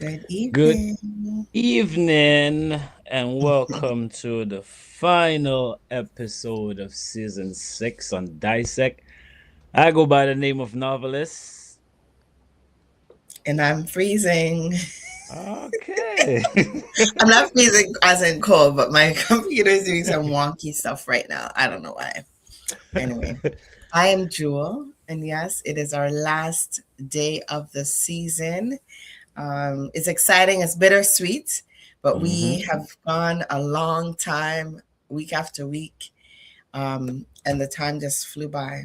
Good Good evening. evening, and welcome to the final episode of season 6 on Dissect. I go by the name of Novelist. And I'm freezing. Okay. I'm not freezing as in cold, but my computer is doing some wonky stuff right now. I don't know why. Anyway, I am Jewel, and yes, it is our last day of the season. It's exciting, it's bittersweet, but we hmm have gone a long time, week after week, and the time just flew by.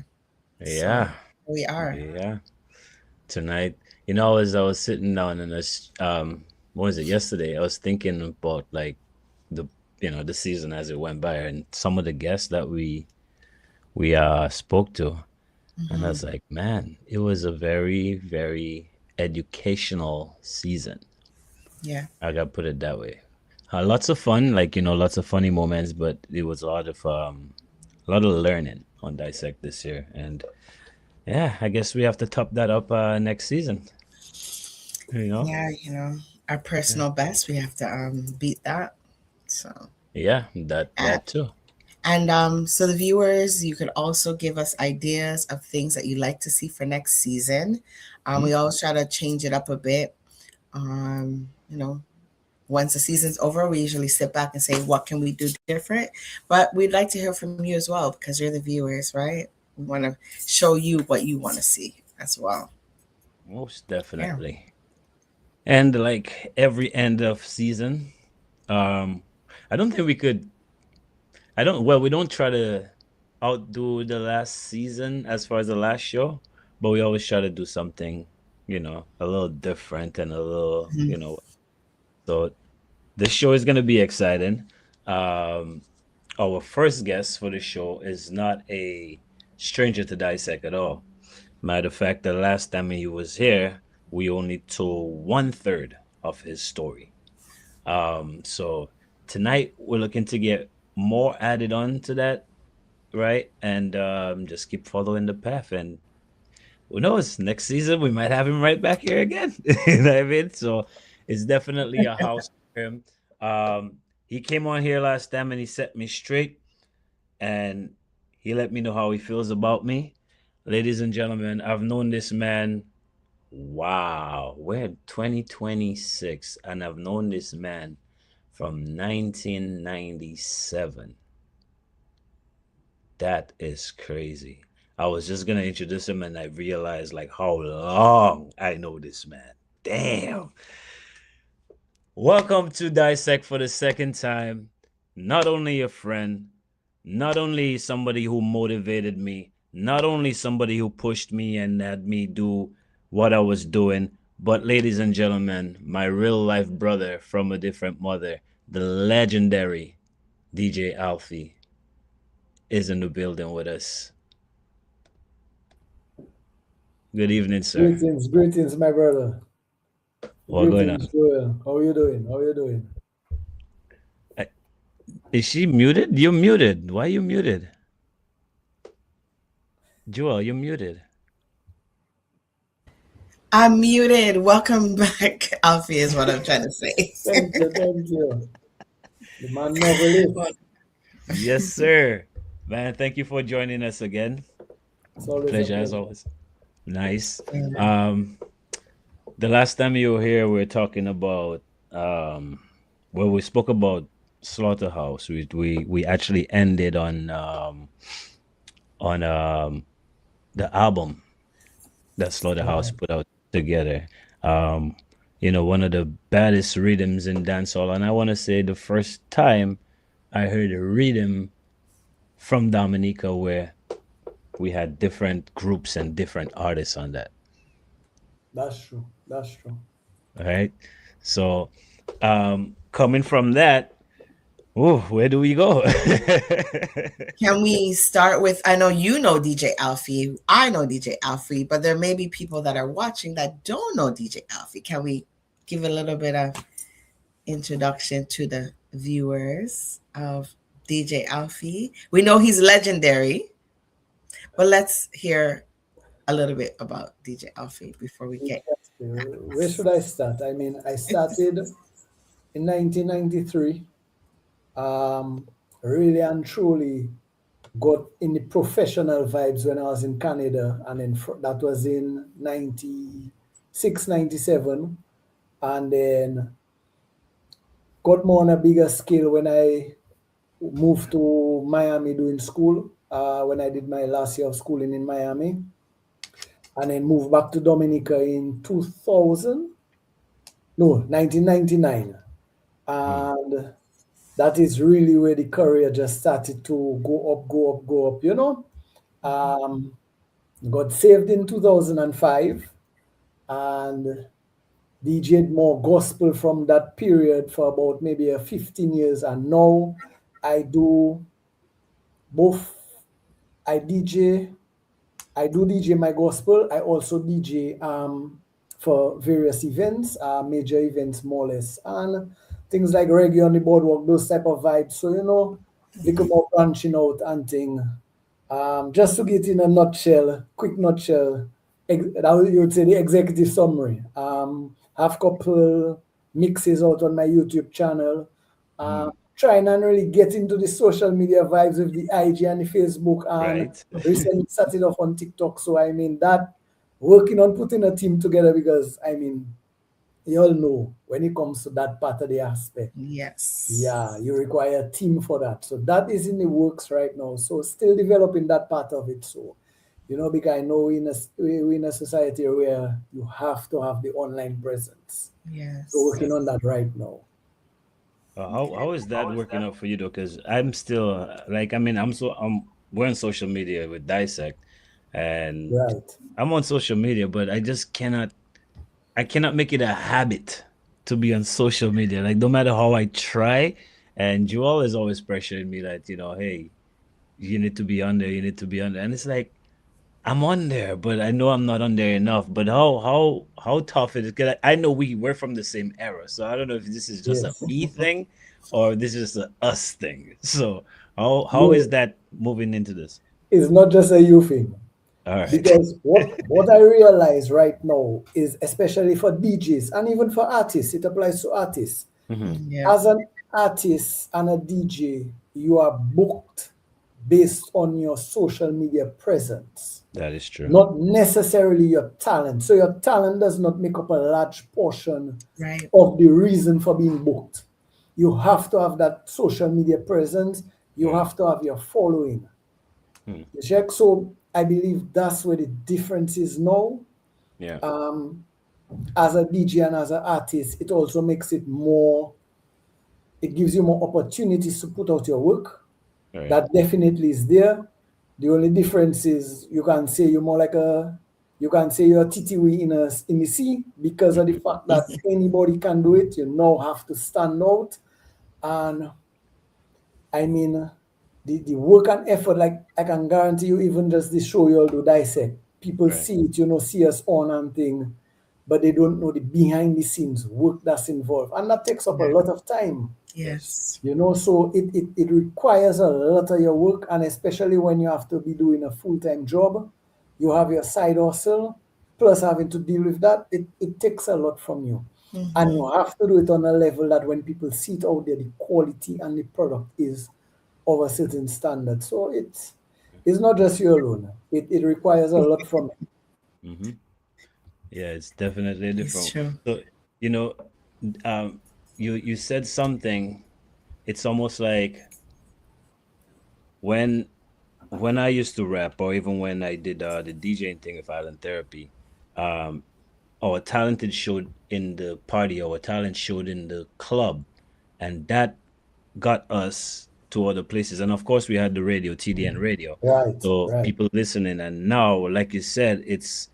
So Yeah, here we are. yeah. Tonight, as I was sitting down and what was it, yesterday? I was thinking about like the, the season as it went by and some of the guests that we spoke to. And I Hmm. was like, man, it was a very, very educational season. Yeah. I gotta put it that way. Lots of fun, like lots of funny moments, but it was a lot of learning on Dissect this year, and yeah, I guess we have to top that up next season. You know, Yeah, our yeah, personal best, we have to beat that. So, yeah, that too. so the viewers, you could also give us ideas of things that you'd like to see for next season. We Mhm. always try to change it up a bit. Um, you know, Once the season's over, we usually sit back and say, what can we do different? But we'd like to hear from you as well because you're the viewers, right? We want to show you what you want to see as well. Most Yeah. definitely. And like every end of season, um, I don't think we could I don't. Well, we don't try to outdo the last season as far as the last show, but we always try to do something, a little different and a little, Mhm. So the show is gonna be exciting. Um, our first guest for the show is not a stranger to Dissect at all. Matter of fact, the last time he was here, we only told one third of his story. So tonight we're looking to get more added on to that, right? And just keep following the path. And who knows, next season we might have him right back here again. You know what I mean? So it's definitely a house for him. He came on here last time and he set me straight and he let me know how he feels about me. Ladies and gentlemen, I've known this man. Wow, we're 2026, and I've known this man from 1997. That is crazy. I was just gonna introduce him and I realized like how long I know this man. Damn. Welcome to Dissect for the second time. Not only a friend, not only somebody who motivated me, not only somebody who pushed me and had me do what I was doing, but ladies and gentlemen, my real life brother from a different mother, the legendary DJ Alfie, is in the building with us. Good evening, sir. Greetings, greetings, my brother. What going Greetings, on? Joel. How you doing? How you doing? Uh, Is she muted? You're muted. Why are you muted? Joel, you're muted. I'm muted. Welcome back, Alfie, is what I'm trying to say. Thank you, thank you. The man novelist. Well, Yes, sir. Man, thank you for joining us again. It's always a Pleasure as pleasure. always. Nice. yeah. Um, the last time you were here, we were talking about um, well, we spoke about Slaughterhouse. We actually ended on the album that Slaughterhouse Okay. put out together. Um, one of the baddest rhythms in dancehall, and I want to say the first time I heard a rhythm from Dominica where we had different groups and different artists on that. That's true. That's true. All right. So coming from that, oh, where do we go? Can we start with? I know you know DJ Alfie. I know DJ Alfie, but there may be people that are watching that don't know DJ Alfie. Can we give a little bit of introduction to the viewers of DJ Alfie? We know he's legendary, but let's hear a little bit about DJ Alfie before we get. Where should I start? I mean, I started in 1993. Um, really and truly got in the professional vibes when I was in Canada, and then that was in 96, 97. And then got more on a bigger scale when I moved to Miami doing school, when I did my last year of schooling in Miami, and then moved back to Dominica in 2000, no, 1999. And that is really where the career just started to go up, go up, go up, you know. Um, got saved in 2005 and DJed more gospel from that period for about maybe a 15 years. And now I do both. I DJ, I do DJ my gospel. I also DJ for various events, major events more or less, and things like reggae on the boardwalk, those type of vibes. So little more branching out and thing. Just to get in a nutshell, quick nutshell, that you would say the executive summary. Have couple mixes out on my YouTube channel. Trying and really get into the social media vibes with the IG and the Facebook, and Right. recently started off on TikTok. So I mean that working on putting a team together, because I mean you all know when it comes to that part of the aspect, Yes. yeah, you require a team for that. So that is in the works right now. So still developing that part of it. So because I know we're in a society where you have to have the online presence. Yes. So working on that right now. How is that working out for you though? Because I'm still like, I mean, we're on social media with Dissect, and Right. I'm on social media, but I cannot make it a habit to be on social media. Like no matter how I try, and Joel is always pressuring me that hey, you need to be on there, you need to be on there, and it's like I'm on there, but I know I'm not on there enough. But how tough it is? 'Cause I know we're from the same era, so I don't know if this is just a Yes. me thing or this is a us thing. So how is No, that moving into this? it's not just a you thing. All right. Because what I realize right now is, especially for DJs and even for artists, it applies to artists. Hmm. Yeah. As an artist and a DJ, you are booked based on your social media presence, That is true. not necessarily your talent. So your talent does not make up a large portion Right. of the reason for being booked. You have to have that social media presence. You have to have your following. Hmm. You check. So I believe that's where the difference is now. Yeah. As a DJ and as an artist, it also makes it more, it gives you more opportunities to put out your work. All right. That definitely is there. The only difference is you can say you're more like you can say you're a TTW in the sea, because of the fact that anybody can do it. You now have to stand out. And I mean, the work and effort, like I can guarantee you, even just this show you all do Dissect, people Right. see it, see us on and thing, but they don't know the behind the scenes work that's involved. And that takes up a lot of time. Yes. So it requires a lot of your work, and especially when you have to be doing a full-time job, you have your side hustle, plus having to deal with that, it takes a lot from you. And you have to do it on a level that when people see it out there, the quality and the product is of a certain standard. So it's not just you alone. It requires a lot from it. Hmm. Yeah, it's definitely It's different. true. So you know, you said something. It's almost like when when I used to rap, or even when I did the DJing thing with Island Therapy, um, our talented showed in the party, our talent showed in the club, and that got us to other places. And of course, we had the radio, TDN radio, Right, so right. people listening. And now, like you said, it's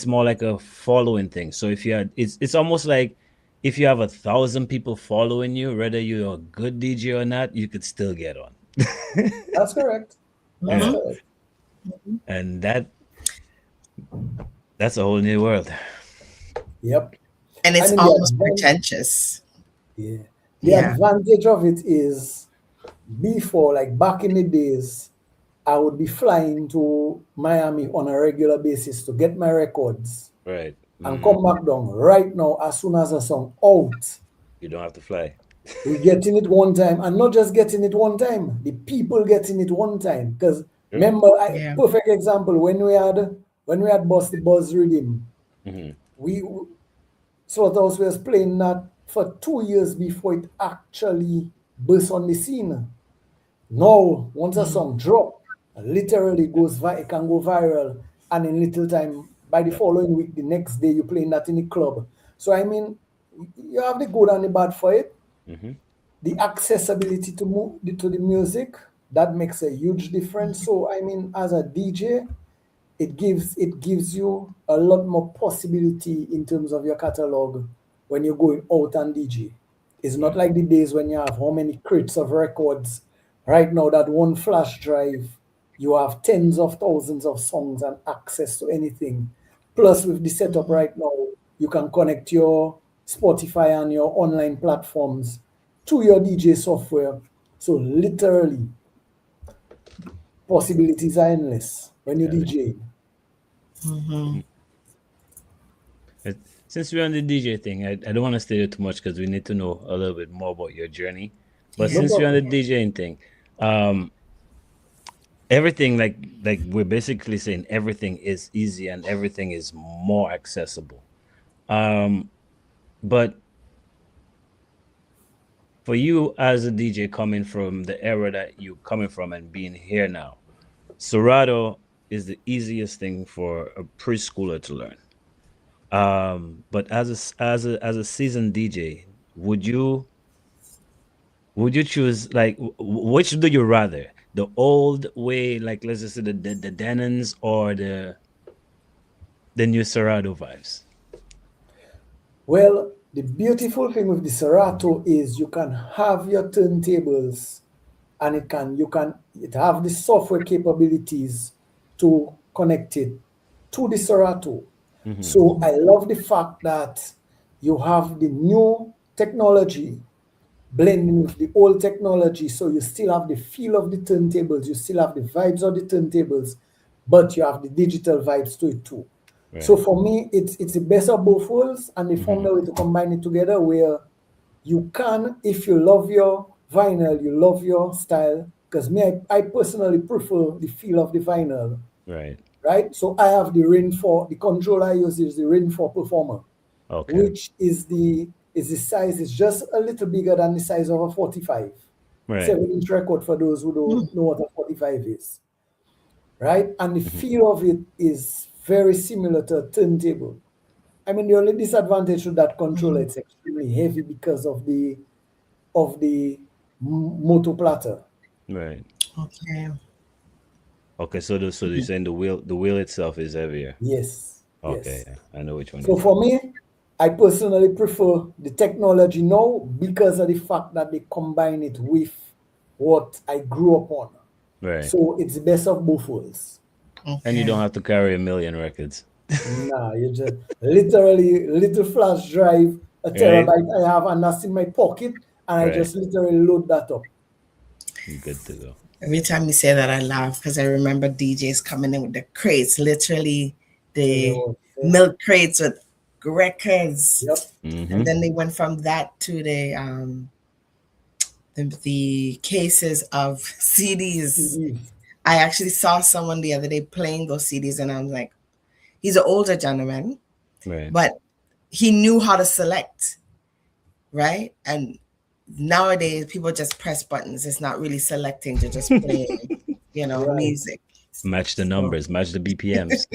more like a following thing. So if you had, it's almost like if you have 1,000 people following you, whether you're a good DJ or not, you could still get on. That's correct. That's Yeah, correct. and that's a whole new world. Yep. And I it's mean, almost pretentious. yeah. The Yeah. advantage of it is, before, like back in the days, I would be flying to Miami on a regular basis to get my records. Right. and come back down right now as soon as a song out. You don't have to fly. We getting it one time, and not just getting it one time. The people getting it one time. Because remember, Yeah. perfect example when we had Bust the Buzz Rhythm, we Slaughterhouse was playing that for 2 years before it actually burst on the scene. Now, once a song drop, literally it can go viral, and in little time, by the following week, the next day, you're playing that in the club. So I mean, you have the good and the bad for it. The accessibility to the music, that makes a huge difference. So I mean, as a DJ, it gives you a lot more possibility in terms of your catalog when you're going out and DJ. It's not like the days when you have how many crates of records. Right now, that one flash drive, you have tens of thousands of songs and access to anything. Plus, with the setup right now, you can connect your Spotify and your online platforms to your DJ software. So literally, possibilities are endless when you DJ. Since we're on the DJ thing, I don't want to stay there too much because we need to know a little bit more about your journey. But Yeah. since we're on the problem. DJing thing, everything like we're basically saying everything is easy and everything is more accessible. But for you as a DJ coming from the era that you coming from and being here now, Serato is the easiest thing for a preschooler to learn. But as a seasoned DJ, would you choose like which do you rather? The old way, like let's just say the Denons or the new Serato vibes? Well, the beautiful thing with the Serato is you can have your turntables, and it have the software capabilities to connect it to the Serato. So I love the fact that you have the new technology blending with the old technology, so you still have the feel of the turntables, you still have the vibes of the turntables, but you have the digital vibes to it too. So Right. for me, it's the best of both worlds, and they found a way to combine it together where you can, if you love your vinyl, you love your style. Because I personally prefer the feel of the vinyl, Right. right? So I have the controller I use is the Rin 4 Performer, Okay. which is the size is just a little bigger than the size of a 45. Right. 7-inch record for those who don't know what a 45 is, right? And the feel of it is very similar to a turntable. I mean, the only disadvantage to that controller, it's extremely heavy because of the motor platter. Right. Okay. Okay. So you're saying the wheel itself is heavier. Yes, Okay. yes. Yeah, I know which one So you're for talking. me, I personally prefer the technology now because of the fact that they combine it with what I grew up on. Right. So it's the best of both worlds. And you Okay. don't have to carry a million records. Nah, you just literally little flash drive, a Right. terabyte I have, and that's in my pocket, and I Right. just literally load that up. Good to go. Every time you say that, I laugh because I remember DJs coming in with the crates, literally Yeah, there the was. milk crates with records, Yep. and then they went from that to the cases of CDs. CDs. I actually saw someone the other day playing those CDs, and I was like, he's an older gentleman, Right. but he knew how to select, right? And nowadays, people just press buttons. It's not really selecting; they're just playing, Right. music. Match the So numbers. Match the BPMs.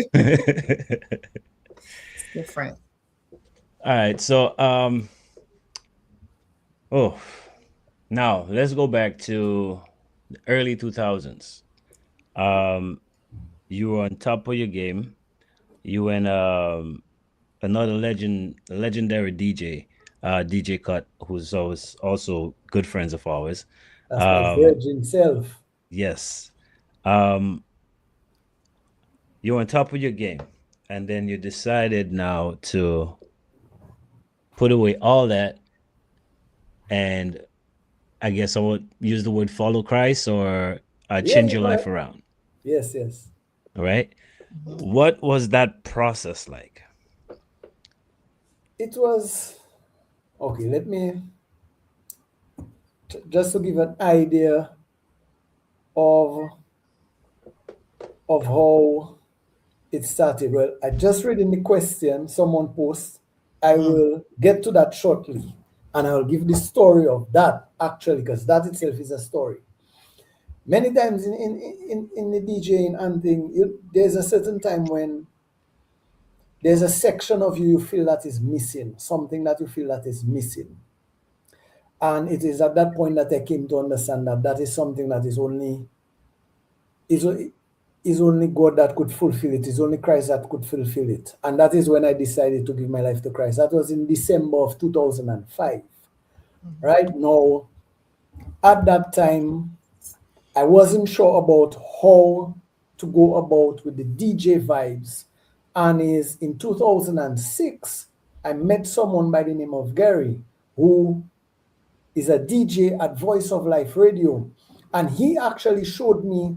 It's different. All right. So oh, now let's go back to the early 2000s. Um, you were on top of your game. You and another legendary DJ, DJ Cut, who's always also good friends of ours. that's my Um, virgin self. yes. Um, you're on top of your game, and then you decided now to put away all that, and I guess I would use the word follow Christ or Yeah, change your life correct. around. Yes, yes. All right. What was that process like? It was okay. Let me just to give an idea of how it started. Well, I just read in the question someone posed. I Mm. will get to that shortly, and I will give the story of that actually, because that itself is a story. Many times in the DJing and thing, there's a certain time when there's a section of you feel that is missing, something that you feel that is missing. And it is at that point that I came to understand that that is something that is, is only God that could fulfill it. It's only Christ that could fulfill it. And that is when I decided to give my life to Christ. That was in December of 2005. Right now, at that time, I wasn't sure about how to go about with the DJ vibes. And is in 2006, I met someone by the name of Gary, who is a DJ at Voice of Life Radio. And he actually showed me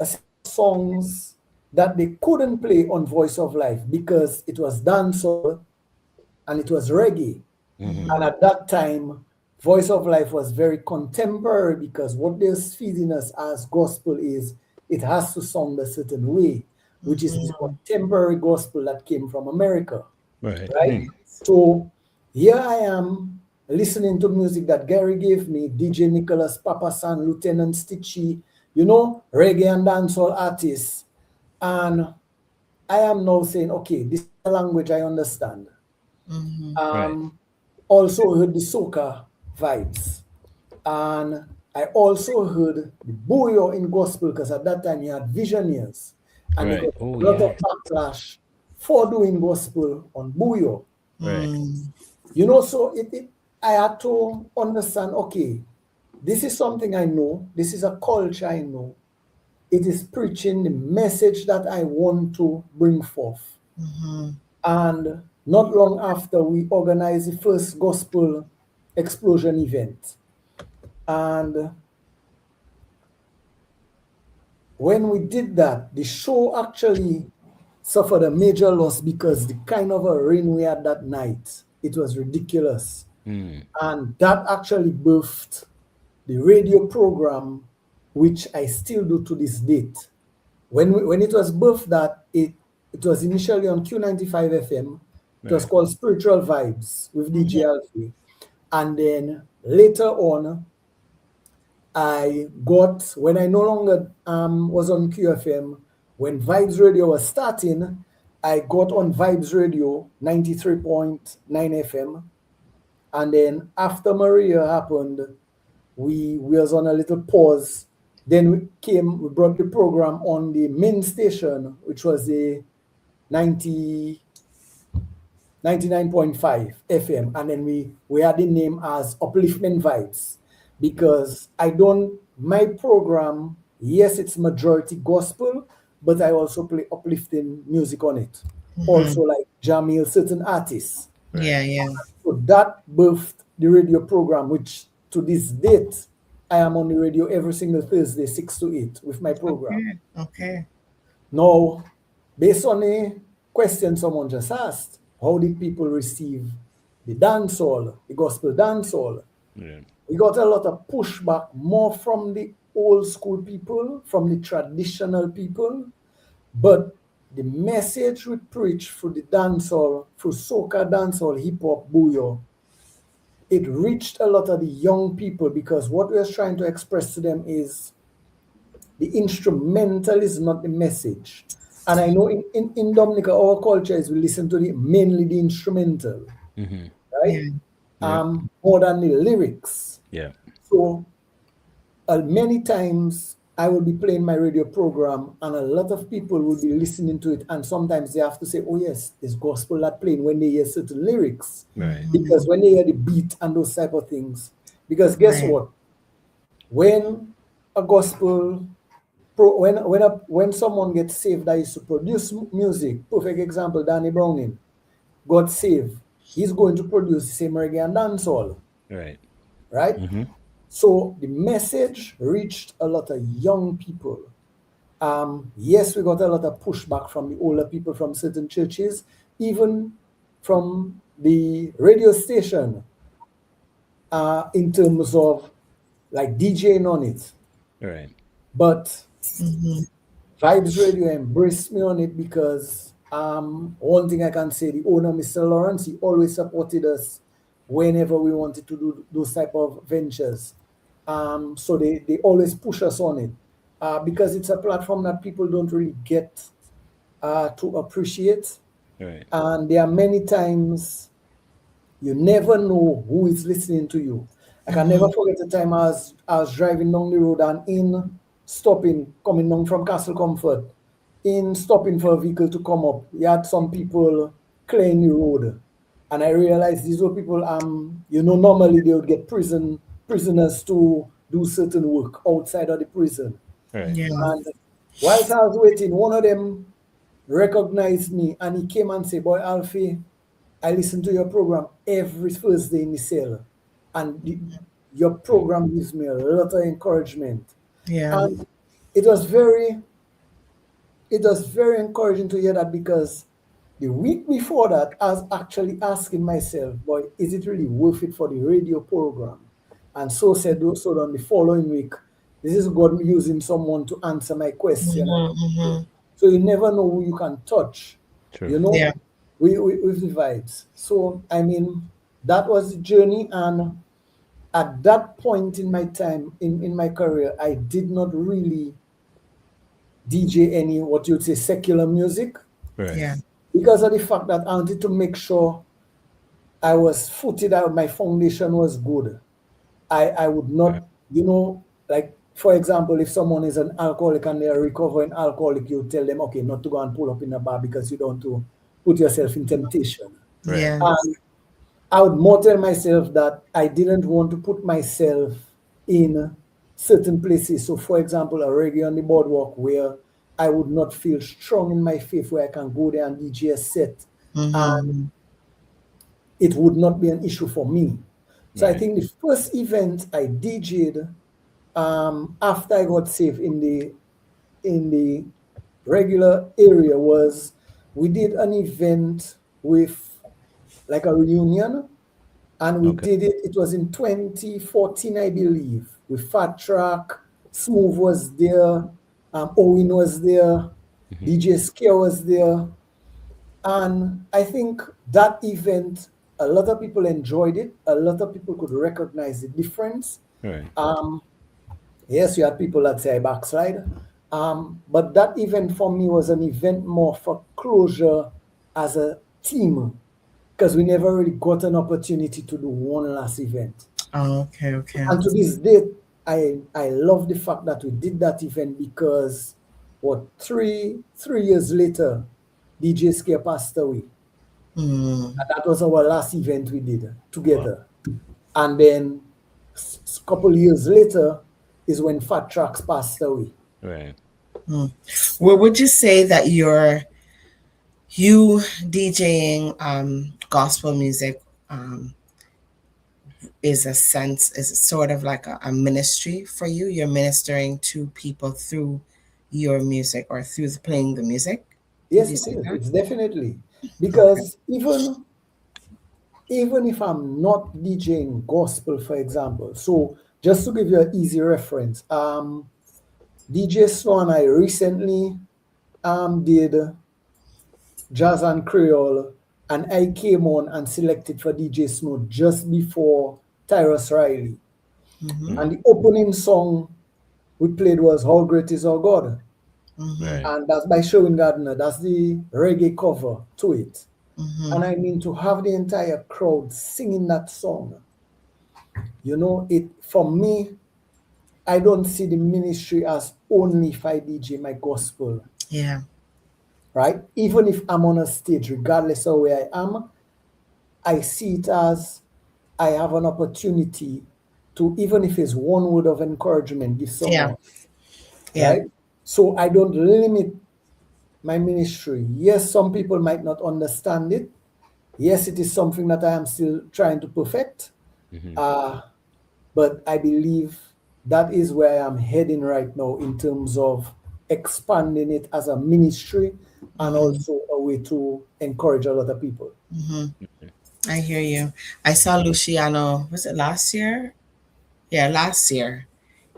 a set of songs that they couldn't play on Voice of Life because it was dancehall and it was reggae. And at that time, Voice of Life was very contemporary because what they're feeding us as gospel is it has to sound a certain way, which is the contemporary gospel that came from America. Right. Right? So here I am listening to music that Gary gave me, DJ Nicholas Papasan, Lieutenant Stitchy, reggae and dancehall artists. And I am now saying, okay, this is a language I understand. Right. Also heard the soca vibes. And I also heard the booyah in gospel because at that time you had visionaries. And they Right. got Oh, a lot of yes. backlash for doing gospel on booyah. Right. So I had to understand, okay, this is something I know. This is a culture I know. It is preaching the message that I want to bring forth. And not long after, we organized the first gospel explosion event. And when we did that, the show actually suffered a major loss because the kind of a rain we had that night, it was ridiculous. And that actually birthed the radio program, which I still do to this date. When it was birthed, that it was initially on Q95 FM. It was Right. called Spiritual Vibes with DJ Alfie. And then later on, when I no longer was on QFM, when Vibes Radio was starting, I got on Vibes Radio 93.9 FM. And then after Maria happened, we was on a little pause. Then we brought the program on the main station, which was the 99.5 FM. And then we had the name as Upliftment Vibes because my program, yes, it's majority gospel, but I also play uplifting music on it. Also like Jamil, certain artists. Yeah. So that birthed the radio program, which to this date, I am on the radio every single Thursday, 6 to 8 with my program. Okay. Now, based on a question someone just asked, how did people receive the dancehall, the gospel dancehall? Yeah. We got a lot of pushback, more from the old school people, from the traditional people, but the message we preach through the dancehall, through soca, dancehall, hip hop, booyah, it reached a lot of the young people because what we're trying to express to them is the instrumental is not the message. And I know in Dominica, our culture is we listen to mainly the instrumental, right? More than the lyrics. Yeah. So many times I will be playing my radio program and a lot of people will be listening to it. And sometimes they have to say, oh yes, it's gospel that playing when they hear certain lyrics. Right. Because when they hear the beat and those type of things. Because guess what? When a gospel, when someone gets saved that is to produce music, perfect example, Danny Browning, got saved, he's going to produce the same reggae and dancehall. Right. Right? So the message reached a lot of young people. Yes, we got a lot of pushback from the older people from certain churches, even from the radio station in terms of like DJing on it. Right. But Mm-hmm. Vibes Radio embraced me on it because one thing I can say, the owner, Mr. Lawrence, he always supported us whenever we wanted to do those type of ventures. So they always push us on it because it's a platform that people don't really get to appreciate. Right. And there are many times you never know who is listening to you. I can never forget the time I was driving down the road and in stopping, coming down from Castle Comfort, in stopping for a vehicle to come up, you had some people clearing the road. And I realized these were people, normally they would get prisoners to do certain work outside of the prison. Right. Yeah. And whilst I was waiting, one of them recognized me and he came and said, "Boy, Alfie, I listen to your program every Thursday in the cell, and your program gives me a lot of encouragement." Yeah. And it was very encouraging to hear that because the week before that, I was actually asking myself, "Boy, is it really worth it for the radio program?" And so on the following week, this is God using someone to answer my question. Mm-hmm. So you never know who you can touch, True. Yeah. with the vibes. So, I mean, that was the journey. And at that point in my time, in my career, I did not really DJ any, what you'd say, secular music Right. Yeah. because of the fact that I wanted to make sure I was footed out, my foundation was good. I would not, like, for example, if someone is an alcoholic and they are recovering alcoholic, you tell them, okay, not to go and pull up in a bar because you don't want to put yourself in temptation. Right. Yeah. And I would more tell myself that I didn't want to put myself in certain places. So, for example, a reggae on the boardwalk where I would not feel strong in my faith, where I can go there and DJ a set, and it would not be an issue for me. So I Right. think the first event I DJ'd after I got saved in the regular area was we did an event with like a reunion, and we Okay. did it. It was in 2014, I believe, with Fat Track, Smooth was there, Owen was there, DJ Scare was there, and I think that event, a lot of people enjoyed it. A lot of people could recognize the difference. Right. Yes, you had people that say I backslide. But that event for me was an event more for closure as a team because we never really got an opportunity to do one last event. Oh, okay. Okay. And to this day, I love the fact that we did that event because what 3 years later, DJ Scare passed away. Mm. And that was our last event we did together. And then a couple years later is when Fat Tracks passed away. Right. Well, would you say that you DJing gospel music is sort of like a ministry for you? You're ministering to people through your music or through playing the music? Yes, you it say is. that? It's definitely because even if I'm not DJing gospel, for example. So just to give you an easy reference, DJ Snow and I recently did Jazz and Creole, and I came on and selected for DJ Snow just before Tyrus Riley. And the opening song we played was How Great Is Our God. Right. And that's by Sherwin Gardner. That's the reggae cover to it. And I mean, to have the entire crowd singing that song, it for me, I don't see the ministry as only if I DJ my gospel, Yeah. right? Even if I'm on a stage, regardless of where I am, I see it as I have an opportunity to, even if it's one word of encouragement, give someone, Yeah. right? So I don't limit my ministry. Yes, some people might not understand it. Yes, it is something that I am still trying to perfect. But I believe that is where I am heading right now in terms of expanding it as a ministry and also a way to encourage a lot of people. I hear you. I saw Luciano, was it last year? Yeah, last year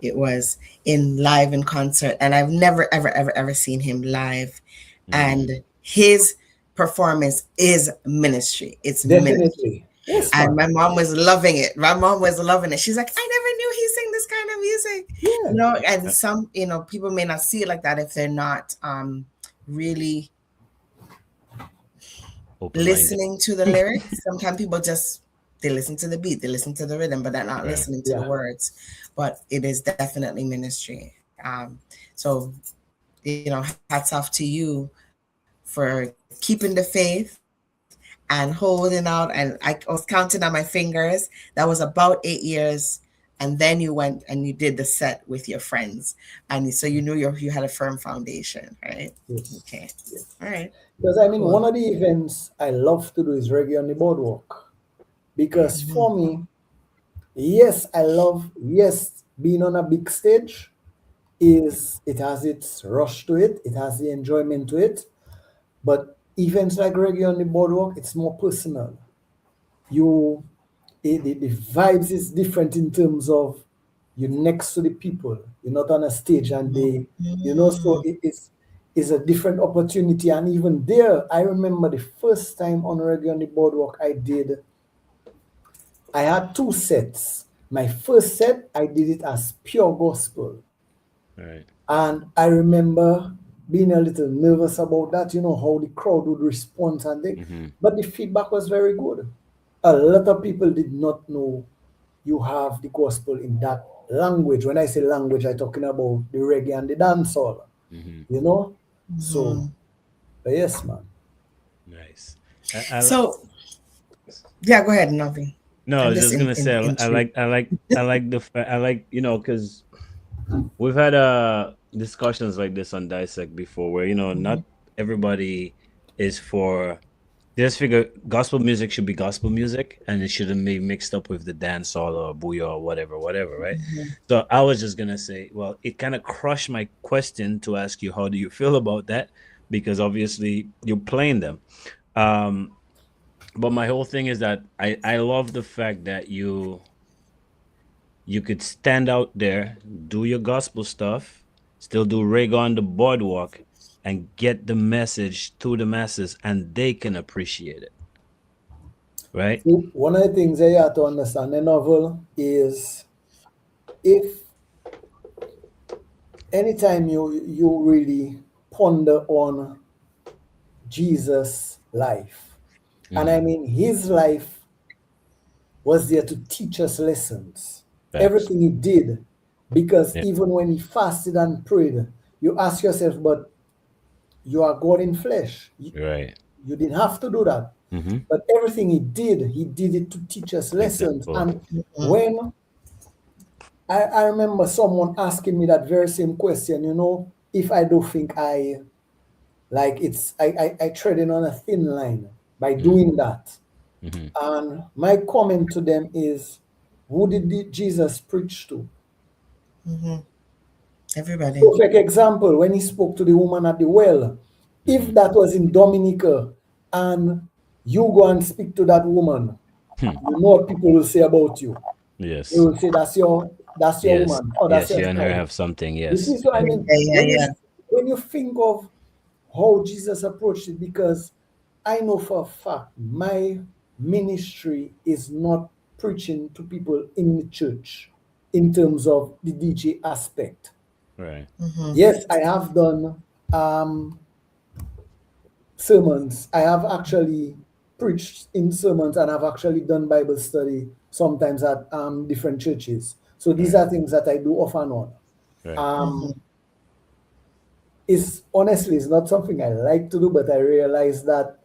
it was in live in concert. And I've never, ever, ever, ever seen him live. Mm-hmm. And his performance is ministry. It's ministry. Definitely. Yes, Yes. And man. my mom was loving it. My mom was loving it. She's like, I never knew he sang this kind of music. Yeah. And Uh, some, people may not see it like that if they're not really Open-minded. listening to the lyrics. Sometimes people just they listen to the beat, they listen to the rhythm, but they're not Right. listening to the Yeah. words. But it is definitely ministry. So hats off to you for keeping the faith and holding out. And I was counting on my fingers. That was about 8 years. And then you went and you did the set with your friends, and so you knew you had a firm foundation, right? Yes. Okay, Yes. all right, Because I mean, cool. one of the events I love to do is reggae on the boardwalk. Mm. Because Mhm. for me, yes, I love, yes, being on a big stage is, it has its rush to it, it has the enjoyment to it. But events like reggae on the boardwalk, it's more personal. You, the vibes is different in terms of you're next to the people. You're not on a stage and they, so Mhm. it's a different opportunity. And even there, I remember the first time on reggae on the boardwalk I had two sets. My first set, I did it as pure gospel. Right. And I remember being a little nervous about that, how the crowd would respond and they, Mm-hmm. but the feedback was very good. A lot of people did not know you have the gospel in that language. When I say language, I'm talking about the reggae and the dancehall, Mm-hmm. you know? So, Mhm. yes, man. Nice. So yeah, go ahead, Novi. No, I I'm was just just gonna say intrigued. I like I like because we've had discussions like this on Dissect before, where Mhm. not everybody is for. They just figure gospel music should be gospel music, and it shouldn't be mixed up with the dancehall or booyah or whatever, right? Mhm. So I was just gonna say, well, it kind of crushed my question to ask you, how do you feel about that? Because obviously you're playing them. Um, but my whole thing is that I love the fact that you could stand out there, do your gospel stuff, still do reggae on the boardwalk, and get the message to the masses, and they can appreciate it, right? See, one of the things that you have to understand in novel is if anytime you really ponder on Jesus' life, and I Mm-hmm. mean his life was there to teach us lessons. Facts. Everything he did, because Yeah. even when he fasted and prayed, you ask yourself, but you are God in flesh. Right. You didn't have to do that. Mm-hmm. But everything he did it to teach us lessons. Example. And Mhm. when I remember someone asking me that very same question, if I do think I treading on a thin line by Mm-hmm. doing that. Mm-hmm. And my comment to them is, who did Jesus preach to? Mhm. Everybody. Perfect example when he spoke to the woman at the well. Mm-hmm. If that was in Dominica and you go and speak to that woman, Hmm. you know what people will say about you. They Yes. will say that's your Yes. woman, or that's Yes. your You and her friend. have something. You see, Yes. so I Yes. Yeah, mean, yeah, yeah. when you think of how Jesus approached it, because I know for a fact my ministry is not preaching to people in the church in terms of the DJ aspect. Right. Mhm. Yes, I have done um, sermons. I have actually preached in sermons and I've actually done Bible study sometimes at different churches. So these Right. are things that I do off and on. Right. Um, Mhm. is honestly it's not something I like to do, but I realize that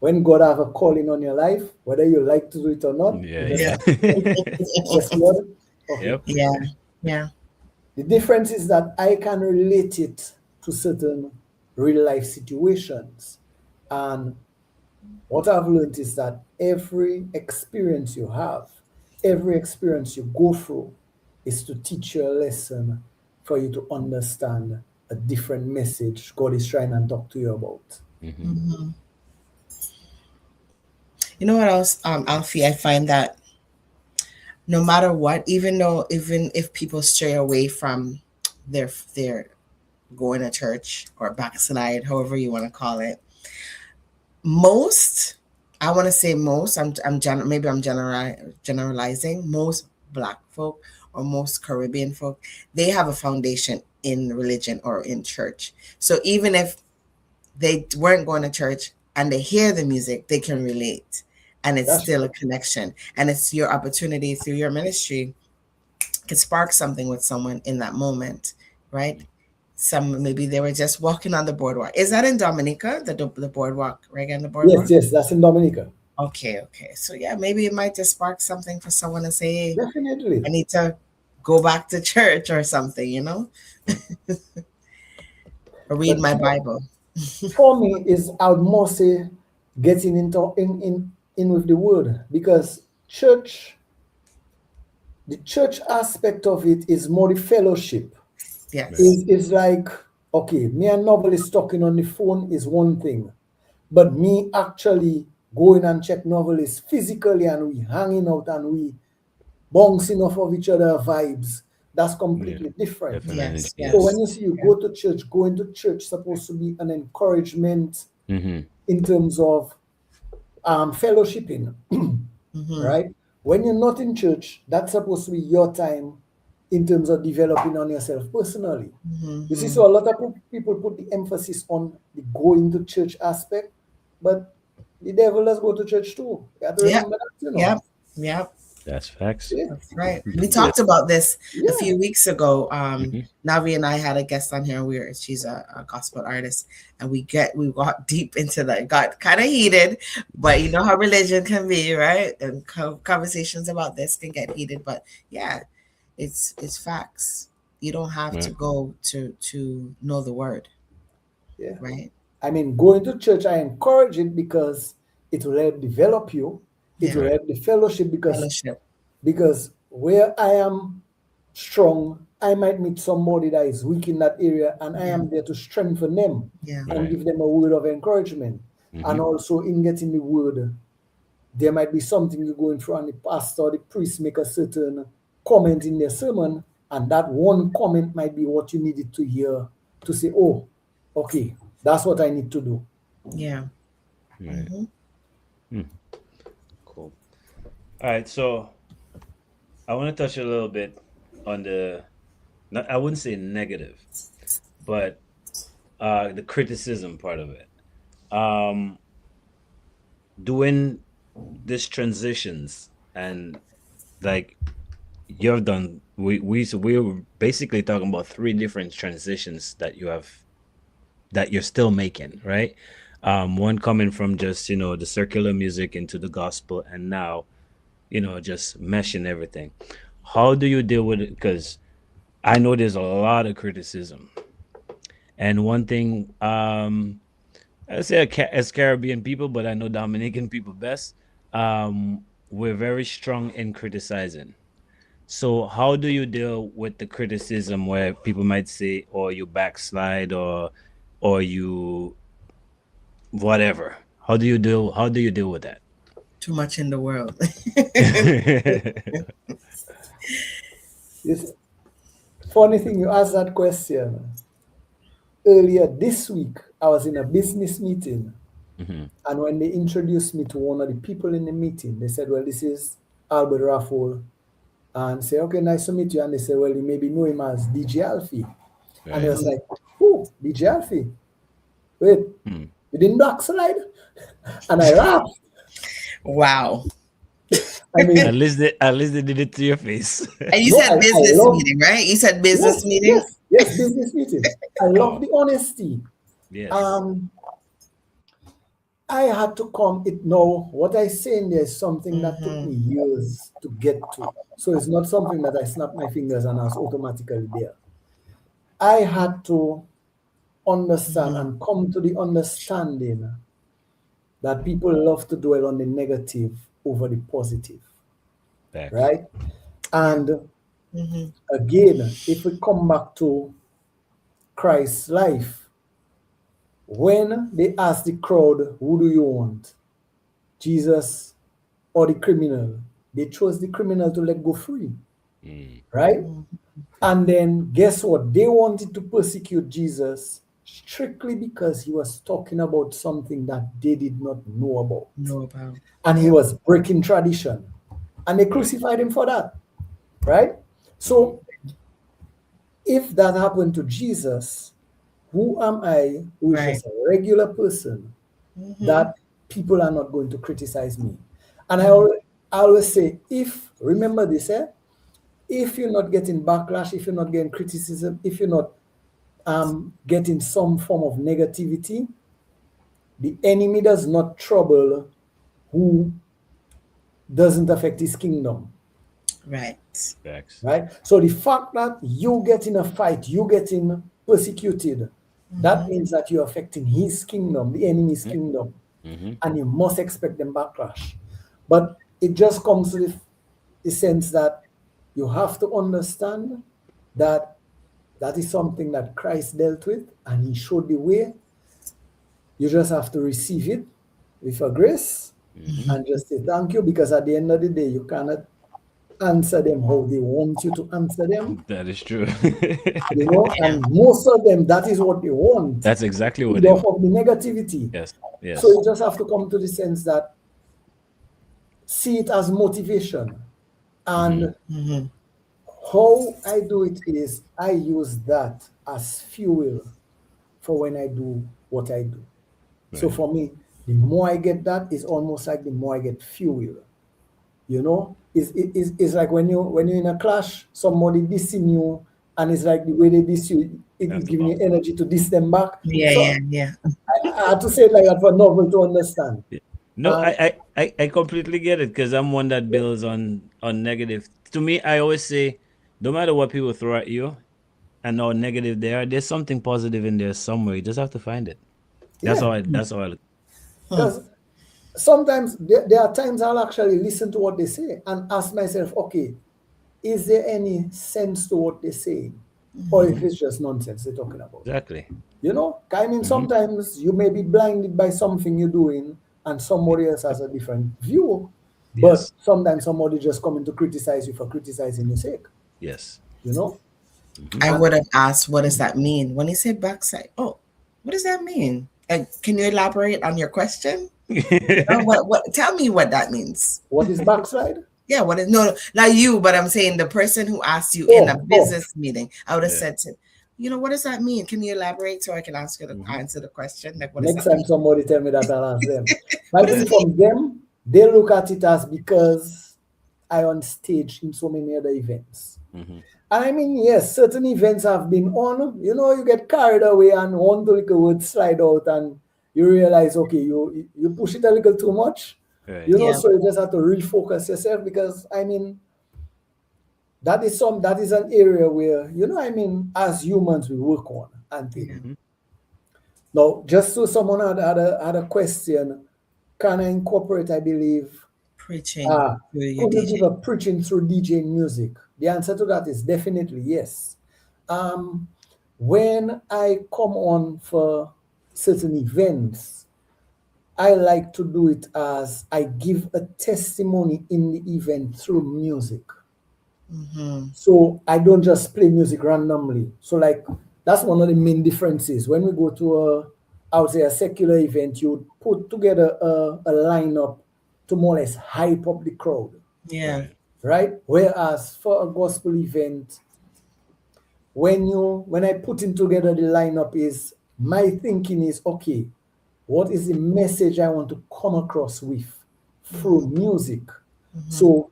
when God have a calling on your life, whether you like to do it or not, you Yeah. just Yeah. have to do it. Yeah. Yes, Lord. Okay. Yep. Yeah. Yeah. The difference is that I can relate it to certain real life situations. And what I've learned is that every experience you have, every experience you go through, is to teach you a lesson for you to understand a different message God is trying to talk to you about. Mm-hmm. Mhm. You know what else, Alfie? I find that no matter what, even if people stray away from their going to church or backslide, however you want to call it, most, I want to say most, maybe I'm generalizing, most black folk or most Caribbean folk, they have a foundation in religion or in church. So even if they weren't going to church and they hear the music, they can relate. And it's That's still a true. connection. And it's your opportunity through your ministry can spark something with someone in that moment, right? Some maybe they were just walking on the boardwalk. Is that in Dominica, the boardwalk, reggae on the Yes, boardwalk? yes, that's in Dominica. Okay, okay. So yeah, maybe it might just spark something for someone to say, hey, Definitely. I need to go back to church or something, or read But my Bible. for me, is I would more say getting into in with the word, because church, the church aspect of it is more the fellowship. Yes. Is like, okay, me and novelist talking on the phone is one thing, but me actually going and check novelist physically and we hanging out and we bouncing off of each other vibes, that's Yeah, completely different. different energy. Yes, So when Yes. you see you yeah. go to church, going to church supposed to be an encouragement Mm-hmm. in terms of fellowshipping, Mm-hmm. right? When you're not in church, that's supposed to be your time in terms of developing on yourself personally. You see, Mm-hmm. so a lot of people put the emphasis on the going to church aspect, but the devil does go to church too. You have to Yep, remember that. yep, yep. That's facts. See? That's right. We Yeah. talked about this a Yeah. few weeks ago. Mm-hmm. Navi and I had a guest on here. She's a gospel artist, and we got deep into that. Got kind of heated, but you know how religion can be, right? And conversations about this can get heated, but yeah, it's facts. You don't have Right. to go to know the word, Yeah. right? I mean, going to church, I encourage it because it will help develop you. It Yeah, will Right. help the fellowship fellowship. because where I am strong, I might meet somebody that is weak in that area, and I Yeah, am there to strengthen them yeah, and Right. give them a word of encouragement. Mm-hmm. And also in getting the word, there might be something you're going through, and the pastor or the priest make a certain comment in their sermon, and that one comment might be what you needed to hear to say, oh, okay, that's what I need to do. yeah. Right. Hmm. Hmm. Cool. All right. So I want to touch a little bit on not, I wouldn't say negative, but the criticism part of it. Um, doing these transitions and like you've done, we were basically talking about three different transitions that you're still making, right? One coming from just the circular music into the gospel, and now just meshing everything. How do you deal with it? Because I know there's a lot of criticism, and one thing, I say as Caribbean people, but I know Dominican people best. We're very strong in criticizing. So how do you deal with the criticism where people might say, "Or you backslide," or you whatever? How do you deal with that? Too much in the world. It's funny thing you asked that question. Earlier this week, I was in a business meeting, Mhm. and when they introduced me to one of the people in the meeting, they said, well, this is Albert Raffle. And say, okay, nice to meet you. And they said, well, you maybe know him as DJ Alfie. And they Right. was like, who? DJ Alfie? Wait, Hmm. you didn't backslide? And I laughed. Wow. I mean, At least they did it to your face. And you no, said I business love, meeting, right? You said business yes, meeting? yes, yes, business meeting. I love Oh, the honesty. yes. Um, I had to come it now. What I say in there is something that took Mm-hmm. me years to get to. So it's not something that I snap my fingers and I was automatically there. I had to understand Mm-hmm. and come to the understanding that people love to dwell on the negative over the positive, Facts. right? Yeah. And Mm-hmm. again, if we come back to Christ's life, when they asked the crowd, who do you want? Jesus or the criminal? They chose the criminal to let go free, Mm. right? And then guess what? They wanted to persecute Jesus strictly because he was talking about something that they did not know about. Know about. And he was breaking tradition. And they crucified him for that, right? So if that happened to Jesus, who am I, who is Right. just a regular person, that people are not going to criticize me? And I always say, remember this, if you're not getting backlash, if you're not getting criticism, if you're not getting some form of negativity, the enemy does not trouble who doesn't affect his kingdom. Right. Facts. Right? So the fact that you get in a fight, you getting persecuted, that means that you're affecting his kingdom, the enemy's kingdom. And you must expect them backlash. But it just comes with the sense that you have to understand that that is something that Christ dealt with and he showed the way. You just have to receive it with a grace and just say thank you, because at the end of the day, you cannot answer them how they want you to answer them. That is true. You know, and most of them, that is what they want. That's exactly what Feed they off want. of the negativity. Yes. Yes. So you just have to come to the sense that see it as motivation. And how I do it is I use that as fuel for when I do what I do. So Right. for me, the more I get that, it's almost like the more I get fuel. You know, it's like when you're in a clash, somebody dissing you, and it's like the way they diss you, it is That's giving you awesome. energy to diss them back. Yeah, So yeah. I had to say it like that for novel to understand. No, I completely get it, because I'm one that builds on negative. To me, I always say, no matter what people throw at you and how negative they are, there's something positive in there somewhere. You just have to find it. That's Yeah, how I. That's how I. because sometimes there are times I'll actually listen to what they say and ask myself, okay, is there any sense to what they're saying? Or if it's just nonsense they're talking about. Exactly. You know, I mean, sometimes you may be blinded by something you're doing and somebody else has a different view, but Yes. sometimes somebody just coming to criticize you for criticizing your sake, Yes. you know? I would have asked, what does that mean? When he said backside, oh, what does that mean? Can you elaborate on your question? What tell me what that means. What is backslide? Yeah, what is no, not you, but I'm saying the person who asked you in a Oh. business meeting. I would have Yeah. said to what does that mean? Can you elaborate so I can ask you to answer the question? Like, what does Next that time mean? somebody tell me that, I'll ask them. I What does think it mean? from them, they look at it as because I on stage in so many other events. And I mean, yes, certain events have been on, you know, you get carried away and one little word slide out and you realize, okay, you push it a little too much, Right. you know, Yeah. so you just have to refocus yourself, because I mean, that is an area where, you know, I mean, as humans, we work on and things. Now, just so someone had a question, can I incorporate, I believe, Preaching through your could you DJ. give a preaching through DJing music? The answer to that is definitely yes. When I come on for certain events, I like to do it as I give a testimony in the event through music. So I don't just play music randomly. So like that's one of the main differences. When we go to I would say a secular event, you put together a lineup to more or less hype up the crowd, Yeah. right? Whereas for a gospel event, when I putting together the lineup, is my thinking is, okay, what is the message I want to come across with through music? So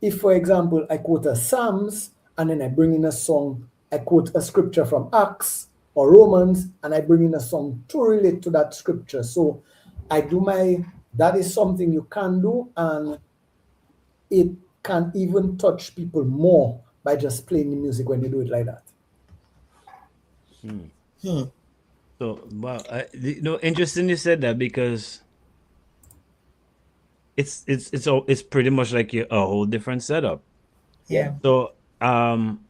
if, for example, I quote a Psalms and then I bring in a song, I quote a scripture from Acts or Romans, and I bring in a song to relate to that scripture. So that is something you can do, and it can even touch people more by just playing the music when you do it like that. So, wow, interesting you said that, because it's pretty much like a whole different setup. Yeah. So, I'm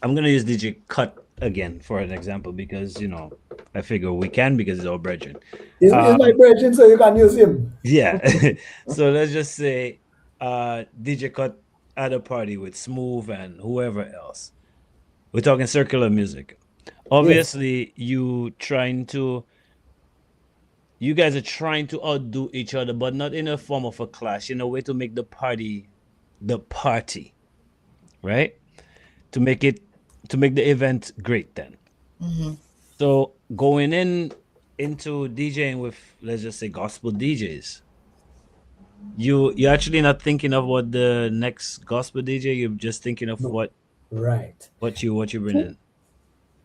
gonna use DJ Cut again for an example, because I figure we can because it's our brethren. Is my brethren, so you can use him. Yeah. So let's just say DJ Cut at a party with Smooth and whoever else. We're talking circular music. Yes. Obviously, you guys are trying to outdo each other, but not in a form of a clash, in a way to make the party, right? To make the event great then. Mm-hmm. So going into DJing with, let's just say, gospel DJs, you're actually not thinking of what the next gospel DJ. You're just thinking of No. Right. what you bring in.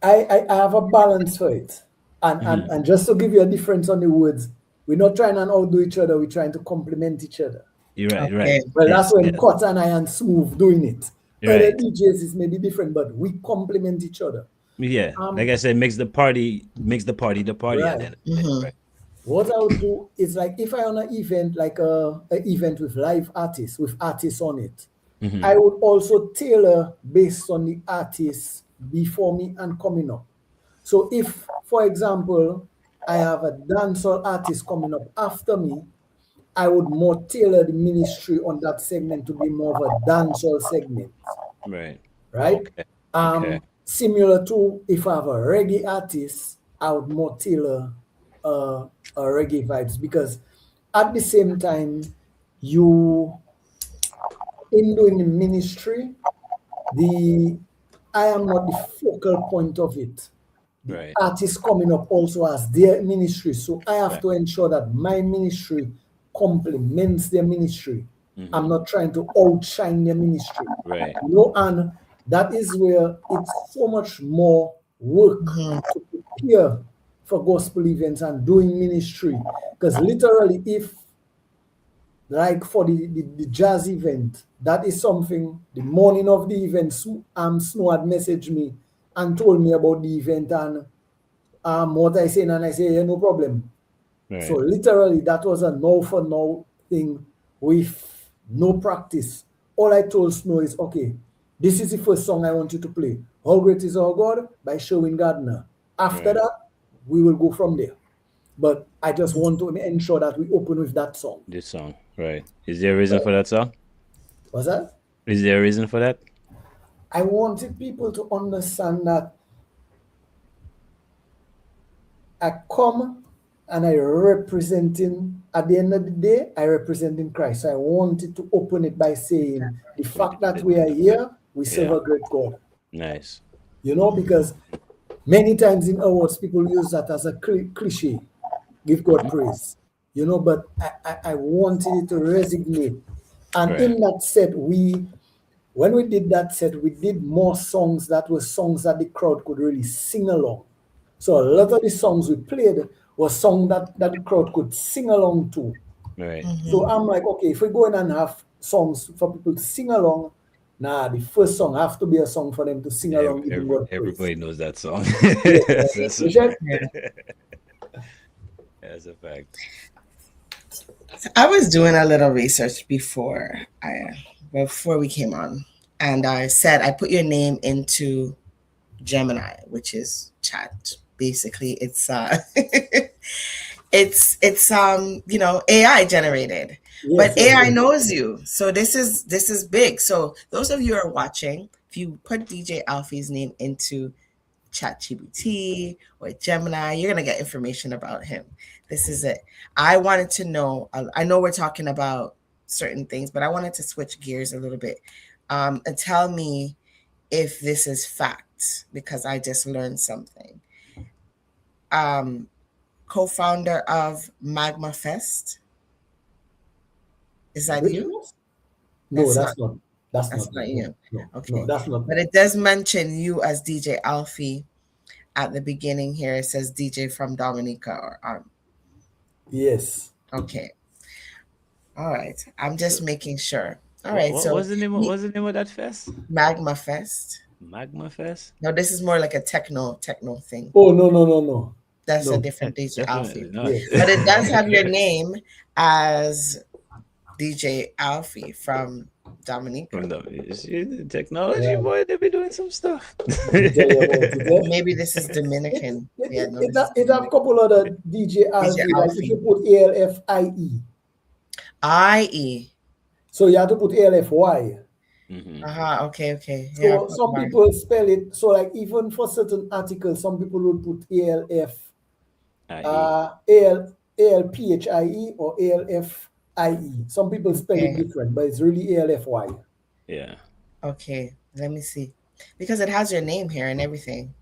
I have a balance for it. And just to give you a difference on the words, we're not trying to outdo each other, we're trying to complement each other. You're right, Okay. right. Well, Yes, that's when yes. Cut and I and Smooth doing it. Other Right. DJs is maybe different, but we complement each other. Yeah. Like I said, makes the party the party at Right. the end of the day. Mm-hmm. Right. What I would do is like if I on an event like a event with live artists with artists on it, Mhm. I would also tailor based on the artists before me and coming up. So if, for example, I have a dancehall artist coming up after me, I would more tailor the ministry on that segment to be more of a dancehall segment, Right. right? Okay. Okay. Similar to if I have a reggae artist, I would more tailor a reggae vibes because at the same time, you in doing the ministry, I am not the focal point of it. The Right. artist coming up also has their ministry, so I have Right. to ensure that my ministry complements their ministry. I'm not trying to outshine their ministry. Right. And that is where it's so much more work Mm-hmm. to prepare for gospel events and doing ministry. Because literally, if like for the jazz event, that is something the morning of the event, Snow had messaged me and told me about the event and what I say, and I say, yeah, no problem. Right. So literally, that was a no for no thing with no practice. All I told Snow is, okay, this is the first song I want you to play. How Great Is Our God by Sherwin Gardner. After Right. that, we will go from there. But I just want to ensure that we open with that song. This song. Right. Is there a reason for that song? Was that? Is there a reason for that? I wanted people to understand that I come and I representing, at the end of the day, I representing Christ. So I wanted to open it by saying the fact that we are here, we serve Yeah. a great God. Nice. Because many times in awards, people use that as a cliche, give God praise. But I wanted it to resonate. And Right. in that set, when we did that set, we did more songs that were songs that the crowd could really sing along. So a lot of the songs we played were songs that the crowd could sing along to. Right. So I'm like, okay, if we go in and have songs for people to sing along, the first song have to be a song for them to sing along. Everybody knows that song. Yes. That's a Richard? That's a fact. I was doing a little research before we came on, and I said I put your name into Gemini, which is chat. Basically, it's it's AI generated, but AI knows you. So this is big. So those of you who are watching, if you put DJ Alfie's name into ChatGPT or Gemini, you're gonna get information about him. This is it. I wanted to know. I know we're talking about certain things, but I wanted to switch gears a little bit and tell me if this is fact because I just learned something. Co-founder of Magma Fest. Is that you? No, that's not. That's not you. No, Okay. no, that's not. But it does mention you as DJ Alfie at the beginning here. It says DJ from Dominica or Yes. Okay. All right. I'm just making sure. All right. What So was the name of that fest? Magma Fest. Magma Fest? No, this is more like a techno thing. Oh no. That's No. a different DJ Alfie. Definitely not. Yes. But it does have your name as DJ Alfie from Dominique. From the technology, Right. boy, they be doing some stuff. Let me tell you about it. Eh? Maybe this is It, Dominican. Yeah, no, this is it have a Dominican. couple other DJ DJ Alfie, like if Alfie. you put ALFIE, IE. so you have to put ALFY. Mhm. Okay, okay. Yeah, So but some why? people spell it, so like even for certain articles, some people would put ALF, I.e. ALPHIE or ALFIE. Some people spell it Okay, different, but it's really ALFY. Yeah. okay. Let me see. Because it has your name here and everything.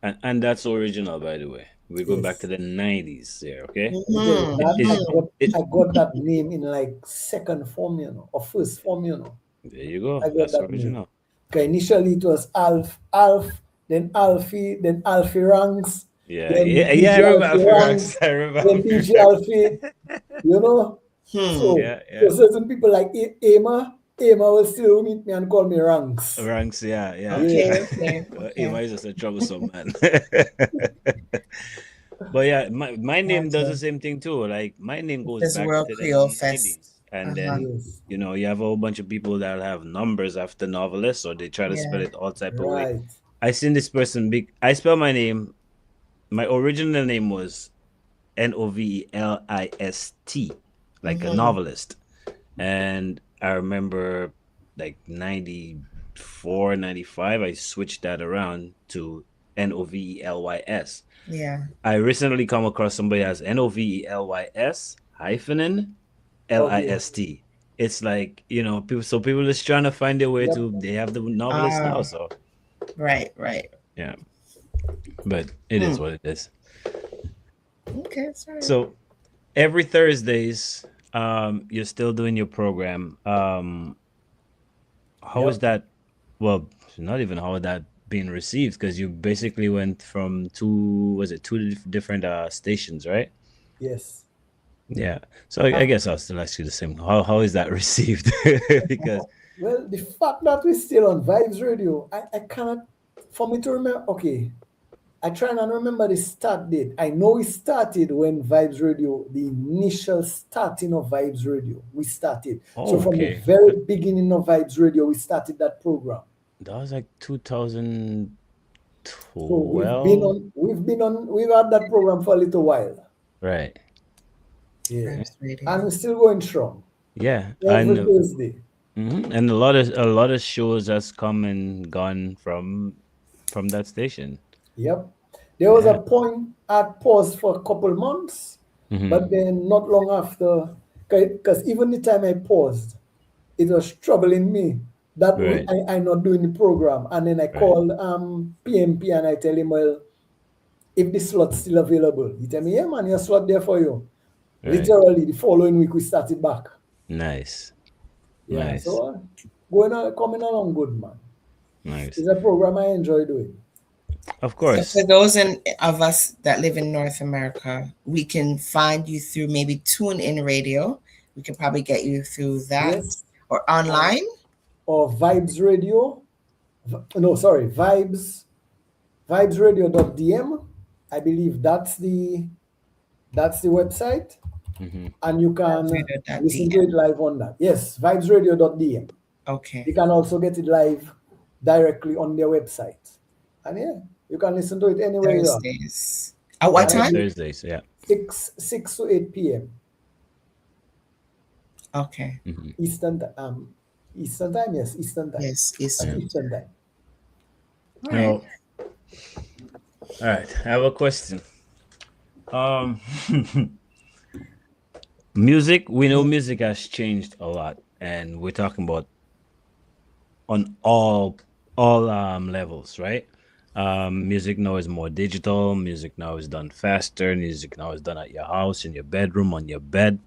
And that's original, by the way. We're going back to Yes. the 90s here, okay? Let me tell you, Mm-hmm, that mm-hmm. It I got that name in like second form, or first form, there you go. I got That's that name. original. Okay, initially it was Alf, then Alfie, then Alfie Ranks, Yeah, then yeah, yeah. I DJ remember Alfie Alfie Ranks, Ranks. I remember then Alfie DJ Ranks. Alfie, you know. Hmm. So, Yeah, yeah. certain people like Emma will still meet me and call me Ranks. Ranks, yeah, yeah, Yeah. Okay, yeah. okay, Ema okay. is just a troublesome man. But yeah, my name does the Gotcha. same thing too. Like my name It goes says back World into the Creole Fest. 90s. And Uh-huh. then, Yes. you have a whole bunch of people that have numbers after novelists, or they try to spell Yeah. it all type of way. Right. I seen this person big. I spell my name. My original name was Novelist, like a Mm-hmm. novelist. And I remember like 94, 95, I switched that around to Novelys. Yeah. I recently come across somebody as Novelys hyphen Okay. List. It's like, people just trying to find their way Yep. to, they have the novelist now. Ah, So, right, right. yeah, but it is Hmm. what it is. Okay, sorry. So, every Thursdays, you're still doing your program. How is Yep. that? Well, not even how that being received, because you basically went from two, was it two different stations, right? Yes. Yeah. So I Um, guess I'll still ask you the same. How is that received? Because well, the fact that we're still on Vibes Radio, I cannot, for me to remember, okay, I try and remember the start date. I know it started when Vibes Radio, the initial starting of Vibes Radio, we started. So oh, from the okay, very beginning of Vibes Radio, we started that program. that was like 2012. So we've had that program for a little while. Right. Yeah. Vibes Radio. And we're still going strong Yeah, I every know. Thursday. And a lot of shows has come and gone from that station. Yep. There was a Yeah. point I paused for a couple months, Hmm. but then not long after, because even the time I paused, it was troubling me that Right. I'm not doing the program. And then I Right. called PMP and I tell him, well, if the slot's still available, he tell me, yeah, man, your slot there for you. Right. Literally, the following week, we started back. Nice. Yeah, Nice. so going on, coming along good, man. Nice. It's a program I enjoy doing. Of So for course. those of us that live in North America, we can find you through maybe Tune In Radio. We can probably get you through that Yes, or or, online. or Vibes Radio. No, sorry, vibesradio.dm. I believe that's the website, Hmm. and you can listen to Vibesradio.dm. it live on that. Yes, vibesradio.dm. Okay. You can also get it live directly on their website, and yeah, you can listen to it anywhere you are. Thursdays. At what And Every time? every Thursdays. Yeah. 6 to 8 p.m. Okay. Hmm. Eastern time, yes, Eastern time. Yes, That's Yeah. Eastern. Eastern time. All right. Now, all right. I have a question. Um, music. We know music has changed a lot, and we're talking about on all levels, right? Music now is more digital. Music now is done faster. Music now is done at your house, in your bedroom, on your bed.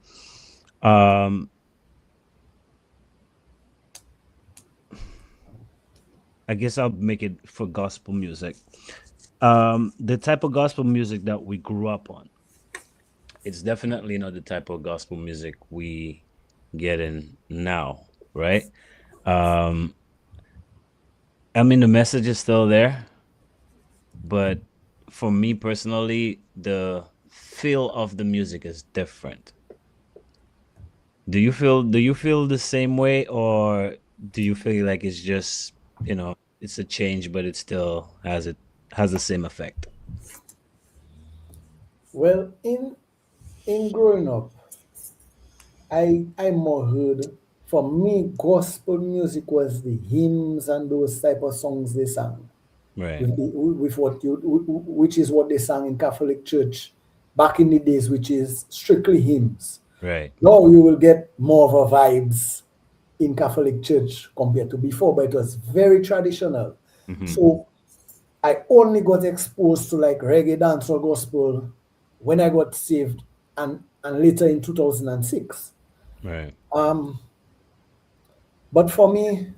Um, I guess I'll make it for gospel music. The type of gospel music that we grew up on, it's definitely not the type of gospel music we get in now, right? Um, I mean, the message is still there, but for me personally, the feel of the music is different. Do you feel the same way, or do you feel like it's just, it's a change, but it has the same effect? Well, in growing up, I more heard, for me, gospel music was the hymns and those type of songs they sang. Right, With which is what they sang in Catholic Church back in the days, which is strictly hymns. right. Now you will get more of a vibes in Catholic Church compared to before, but it was very traditional. Mm-hmm. So I only got exposed to like reggae, dancehall, gospel when I got saved, and later in 2006. Right. Um, but for me,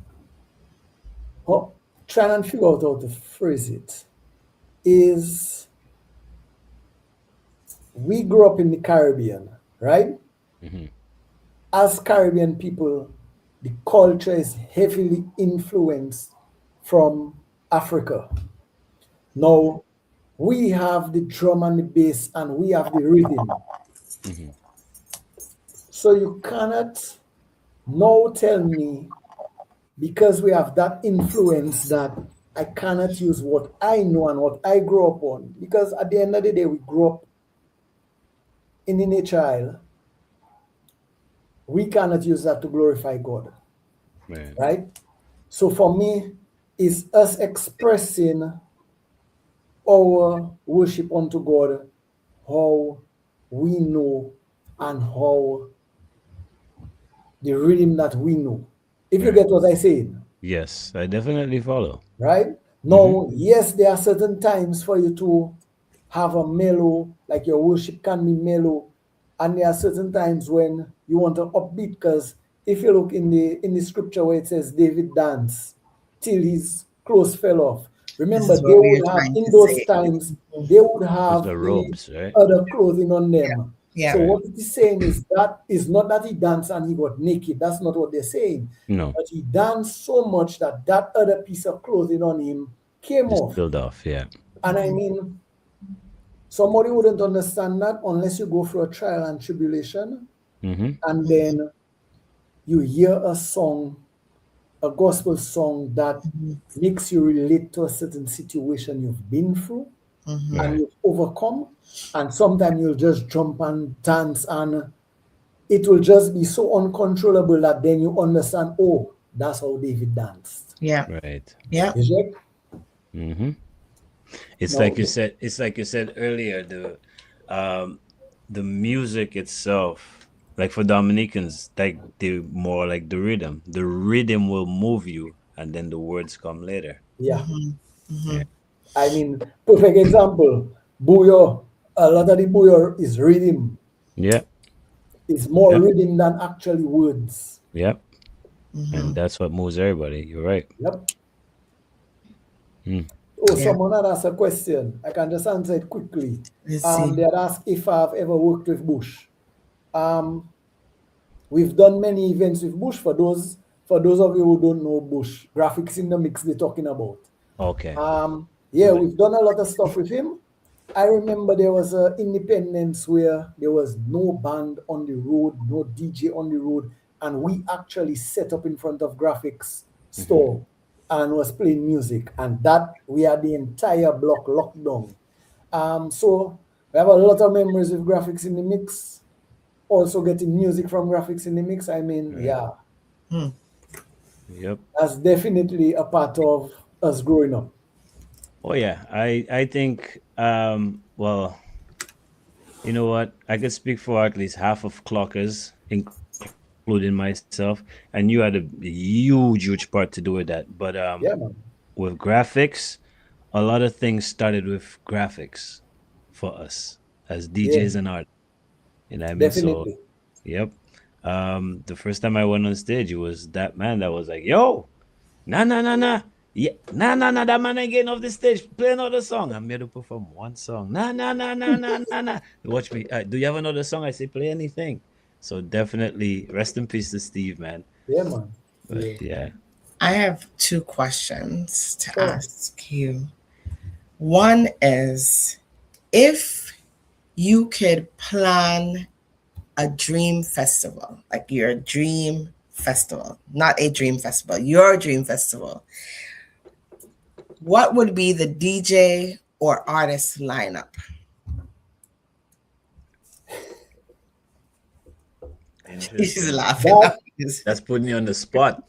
oh, trying and figure out how to phrase it is, we grew up in the Caribbean, right? Mm-hmm. As Caribbean people, the culture is heavily influenced from Africa. Now, we have the drum and the bass, and we have the rhythm. Mm-hmm. So you cannot now tell me, because we have that influence, that I cannot use what I know and what I grew up on. Because at the end of the day, we grew up in the nature isle. We cannot use that to glorify God, Right. right? So for me, it's us expressing our worship unto God, how we know, and how the rhythm that we know. If you Right. get what I say, Yes, I definitely follow. right? Mm-hmm. Now, yes, there are certain times for you to have a mellow, like your worship can be mellow, and there are certain times when you want to upbeat. Because if you look in the scripture where it says David danced till his clothes fell off, This remember is they what we are would have, trying in to those say. times Mhm. they would With have the the robes, right? other clothing on them. Yeah. So Right. what it is saying is that is not that he danced and he got naked. That's not what they're saying. No, But he danced so much that that other piece of clothing on him came just off. build off. Yeah. And I mean, somebody wouldn't understand that unless you go through a trial and tribulation, Mm-hmm. and then you hear a song, a gospel song that Mhm. makes you relate to a certain situation you've been through Mhm. and Right. you've overcome. And sometimes you'll just jump and dance, and it will just be so uncontrollable that then you understand, oh, that's how David danced. Yeah. Right. Yeah. Is it? Mm-hmm. It's No. like you said. It's like you said earlier. Um, the music itself, like for Dominicans, like they more like the rhythm. The rhythm will move you, and then the words come later. Yeah. Mhm. Yeah. Mhm. I mean, perfect example. Buyo. A lot of the buyo is rhythm. Yep. It's more Yep. rhythm than actually words. Yep. And Mhm. that's what moves everybody. You're right. Yep. Mm. Oh, Yeah. someone had asked a question. I can just answer it quickly. Let's see. They had asked if I've ever worked with Bush. Um, we've done many events with Bush. For those of you who don't know Bush, graphics in the mix they're talking about. Okay. Yeah, Good. we've done a lot of stuff with him. I remember there was a Independence where there was no band on the road, no DJ on the road, and we actually set up in front of graphics Mm-hmm. store and was playing music, and that we had the entire block locked down. So we have a lot of memories with graphics in the mix. Also getting music from graphics in the mix. I mean, Right. yeah, Hmm. Yep. that's definitely a part of us growing up. Oh yeah. I think well, you know what? I could speak for at least half of clockers, including myself, and you had a huge part to do with that. But Yeah, man. with graphics, a lot of things started with graphics for us as Yeah, DJs and artists. You know what I mean? So, definitely. yep. The first time I went on stage, it was that man that was like, "Yo, nah, nah, nah, nah. Yeah, nah, nah, nah, that man ain't getting off the stage. Play another song." I'm here to perform one song. Nah, nah, nah, nah, nah, nah, nah. Watch me. Do you have another song? I say, play anything. So definitely, rest in peace to Steve, man. Yeah, man. But Yeah. yeah, I have two questions to Sure. ask you. One is, if you could plan a dream festival, like your dream festival, not a dream festival, your dream festival, what would be the DJ or artist lineup? He's laughing. That's putting you on the spot.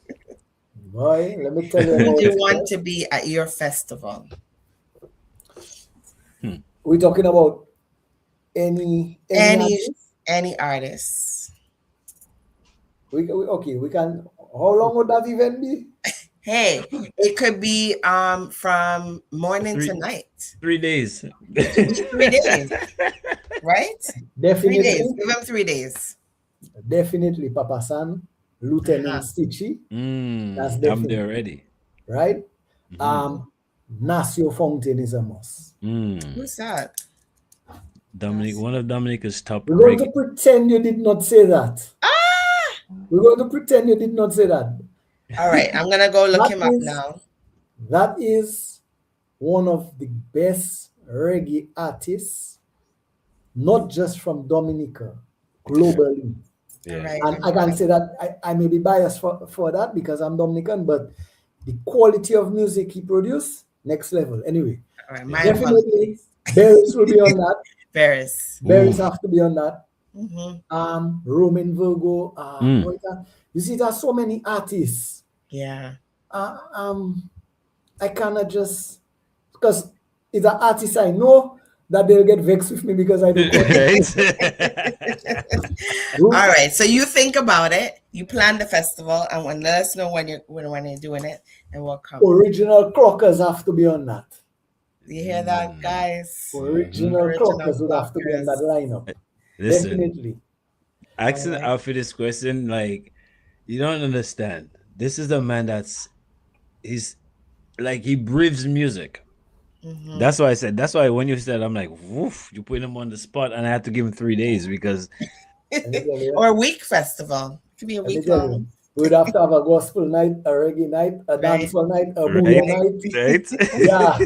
Boy, let me tell you. Who do you want to be at your festival? We're talking about any artist. We can. How long would that event be? Hey, it could be from morning to night. 3 days. 3 days, right? Definitely. 3 days. Give them 3 days. Definitely, Papa San, Lieutenant Stitchy. That's definitely, I'm there already. Right? Nasio Fountain is a must. Who's that? Dominic, one of Dominica's top. We're going to pretend you did not say that. We're going to pretend you did not say that. All right, I'm going to go look him up now. That is one of the best reggae artists, not just from Dominica, globally. Yeah. Right, and I can say that I may be biased for that because I'm Dominican, but the quality of music he produced, next level. Anyway, definitely Barris will be on that. Barris have to be on that. Roman Virgo. You see, there's so many artists. Yeah. I cannot just, because it's an artist I know that they'll get vexed with me because I don't. All right. So you think about it. You plan the festival and let us know when you're doing it, and we'll come. Original Clockers have to be on that. You hear that, guys? Original Clockers would have to be on that lineup. Listen, definitely. Asking Alfie this question, like, you don't understand. This is the man he's like, he breathes music. That's why I said, that's why when you said, I'm like, woof, you put him on the spot, and I had to give him 3 days because. Or a week festival. It could be a week long. We'd have to have a gospel night, a reggae night, a dancehall night, a boogie night. Right? Yeah.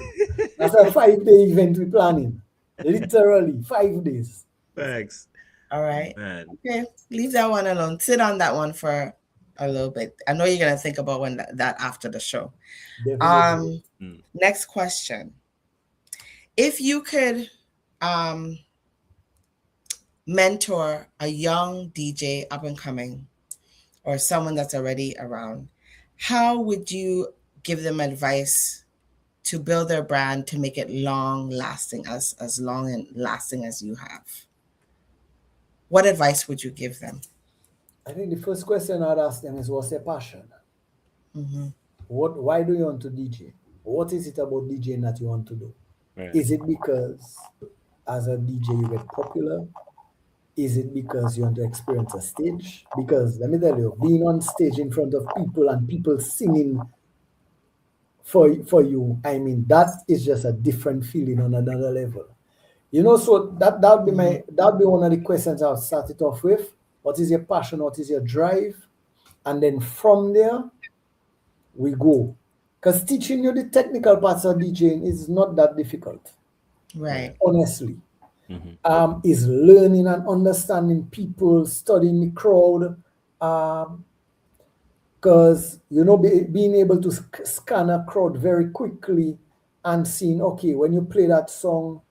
That's a 5-day event we're planning. Literally, 5 days. Thanks. All right. Man. Okay. Leave that one alone. Sit on that one for a little bit. I know you're going to think about that after the show. Definitely. Next question. If you could mentor a young DJ up and coming or someone that's already around, how would you give them advice to build their brand to make it long lasting, as long and lasting as you have? What advice would you give them? I think the first question I'd ask them is, what's their passion? Why do you want to DJ? What is it about DJing that you want to do? Right. Is it because as a DJ you get popular? Is it because you want to experience a stage? Because let me tell you, being on stage in front of people and people singing for you, I mean, that is just a different feeling on another level. You know, so that'd be one of the questions I'll start it off with. What is your passion? What is your drive? And then from there, we go. Because teaching you the technical parts of DJing is not that difficult. Right. Honestly. Is learning and understanding people, studying the crowd. Because, you know, being able to scan a crowd very quickly and seeing, okay, when you play that song,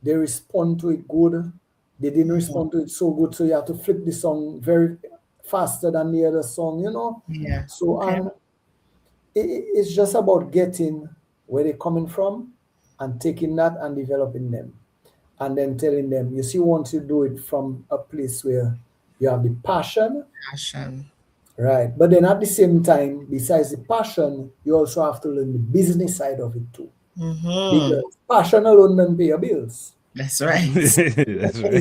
they respond to it good. They didn't respond to it so good, so you have to flip the song very faster than the other song, you know? Yeah. So it's just about getting where they're coming from and taking that and developing them. And then telling them, you see, once you do it from a place where you have the passion. Right. But then at the same time, besides the passion, you also have to learn the business side of it too. Because passion alone doesn't pay your bills. That's right. That's right.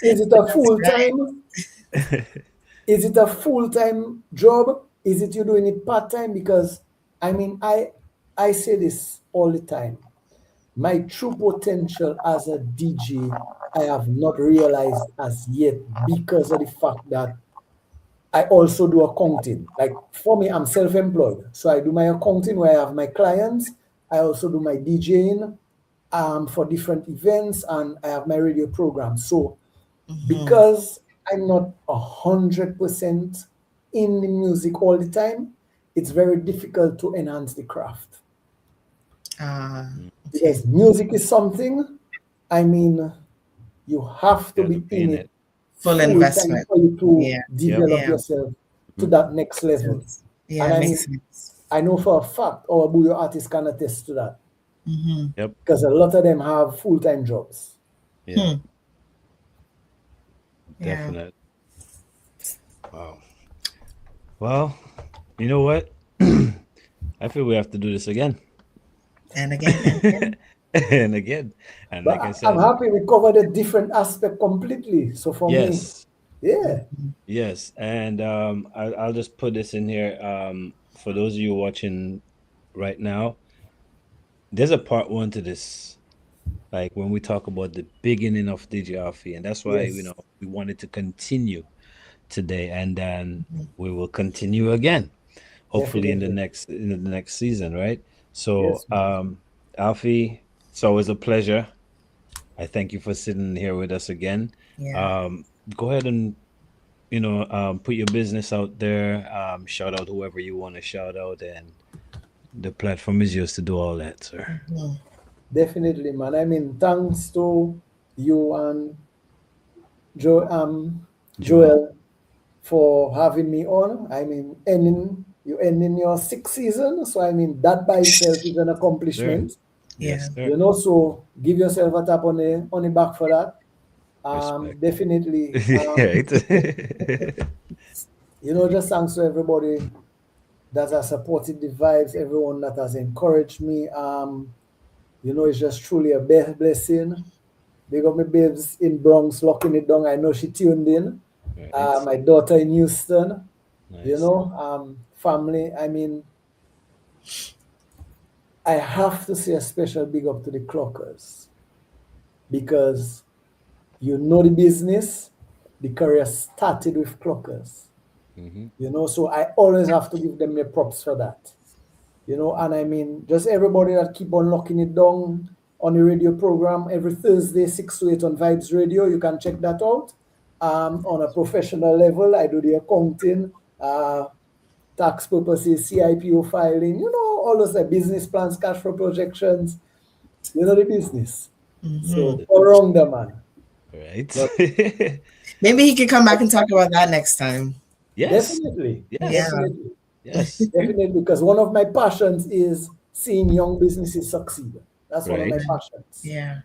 Is it a full-time? Is it a full-time job? Is it you doing it part-time? Because, I mean, I say this all the time. My true potential as a DJ, I have not realized as yet because of the fact that I also do accounting. Like for me, I'm self-employed. So I do my accounting where I have my clients. I also do my DJing for different events, and I have my radio program. So Mm-hmm. because I'm not 100% in the music all the time. It's very difficult to enhance the craft Ah, okay. because music is something. I mean, you have to You have to be be in in it it. Full full time investment. for you to Yeah. Yep. develop Yeah. yourself to Mhm. that next level. Sense. Yeah, And I makes mean, sense. I know for a fact our Buyo artists can attest to that Mm-hmm. Yep. because a lot of them have full time jobs. Yeah. Hmm. Yeah. Definite. Wow. Well, you know what? I feel we have to do this again. And again and again. And again. And But like I I'm said, happy we covered a different aspect completely. So for me, yes. yeah, Mm-hmm. Yes. And I'll just put this in here. For those of you watching right now, there's a part one to this. Like when we talk about the beginning of DJ Alfie, and that's why yes, we wanted to continue today, and then we will continue again, hopefully definitely. in the next season, right? So, Yes, man. Alfie, it's always a pleasure. I thank you for sitting here with us again. Yeah. Um, Go ahead and put your business out there. Shout out whoever you want to shout out, and the platform is yours to do all that, sir. Mm-hmm. Definitely, man. I mean, thanks to you and Joel, Joel for having me on. I mean, ending your sixth season. So I mean, that by itself is an yes, sir. accomplishment. Yeah. Yes, sir. So give yourself a tap on the back for that. Respect. Definitely. Right. Just thanks to everybody that has supported the vibes, everyone that has encouraged me. It's just truly a blessing. Big up my babes in Bronx, locking it down. I know she tuned in. Right. My daughter in Houston, Nice. family. I mean, I have to say a special big up to the clockers because the business, the career started with clockers. Hmm. So I always have to give them the props for that. And I mean, just everybody that keep on locking it down on the radio program every Thursday, 6 to 8 on Vibes Radio. You can check that out. On a professional level, I do the accounting, tax purposes, CIPO filing, all those business plans, cash flow projections, the business. Mm-hmm. So, all wrong there, man. Right. But Maybe he could come back and talk about that next time. Yes. definitely, Yeah. Yes. definitely, Yes. definitely, because one of my passions is seeing young businesses succeed. That's one of my Right. passions. Yeah.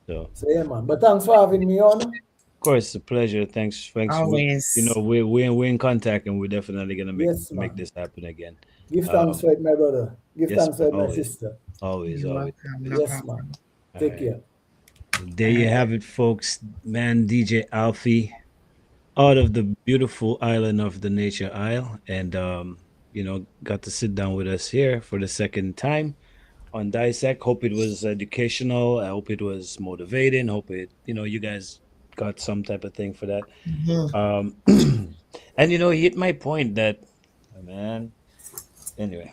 So, So yeah, man. But thanks for having me on. of course, it's a pleasure. Thanks. Thanks. Always. We're in contact, and we're definitely gonna Yes, make man. this happen again. Give thanks Um. for it, my brother. Give Yes, thanks for man. it, my Always. sister. Always. You're Always. welcome. No Always. Yes, man. problem. All Take right. care. There All you right. have it, folks. Man, DJ Alfie, out of the beautiful island of the Nature Isle, and got to sit down with us here for the second time on Dissect. Hope it was educational. I hope it was motivating. Hope you guys got some type of thing for that. Mm-hmm. And he hit my point that, man. Anyway,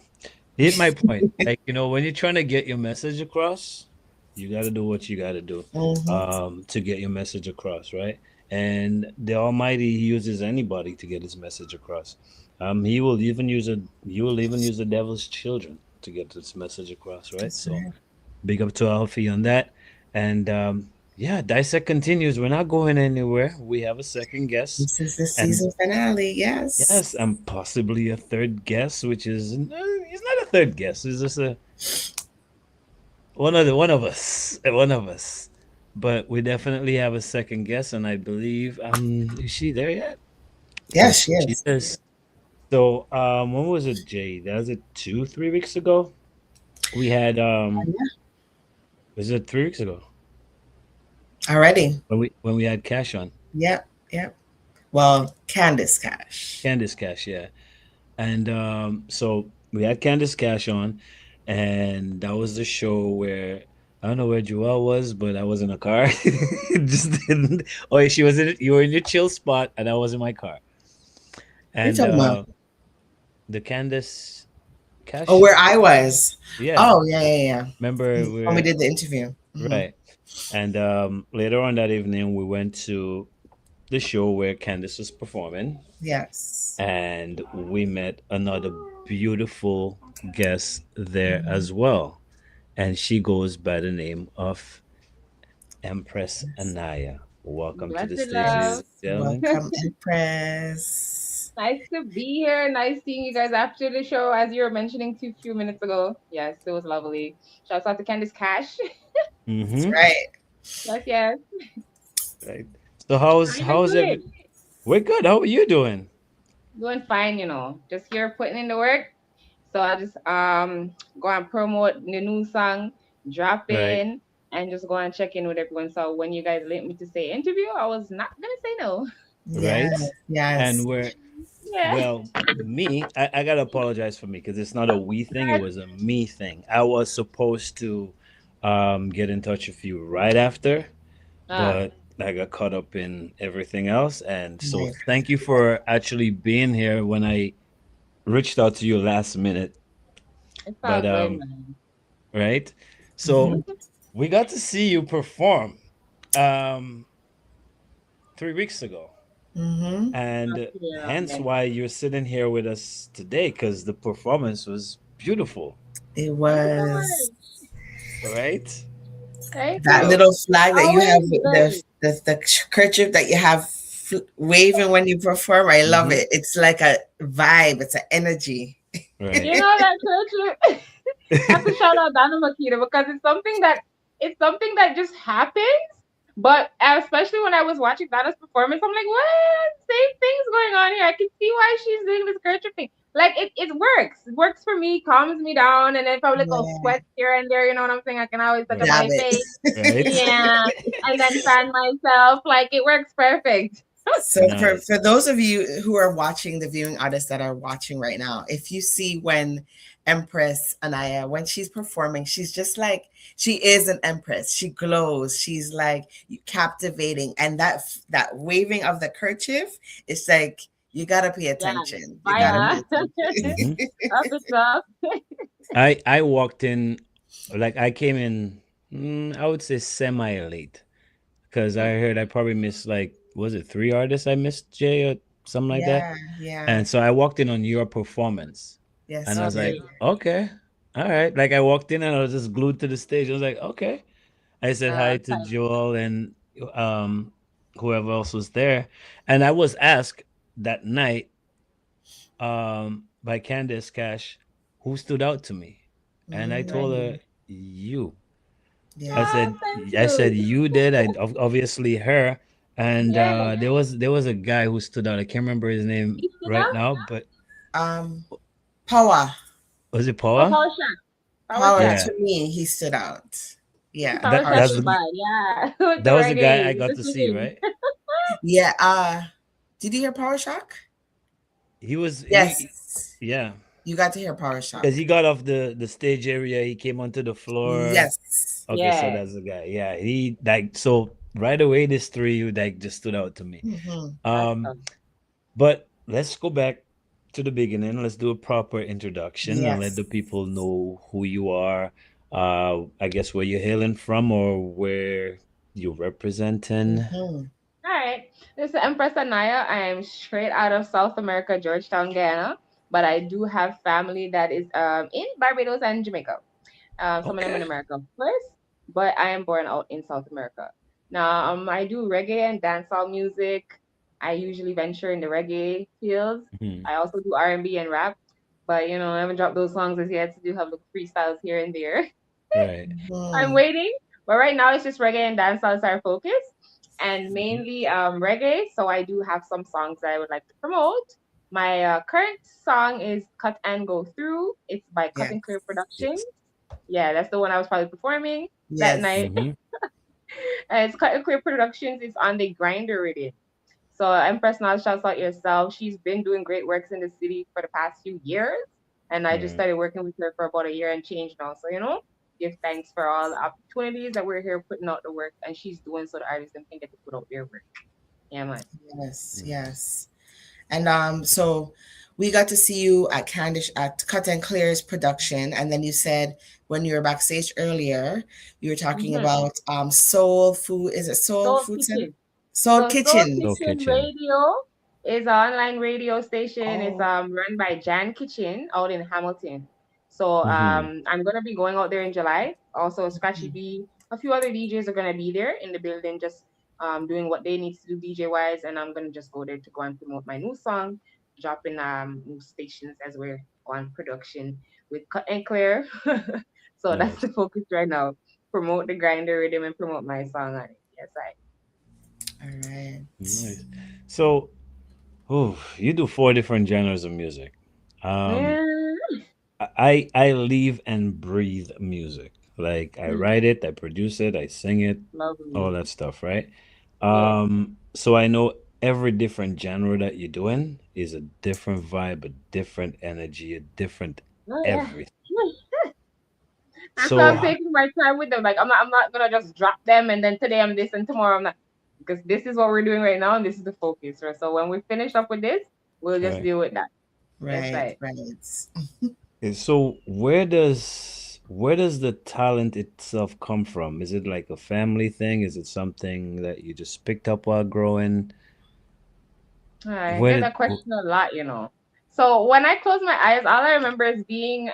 he hit my point. Like when you're trying to get your message across, you got to do what you got to do Mm-hmm. to get your message across, right? And the Almighty he uses anybody to get his message across. He will even use the devil's children to get this message across, right? That's So right. big up to Alfie on that. And yeah, Dissect continues. We're not going anywhere. We have a second guest, This is the and season finale. Yes. yes, and possibly a third guest, which is no, he's not a third guest. He's just a one of us. But we definitely have a second guest, and I believe is she there yet? Yes, Yes, she she is. is. So when was it, Jay? That was it 2, 3 weeks ago. We had Yeah. was it 3 weeks ago Already. when we had Cash on. Yep. Yep. Well, Candace Cash. Candice Cash, yeah. And so we had Candice Cash on, and that was the show where I don't know where Joelle was, but I was in a car. Just didn't. Oh, she was in. You were in your chill spot, and I was in my car. You And talking about? the Candice Cash Oh, where show, I was. yeah. Oh, yeah, yeah, yeah. Remember When we we're did the interview. Hmm. right. And later on that evening, we went to the show where Candice was performing, Yes. and we met another beautiful guest there Mhm. as well. And she goes by the name of Empress Yes. Anaya. Welcome to the Blessed stage, ladies love. Yes. and gentlemen. Welcome, Empress. Nice to be here. Nice seeing you guys after the show, as you were mentioning two few minutes ago. Yes, it was lovely. Shouts out to Candice Cash. That's Mm-hmm. right. Yes, yes. Right. So How you guys how's every? doing? We're good. How are you doing? Doing fine, Just here putting in the work. So I just go and promote the new song, drop Right. in, and just go and check in with everyone. So when you guys let me to say interview, I was not gonna say no. Yes. Right. And Yes. we're Yeah. well. I gotta apologize for me because it's not a we thing. It was a me thing. I was supposed to get in touch with you right after, Ah, but I got caught up in everything else. And so Right. thank you for actually being here when I reached out to you last minute. it's all But good, man. right. Mm-hmm. So we got to see you perform um 3 weeks ago. Mm-hmm. And Yeah, hence man. why you're sitting here with us today, because the performance was beautiful, It Thank you so was much. right? Thank that you. So, little flag that you have, Always good. the kerchief that you have waving when you perform. I love mhm, it. It's like a vibe. It's an energy. right, That culture. I have to shout out Dana Makita because it's something that just happens. But especially when I was watching Dana's performance, I'm like, what? Same things going on here. I can see why she's doing this culture thing. Like it works. It works for me, calms me down, and then if I'm like, oh, Yeah, sweat here and there, you know what I'm saying? I can always touch up right, dab my face. it. right. Yeah. And then fan myself. Like it works perfect. So for Nice. those of you who are watching, the viewing artists that are watching right now, if you see when Empress Anaya, when she's performing, she's just like she is an empress. She glows. She's like captivating, and that waving of the kerchief, it's like you gotta pay Yeah. attention. You gotta Fire. pay attention. Hmm. Up it's up. I walked in, like I came in, I would say semi late, because I heard I probably missed, like, was it 3 artists I missed, Jay, or something like that? Yeah, yeah. And so I walked in on your performance, Yes, and I you was did. like, Okay. okay, all right. Like I walked in and I was just glued to the stage. I was like, okay. I said hi to Fire. Joel and um whoever else was there, and I was asked that night by Candace Cash who stood out to me, and I told Mm, her you. I yeah. said Thank I said you. you did. Obviously her, and Yeah. there was a guy who stood out. I can't remember his name You stood right out? now, but Um, Power. was it Oh, Paula? Power Shack. Power Power Shack. Yeah, to me, he stood out. Yeah. Power that Shack that's is the Partially. bad. Yeah. With the that was the guy reggae, I with got the to see, swing. right? Yeah. Did you hear Power Shock? He was he Yes. yeah. You got to hear Power Because Shock. he got off the stage area, he came onto the floor. Yes. Okay, so Yeah. that's the guy. Yeah, he like so right away. This three like just stood out to me. Hmm. Um, Awesome. but let's go back to the beginning. Let's do a proper introduction and let Yes. the people know who you are. I guess where you're hailing from or where you're representing. Hmm. All right. This is Empress Anaya. I am straight out of South America, Georgetown, Guyana. But I do have family that is in Barbados and Jamaica. Some of them in Okay. America first, but I am born out in South America. Now, I do reggae and dancehall music. I usually venture in the reggae fields. Mhm. I also do R&B and rap, but I haven't dropped those songs as yet. So do have the freestyles here and there. Right. I'm Hmm. waiting, but right now it's just reggae and dancehall is our focus, and Mhm. mainly reggae. So I do have some songs that I would like to promote. My current song is "Cut and Go Through." It's by Cut Yes. and Clear Productions. Yes. Yeah, that's the one I was probably performing that Yes. night. Hmm. It's Cut and Clear Productions. It's on the grinder rhythm. So Empress now shouts out yourself. She's been doing great works in the city for the past few years. And I just Right. started working with her for about a year and change now. So, give thanks for all the opportunities that we're here putting out the work and she's doing so the artists can get to put out their work. Yeah, man. Yes. Mm. Yes. And so we got to see you at Candish at Cut and Clear's production, and then you said when you were backstage earlier, you were talking Mm-hmm. about Soul Food. Is it Soul Soul Food Center? Kitchen. Soul So Soul Kitchen. Soul Kitchen Kitchen. Radio is an online radio station. It's Oh, run by Jan Kitchen out in Hamilton. So Mm-hmm. I'm gonna be going out there in July. Also Scratchy mhm. B, a few other DJs are gonna be there in the building, just doing what they need to do DJ wise, and I'm gonna just go there to go and promote my new song, dropping new stations as we're on production with Cut and Clear. So that's Nice. the focus right now. Promote the grinder rhythm and promote my song on it. Yes, I. All right. Nice. So, oh, you do four different genres of music. Um, Yeah. I live and breathe music. Like I write it, I produce it, I sing it, all Lovely. that stuff, right? Yeah. So I know every different genre that you're doing is a different vibe, a different energy, a different Oh yeah. everything. That's why So, I'm taking my time with them. Like I'm not gonna just drop them and then today I'm this and tomorrow I'm not, because this is what we're doing right now and this is the focus, right? So when we finish up with this, we'll just right. deal with that. Yes, Right, right. right. So where does the talent itself come from? Is it like a family thing? Is it something that you just picked up while growing? I Where get did that question a lot. So when I close my eyes, all I remember is being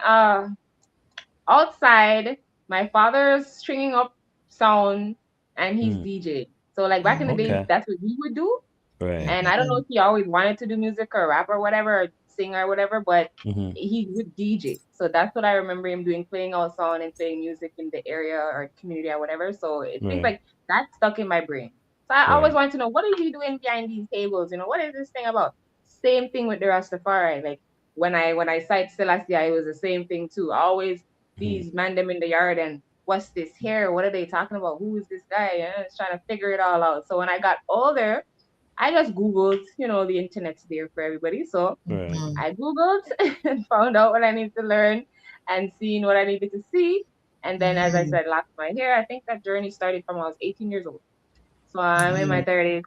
outside, my father's stringing up sound and he's hmm, DJ. So like back in the Mhm, days, okay. that's what he would do. Right. And I don't know mhm, if he always wanted to do music or rap or whatever, or sing or whatever, but Hmm. he would DJ. So that's what I remember him doing, playing out sound and playing music in the area or community or whatever. So it things Right. like that stuck in my brain. So I always Right. wanted to know, what is he doing behind these tables? What is this thing about? Same thing with the Rastafari. Like when I sight Celestia, it was the same thing too. Always Hmm. these man them in the yard and what's this here? What are they talking about? Who is this guy? It's trying to figure it all out. So when I got older, I just Googled, the internet's there for everybody. So Right. mhm. I Googled and found out what I needed to learn and seeing what I needed to see. And then, as I Mhm, said, locked my hair. I think that journey started from when I was 18 years old. So I'm in my mhm. 30s.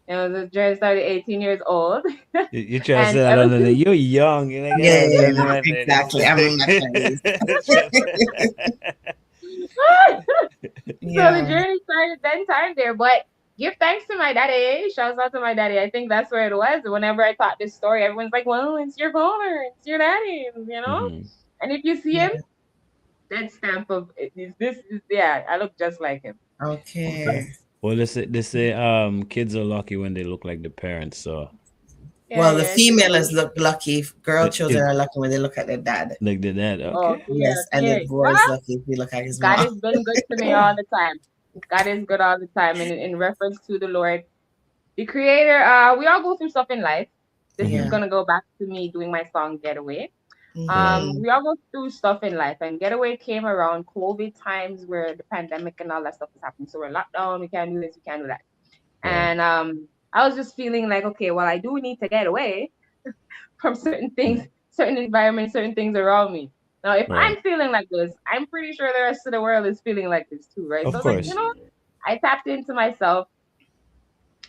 The journey started 18 years old. You try to say And that ever under the since, you're young. You're like, Yeah, yeah, yeah, I'm in yeah, my 30s. exactly. I'm in my 20s. so the Yeah. journey started then time there. But give thanks to my daddy. Shouts out to my daddy. I think that's where it was. Whenever I taught this story, everyone's like, well, it's your father, it's your daddy. Hmm. And if you see him, Yeah. that stamp of this is, yeah, I look just like him. Okay. Okay. Well, they say kids are lucky when they look like the parents. So Yeah, Well, the yeah, it's female true. is look lucky. Girl children if are lucky when they look at their dad. like the dad, Oh, okay. yeah, Yes, and the yeah. boy is lucky if he look at his God mom. has been good to me all the time. God is good all the time. And in reference to the Lord, the Creator, we all go through stuff in life. This is Hmm. Yeah. gonna go back to me doing my song Getaway. Right. Mm-hmm. We all go through stuff in life, and Getaway came around COVID times where the pandemic and all that stuff is happening. So we're locked down. We can't do this. We can't do that. Right. And I was just feeling like, okay, well, I do need to get away from certain Mm. things, certain environments, certain things around me. Now, if Right. I'm feeling like this, I'm pretty sure the rest of the world is feeling like this too, right? So Of I was like, course. I tapped into myself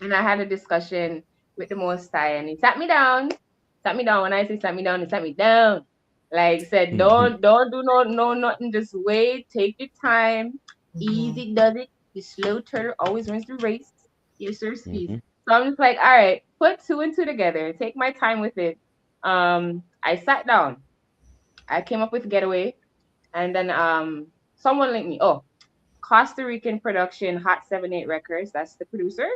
and I had a discussion with the Most High, and he sat me down. Sat me down. When I say sat me down, he sat me down. Like said, Hmm. don't do no nothing. Just wait, take your time. Mm-hmm. Easy does it. The slow turtle always wins the race. Yes, sir, skis. Hmm. So I'm just like, all right, put two and two together. Take my time with it. I sat down. I came up with Getaway, and then someone linked me. Oh, Costa Rican production, Hot 78 Records. That's the producer.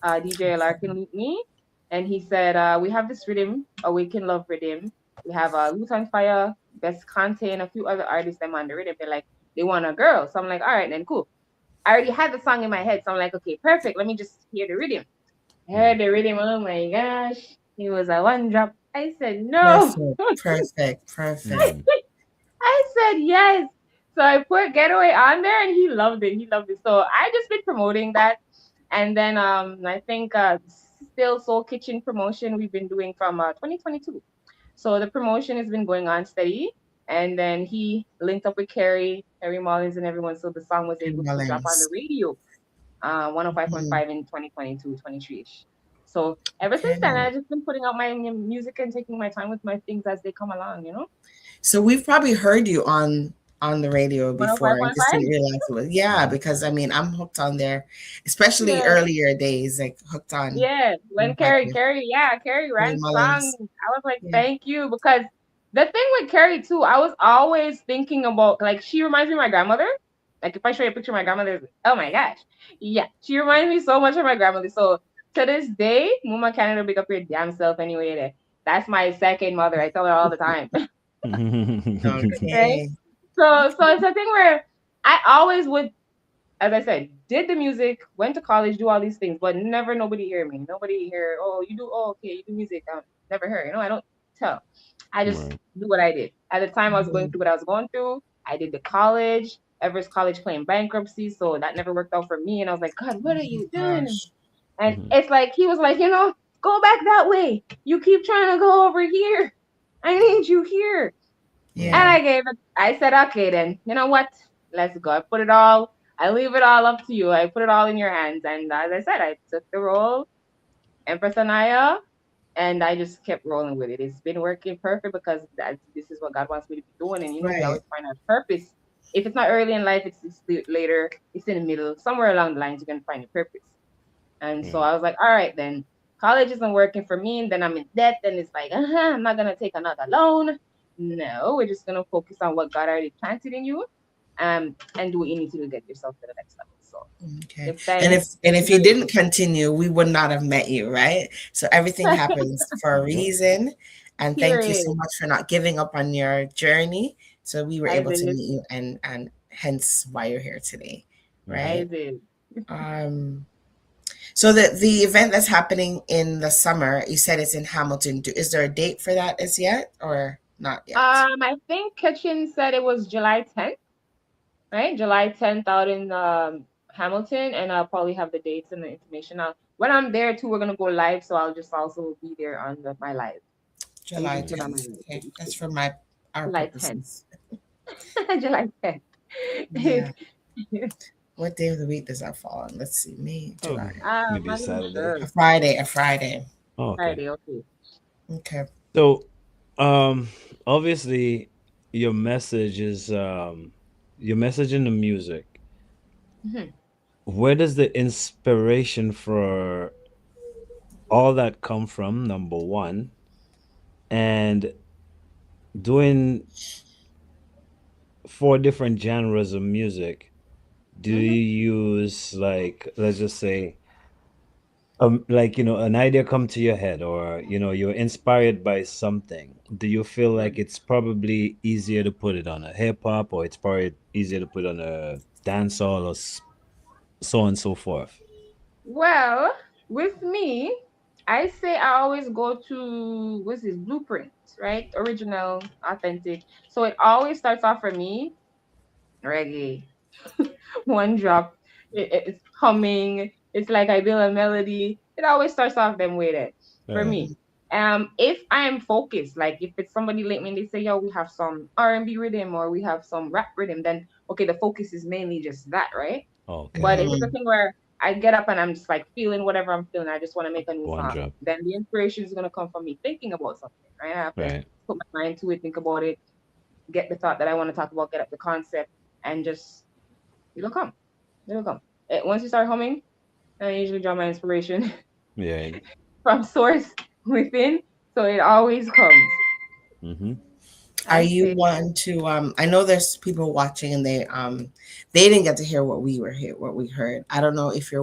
DJ Larkin linked me, and he said, we have this rhythm, Awaken Love rhythm. We have Lutan Fire, Best Conte, and a few other artists them on the rhythm. They're like, they want a girl. So I'm like, all right, then cool. I already had the song in my head, so I'm like, okay, perfect. Let me just hear the rhythm. I heard the rhythm. Oh my gosh, it was a one drop. I said no. Perfect. Perfect. Perfect. Hmm. I said yes. So I put Getaway on there and he loved it. He loved it. So I just been promoting that. And then I think still Soul Kitchen promotion we've been doing from 2022. So the promotion has been going on steady. And then he linked up with Carrie Mullins and everyone. So the song was able to drop on the Mullins. radio, 105.5 Mhm. in 2022, 23-ish. So ever since then, Okay. I've just been putting out my music and taking my time with my things as they come along. So we've probably heard you on on the radio before and just 105.5? didn't realize it was, yeah, because I mean I'm hooked on there, especially Yeah. earlier days, like hooked on Yeah, when by Carrie Ray ran song, Mullins. I was like, Yeah. thank you. Because the thing with Carrie too, I was always thinking about, like, she reminds me of my grandmother. Like, if I show you a picture of my grandmother, oh my gosh. Yeah, she reminds me so much of my grandmother. So to this day, Mama Canada, big up your damn self anyway. That's my second mother. I tell her all the time. Right? Okay. So it's a thing where I always would, as I said, did the music, went to college, do all these things, but never nobody hear me. Nobody hear, oh, you do, oh, okay, you do music. Never heard. I don't tell. I just Right. do what I did. At the time I was going Mhm. through what I was going through, I did the college, Everest College playing bankruptcy, so that never worked out for me. And I was like, God, what are Oh you doing? gosh. And Mhm. it's like he was like, go back that way. You keep trying to go over here. I need you here. And Yeah. Right. I said, okay, then, you know what? Let's go. I leave it all up to you. I put it all in your hands. And as I said, I took the role, Empress Anaya, and I just kept rolling with it. It's been working perfect because this is what God wants me to be doing. And, we Right. always find our purpose. If it's not early in life, it's later, it's in the middle, somewhere along the lines, you can find your purpose. And so Right. I was like, all right, then college isn't working for me. And then I'm in debt. And it's like, I'm not going to take another loan. No, we're just going to focus on what God already planted in you, and do what you need to do to get yourself to the next level. So Okay. give And thanks. if you didn't continue, we would not have met you, right? So everything happens for a Yep. reason. And thank you so Period. much for not giving up on your journey. So we were I able to did. meet you and hence why you're here today, Mhm. I right? did. Um so the event that's happening in the summer, you said it's in Hamilton. Is there a date for that as yet or not yet? I think Kitchen said it was July 10th, right? July 10th out in Hamilton, and I'll probably have the dates and the information. When I'm there too, we're gonna go live, so I'll just also be there on my live. I July usually put on my 10th. live Okay. each That's day. for our July 10th. purposes. July 10th. Yeah. What day of the week does that fall on? Let's see. May, Oh, July. I'm maybe a not even Saturday. sure. A Friday, a Friday. Oh, okay. Friday, okay. Okay. So, obviously, your message is your message in the music. Mhm. Where does the inspiration for all that come from? Number one, and doing four different genres of music. Do Mhm. you use, like, let's just say, like, an idea come to your head, or you're inspired by something? Do you feel like Mhm. it's probably easier to put it on a hip hop, or it's probably easier to put on a dancehall, or so on and so forth? Well, with me, I say I always go to what's this blueprint, right? Original, authentic. So it always starts off for me reggae. One drop, it's humming. It's like I build a melody. It always starts off them with it for Right. me. If I am focused, like if it's somebody like me and they say, "Yo, we have some R&B rhythm or we have some rap rhythm," then okay, the focus is mainly just that, right? But Okay. if it's a Mm, thing where I get up and I'm just like feeling whatever I'm feeling, I just want to make a new One song, drop. then the inspiration is gonna come from me thinking about something, right? I have to Right. put my mind to it, think about it, get the thought that I want to talk about, get up the concept, and just it'll come. It'll come. Once you start humming, I usually draw my inspiration Yeah. from source within, so it always comes. Mm-hmm. are I you say, one to I know there's people watching and they didn't get to hear what we heard. I don't know if yeah.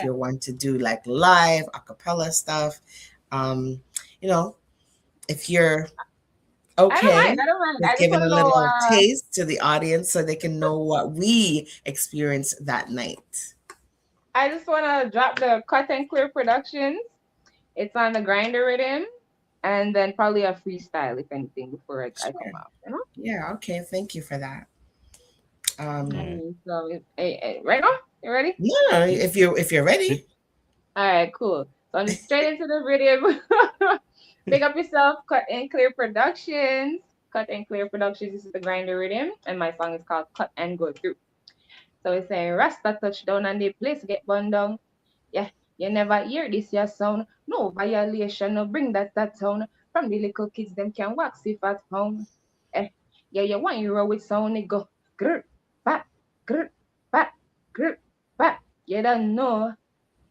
you're one to do like live a cappella stuff. Um, you know, if you're I don't okay mind. I don't mind. with I just giving want a to know. little taste to the audience so they can know what we experienced that night. I just want to drop the Cut and Clear Productions. It's on the grinder rhythm, and then probably a freestyle, if anything, before I come Sure. out. You know. Yeah, okay. Thank you for that. Um, Right. So, right now, you ready? no, no, if you're ready. It, All right, cool. So I'm just straight into the rhythm. Big up yourself, Cut and Clear Productions. Cut and Clear Productions. This is the grinder rhythm, and my song is called Cut and Go Through. So it's saying Rasta touchdown and the place get burned down. Yeah, you never hear this your sound. No violation, no bring that town. From the little kids, them can wax if at home. Eh. Yeah, you want you roll with sound, it go grr, bat, grr, bat, grr, bat. You don't know.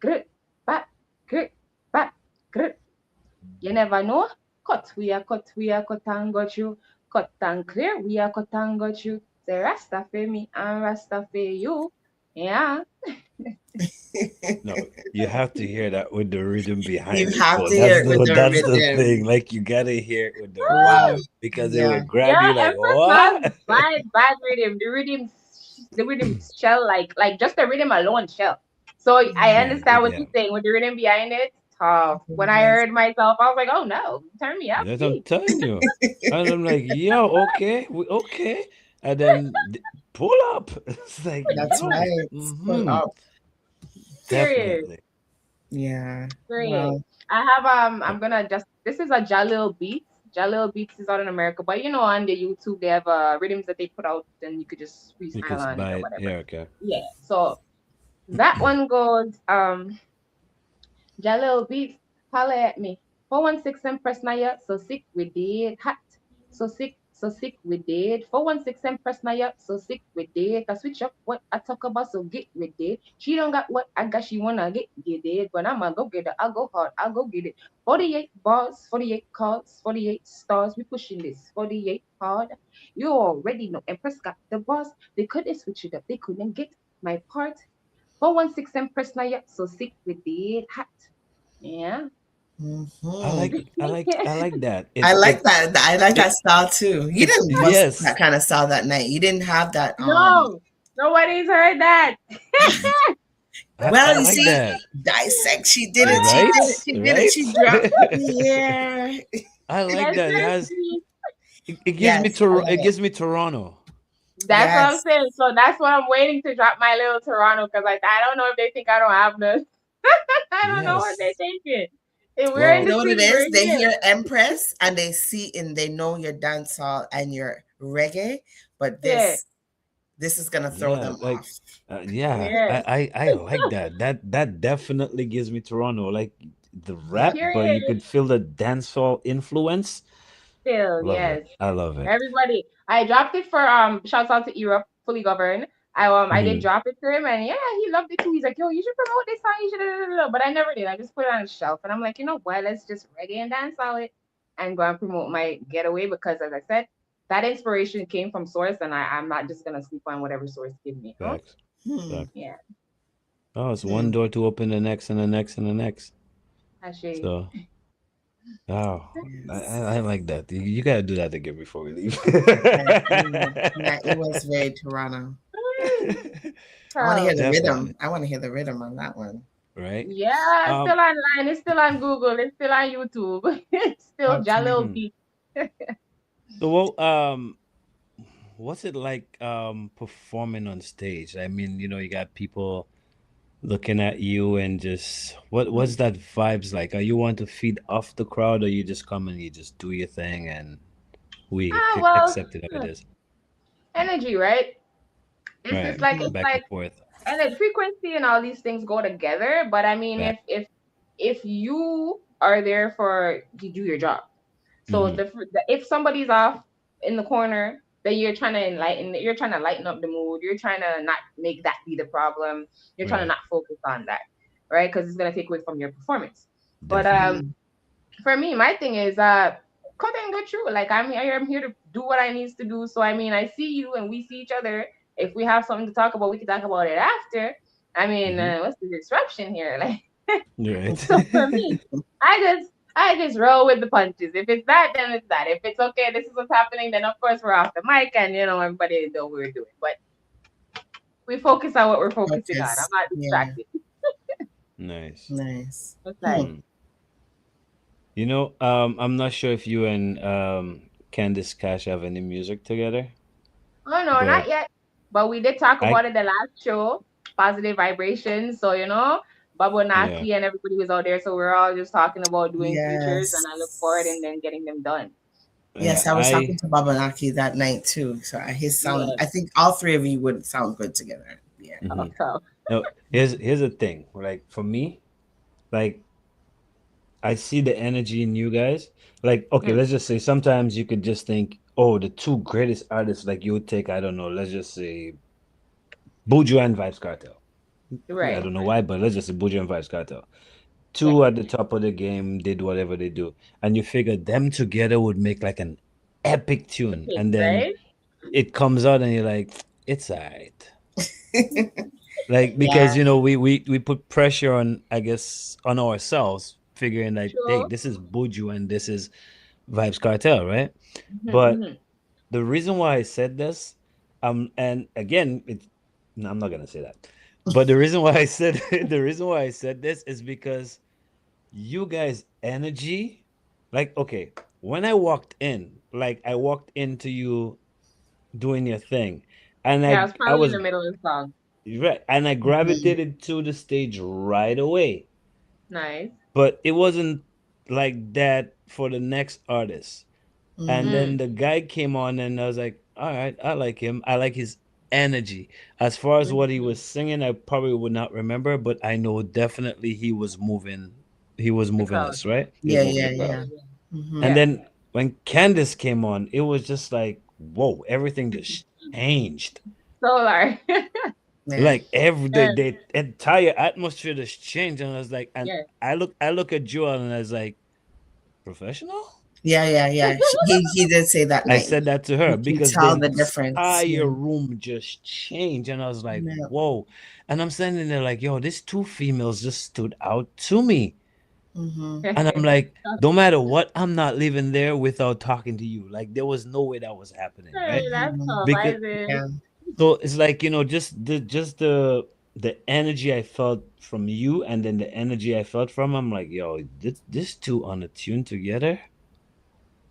Grr, bat, grr, bat, grr. You never know. We are cut and got you. Cut and clear, we are cut and got you. Say Rasta for me and Rasta for you. Yeah. No, you have to hear that with the rhythm You behind it. have So to hear it with the that's the thing. rhythm. Like you gotta hear it with the Wow. rhythm because it will Yeah. grab Yeah, you like Empress has what? bad rhythm. The rhythm shell like just the rhythm alone shell. So I Yeah, understand what yeah. you're saying with the rhythm behind it. Tough. When I Yes. heard myself, I was like, oh no, turn me up, That's what I'm please. telling you. And I'm like, yo, okay, okay. And then pull up. It's like, That's yo, right. Pull up. Period. definitely. Yeah. Period. Well, I have I'm gonna just this is a Jalil Beats. Jalil Beats is out in America, but you know on the YouTube they have rhythms that they put out and you could just You freestyle could on it buy or it. whatever. Yeah, okay. Yeah. So that one goes Jalil Beats, holla at me. 416 Empress Naya, so sick with it. Hot. So sick with it. 416 Empress Naya, so sick with it. I switch up what I talk about, so get with it. She don't got what I got, she wanna get it. But I'ma go get it, I'll go hard, I'll go get it. 48 bars, 48 cards, 48 stars, we pushing this. 48 hard. You already know Empress got the boss. They couldn't switch it up, they couldn't get my part. 416 Empress Naya, so sick with it. Hot. Yeah. mhm. I like that. I like It that. I like it that style too. You it's didn't bust that yes. kind of style that night. You didn't have that. No, nobody's heard that. Well, I you like see, that. dissect. She did it. She did Right? it. She did it. She Right? dropped. Yeah. I like Yes, that. It has sir. it gives me Yes, I love It it. gives me Toronto. That's what I'm Yes. saying. So that's what I'm waiting to drop my little Toronto because like I don't know if they think I don't have this. I don't know what they're Yes. thinking. If we're in You Well, the know what it city, we're is? They here. hear Empress and they see and they know your dancehall and your reggae, but Yeah, this is gonna throw yeah, them like off. yeah, yeah. I like that. That definitely gives me Toronto. Like the Yeah. rap, but you Period. could feel the dancehall influence. Still, Love it. yes. I love it. Everybody. I dropped it for shouts out to Europe, fully governed. I did Mhm. drop it to him and yeah, he loved it too. He's like, yo, you should promote this song, you should but I never did. I just put it on the shelf and I'm like, you know what, let's just reggae and dance on it and go and promote my getaway because as I said, that inspiration came from source and I'm not just gonna sleep on whatever source give me, you know? Facts. Hmm. Facts. Yeah. Oh, it's one Hmm. door to open the next and the next and the next. Actually. So, oh, Yes. I like that. You gotta do that again before we leave. Yeah, it was very Toronto. I want to hear So the rhythm. Definitely. I want to hear the rhythm on that one. Right? yeah, it's Um, still online, it's still on Google, it's still on YouTube. It's still Okay. Jalil mhm. Beat. So, what's it like performing on stage? I mean, you got people looking at you and just what's that vibes like? Are you want to feed off the crowd or you just come and you just do your thing and we Ah, well, accept it how it is? energy, right? Right. It's Back and like forth. and then frequency and all these things go together. But I mean, Back. if you are there for you do your job, so Hmm. if somebody's off in the corner, then you're trying to lighten up the mood. You're trying to not make that be the problem. You're trying to Right. not focus on that, right? Because it's gonna take away from your performance. But Definitely. for me, my thing is cut and go through. Like I'm here to do what I needs to do. So I mean, I see you and we see each other. If we have something to talk about, we can talk about it after. I mean, Hmm. what's the disruption here? Like, Right. so for me, I just roll with the punches. If it's that, then it's that. If it's okay, this is what's happening, then of course we're off the mic and everybody know what we're doing. But we focus on what we're focusing on. I'm Focus. not Yeah. distracted. Nice. Nice. It's like, Hmm. Hmm. I'm not sure if you and Candice Cash have any music together, oh no, but not yet. But we did talk I about it the last show, positive vibrations. So yeah. Babonaki and everybody was out there. So we're all just talking about doing features, and I look forward Yes. and then getting them done. Yes, Yeah, I was talking I to Babanaki that night too. So his sound, Yeah. I think all three of you would sound good together. Yeah. hmm So no, here's the thing. Like for me, like I see the energy in you guys. Like, okay, mm, let's just say sometimes you could just think, oh, the two greatest artists, like you would take, I don't know, let's just say Buju and Vibes Cartel. I Right. don't know why, but let's just say Buju and Vibes Cartel. Yeah. Two at the top of the game, did whatever they do, and you figure them together would make like an epic tune, Okay, and then right? it comes out, and you're like, it's alright. Like because Yeah. we put pressure on, I guess, on ourselves, figuring like, hey, Sure. this is Buju and this is Vibes Cartel, right? But Mm-hmm. the reason why I said this, and again, no, I'm not gonna say that. But the reason why I said the reason why I said this is because you guys' energy, like, okay, when I walked in, like I walked into you doing your thing, and Yeah, I I was I probably in was the middle of the song. right, and I Mhm. gravitated to the stage right away. Nice. But it wasn't like that for the next artist. And Mhm. then Mm. the guy came on, and I was like, all right, I like him. I like his energy. As far as what he Mm-hmm. was singing, I probably would not remember, but I know definitely he was moving. He was The moving crowd. us, right? He was Yeah, moving yeah, the crowd. yeah. And Mhm. Yeah. then when Candace came on, it was just like, whoa, everything just changed. Solar. Yeah. Like every Yeah. the entire atmosphere just changed, and I was like, and Yeah. I look at Joel, and I was like, professional. Yeah, yeah, yeah. He did say that I night. said that to her You can because tell the the difference. entire Yeah. room just changed, and I was like, Yeah. whoa. And I'm standing there like, yo, these two females just stood out to me. Mhm. And I'm like, no matter what, I'm not leaving there without talking to you. Like there was no way that was happening, Hey, right? that's Mhm. so Because Yeah. amazing. so it's like, just the energy I felt from you, and then the energy I felt from, I'm like, yo, this two on a tune together.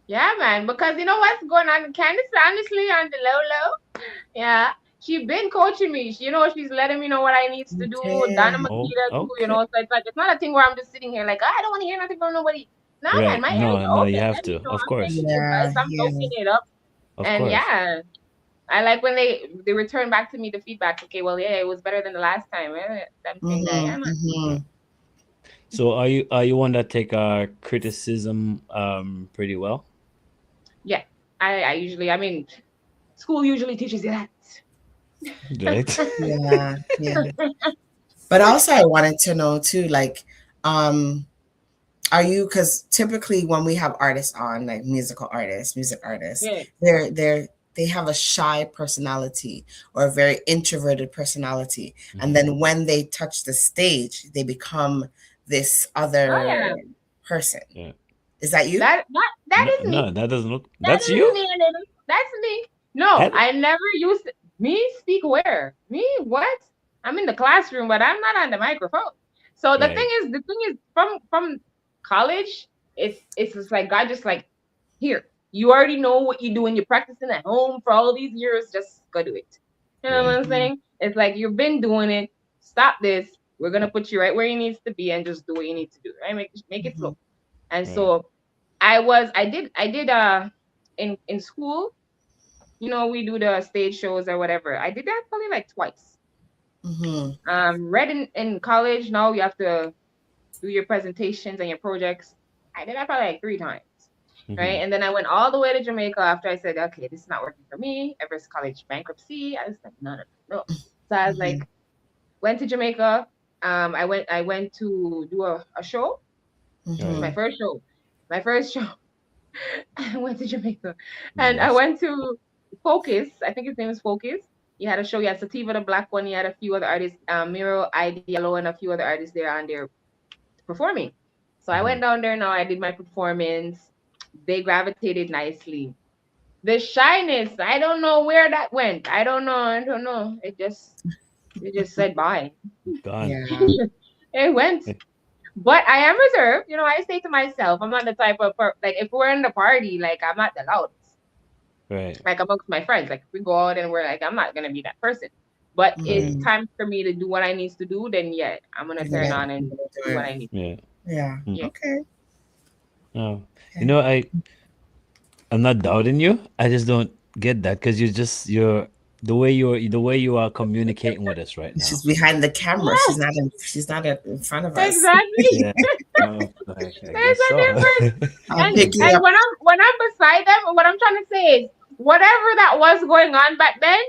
Yeah, man. Because you know what's going on? Candice, honestly, on the low low, yeah, she been coaching me. She's letting me know what I needs to do. Donna Okay. Oh, Makita too, okay. So it's like it's not a thing where I'm just sitting here like, "Oh, I don't want to hear nothing from nobody." Nah, man, Right. my ears No, are no, you open. have Let me to. know. Of I'm course. taking Yeah, advice. I'm yeah. soaking it up. Of And course. yeah, I like when they return back to me the feedback. Okay, well, yeah, it was better than the last time. That thing that, Mhm. yeah, man. Right. Mhm. So are you one that take criticism pretty well? Yeah, I usually, I mean, school usually teaches you that. Right. Yeah, yeah. But also I wanted to know too, like, um, are you, because typically when we have artists on, like music artists, Yeah. they have a shy personality or a very introverted personality. And Mhm. then when they touch the stage, they become this Oh other yeah. person. Yeah. Is that you? That No, is me. no, that doesn't look. That That's is you. me, and that's me. No, I, I never used to, me speak where? Me what? I'm in the classroom, but I'm not on the microphone. So right. the thing is, from college, it's just like God just like, here, you already know what you're doing. You're practicing at home for all these years. Just go do it. You know what Right. I'm Mhm. saying? It's like you've been doing it. Stop this. We're gonna put you right where you needs to be and just do what you need to do. Right? Make it Mhm. flow. And Right. so I did in school, we do the stage shows or whatever. I did that probably like twice. Mhm. Right in college, now you have to do your presentations and your projects. I did that probably like 3 times. Right. Mhm. And then I went all the way to Jamaica after I said, okay, this is not working for me. Everest College bankruptcy. I was like, no, no, no, no. So I was like, Mhm. went to Jamaica. I went to do a show. It was Right. my Mhm. first show. My first show. I went to Jamaica and I Nice. went to Focus. I think his name is Focus. He had a show. He had Sativa the Black One. He had a few other artists, Miro, Idealo, and a few other artists there on there performing. So I went Mhm. down there now. I did my performance. They gravitated nicely. The shyness, I don't know where that went. I don't know. I don't know. It just said bye. Gone. Yeah. It went. Eh, But I am reserved. I say to myself, I'm not the type of like if we're in the party, like I'm not the loudest. right. Like amongst my friends. Like if we go out and we're like, I'm not gonna be that person. But it's Right. Mhm. time for me to do what I need to do, then yeah, I'm gonna turn Yeah. on and You're gonna do do what it. I need to do. Yeah. Yeah. Mm. Yeah. Okay. No. You Okay. know, I'm not doubting you. I just don't get that because you're the way you are communicating with us right now. She's behind the camera. Yeah, She's not in front of us. exactly. Yeah. Like I There's guess a so. difference. I'm And picking and up. when I'm beside them, what I'm trying to say is whatever that was going on back then,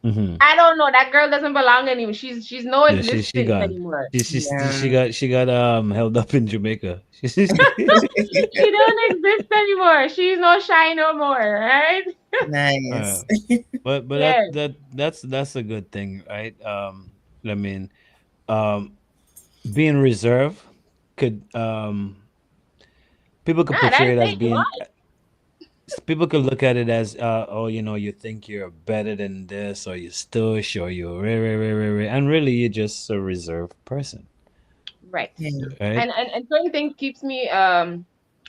Hmm. I don't know. That girl doesn't belong anymore. She's no Yeah, she existence gone. anymore. Yeah. She got held up in Jamaica. She don't exist anymore. She's no shy no more, right? Uh, Nice. but Yes. that's a good thing, right? I mean, um, being reserved could people could Nah, that portray it as ain't being life. people could look at it as oh, you know, you think you're better than this, or you're stush, or you're and really you're just a reserved person, Right. Yeah. right? And certain things keeps me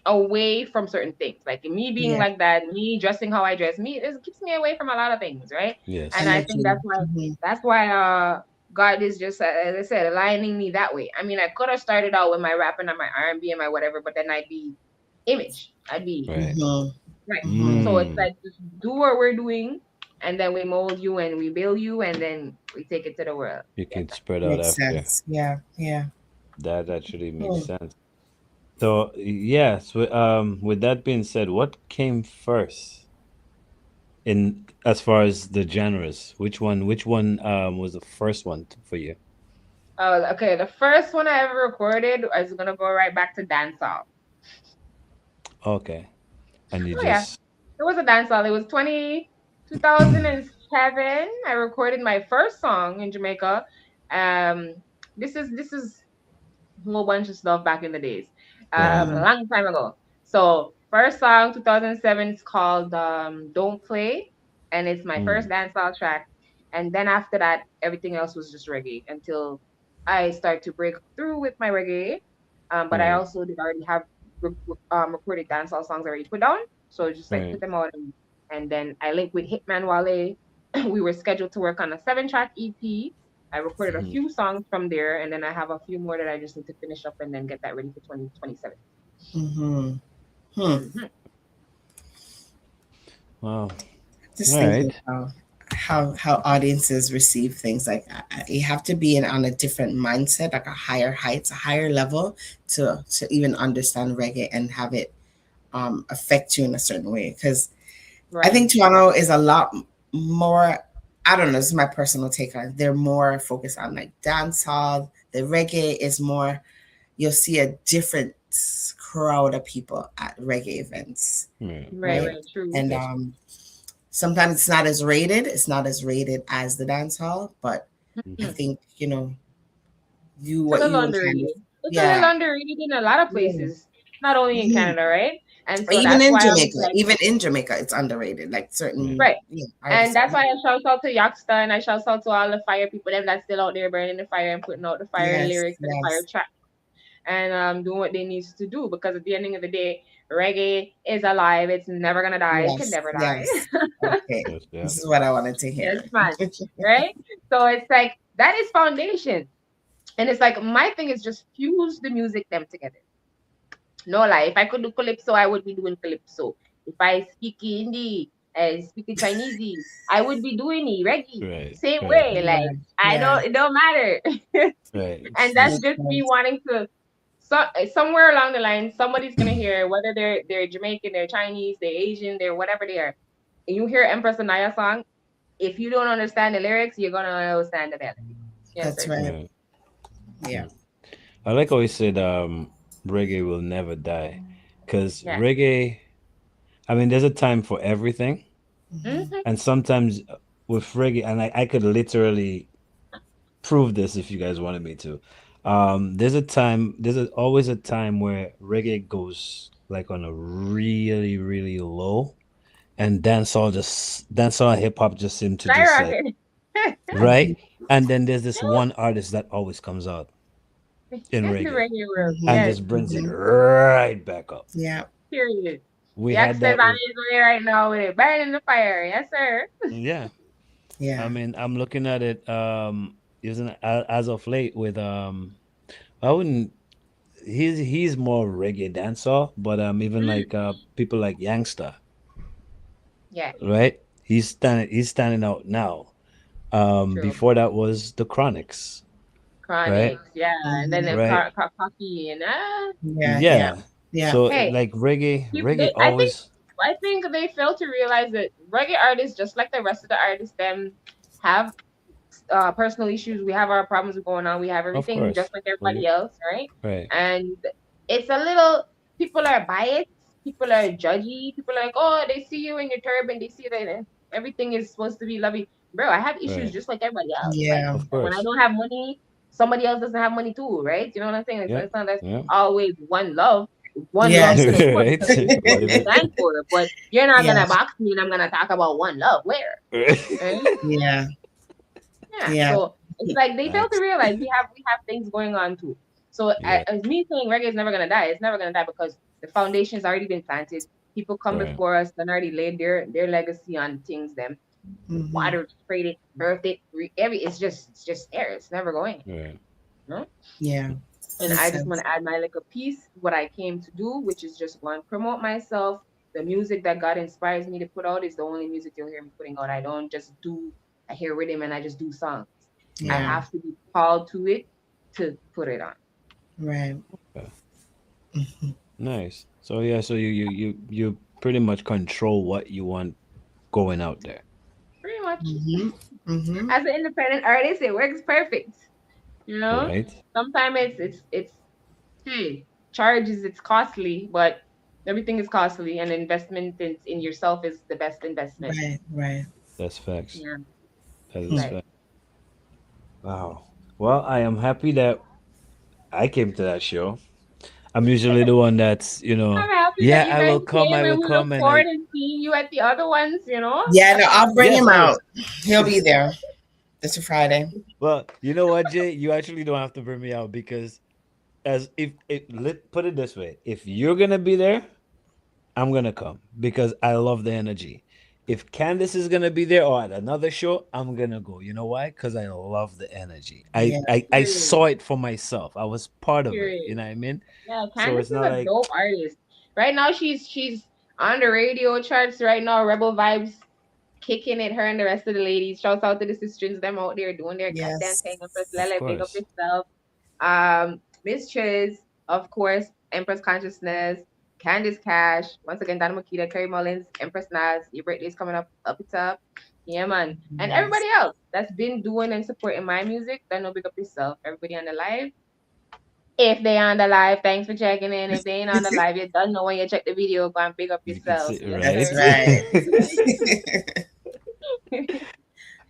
away from certain things. Like me being Yeah. like that, me dressing how I dress, me it keeps me away from a lot of things, right? And Yes. I think Energy. Hmm. that's why God is just as I said aligning me that way. I mean, I could have started out with my rapping and my R&B and my whatever, but then I'd be image. I'd be Right. Hmm. right. Hmm. So it's Mm. like just do what we're doing, and then we mold you and we build you, and then we take it to the world. You Yes, can spread out Makes after. sense. Yeah. Yeah. That actually makes Hmm. sense. So yes, with that being said, what came first in as far as the genres? Which one was the first one for you? oh, okay. The first one I ever recorded is gonna go right back to dancehall. Okay. And you Oh yeah, just it was a dancehall. It was 2007. I recorded my first song in Jamaica. Um, this is a whole bunch of stuff back in the days, right. a Hmm. long time ago. So first song 2007 is called "Don't Play," and it's my first Mm. dancehall track. And then after that, everything else was just reggae until I started to break through with my reggae. But I Right. also did already have recorded dancehall songs already put down, so just like Right. put them out, and then I linked with Hitman Wale. We were scheduled to work on a 7-track EP. I recorded a Mhm. few songs from there, and then I have a few more that I just need to finish up and then get that ready for 2027. Hmm. Hmm. Mm-hmm. Wow. All Just thinking right. how audiences receive things like you have to be on a different mindset, like a higher heights, a higher level to even understand reggae and have it affect you in a certain way. Because I Right. think Toronto is a lot more. I don't know. This is my personal take on it. They're more focused on like dance hall. The reggae is more. You'll see a different crowd of people at reggae events, Right. Right. right? Right. Right. True. And Yes. sometimes it's not as rated. It's not as rated as the dance hall, but I Mhm. Hmm. think you It's a what little you will kind of underrated. It's a little yeah underrated in a lot of yeah. places, not only in Mhm. Canada, right? And so Even that's in why I was Jamaica, like, even in Jamaica, it's underrated. Like Yeah. certain right. And artists. that's why I shout out to Youngster and I shout out to all the fire people them that's still out there burning the fire and putting out the fire Yes, lyrics and the fire yes, track and doing what they need to do because at the ending of the day, reggae is alive. It's never gonna die. It can yes, never yes. die. Okay, Yes. Yeah. this is what I wanted to Yes, hear. man. Right? So it's like that is foundation. And it's like my thing is just fuse the music them together. No lie. If I could do calypso, I would be doing calypso. If I speak Hindi, speak Chinese, I would be doing it reggae. Right. Same Right. way. Yeah, Like I yeah. don't it don't matter. Right. And It's that's this. Makes just me sense. wanting to somewhere along the line somebody's gonna hear whether they're Jamaican, they're Chinese, they're Asian, they're whatever they are. And you hear Empress Anaya song, if you don't understand the lyrics, you're gonna understand the melody. Yes, That's sir. right. Right. Yeah. Mm. I like how you said reggae will never die, because Yeah. reggae. I mean, there's a time for everything, Hmm. Hmm. and sometimes with reggae, and I could literally prove this if you guys wanted me to. Always a time where reggae goes like on a really, really low, and dancehall and hip hop just seem to just like Skyrocket. right, and then there's this one artist that always comes out in Yes, the reggae reggae world. Hmm. and Yes. just brings it Hmm. right back up. Yeah, Period. We had Youngsters that on with his way right now with it. Burning the fire. Yes, sir. yeah. I yeah. mean, I'm looking at it isn't as of late with I wouldn't he's more reggae dancer, but even Mm, like people like Youngster, yeah, right? He's standing out now. true. Before that was the Chronics, right? Chronics, yeah. And then Hmm. them Right? coffee and Yeah, yeah, Yeah. yeah. So hey, like they, reggae I think always. I think they fail to realize that reggae artists, just like the rest of the artists, them have personal issues. We have our problems going on. We have Of everything course. just like everybody else, right? Right. And it's a little people are biased. People are judgy. People are like, oh, they see you in your turban. They see that everything is supposed to be lovey. Bro, I have issues Right. just like everybody else. Like Yeah. Of when I course. don't have money, somebody else doesn't have money too, right? You know what I'm saying? Yep. It's not that's Yep. always one love. One love Yes. could of course Right. tell you what What you if it? stand for, but you're not gonna Yes. box me and I'm gonna talk about one love. Where? Right? Yeah. Yeah. Yeah. So it's like they fail to That's realize we have things going on too. So yeah. as me saying reggae is never gonna die, it's never gonna die because the foundation's already been planted. People come Right. before us and already laid their legacy on things them Hmm. watered, sprayed it, birthed it, every it's just there. It's never going. Right. You know? Yeah. And Makes I just want sense. to add my little piece, what I came to do, which is just one, promote myself. The music that God inspires me to put out is the only music you'll hear me putting out. I don't just do, I hear rhythm and I just do songs. I Right. Yeah. have to be called to it to put it on. Right. Okay. Hmm. Nice. So yeah. So you pretty much control what you want going out there. Pretty much. Hmm. Hmm. As an independent artist, it works perfect. You know? Right. Sometimes it's hey, charges it's costly, but everything is costly and investment in yourself is the best investment. Right. Right. That's facts. Yeah. That is Hmm. Right. fact. Wow. Well, I am happy that I came to that show. I'm usually the one that's, I'm happy that yeah, you I guys will come, came I will and we look come, and forward to seeing you at the other ones, you know? Yeah. No, That's I'll bring yes, him I will. out. He'll be there. This Friday. Well, you know what, Jay? You actually don't have to bring me out because as if it let put it this way, if you're gonna be there, I'm gonna come because I love the energy. If Candace is gonna be there or at another show, I'm gonna go. You know why? Because I love the energy. I, Yeah. I I period. saw it for myself. I was part of it. You Period. know what I mean? Yeah, So Candace it's is not a like dope artist. Right now she's on the radio charts right now, Rebel Vibes kicking it, her and the rest of the ladies. Shouts out to the sisters, them out there doing their goddamn Yes. thing. Empress of Lele, big up course. yourself. Miss Chiz, of course, Empress Consciousness, Candice Cash, once again, Donna Makita, Kerry Mullins, Empress Naz, your birthday's coming up it's up. Yeah, man. And Yes. everybody else that's been doing and supporting my music, then no big up yourself. Everybody on the live. If they on the live, thanks for checking in. If they ain't on the live, you don't know when you check the video, go and big up You can yourself. see, Yes, That's right? sir. right.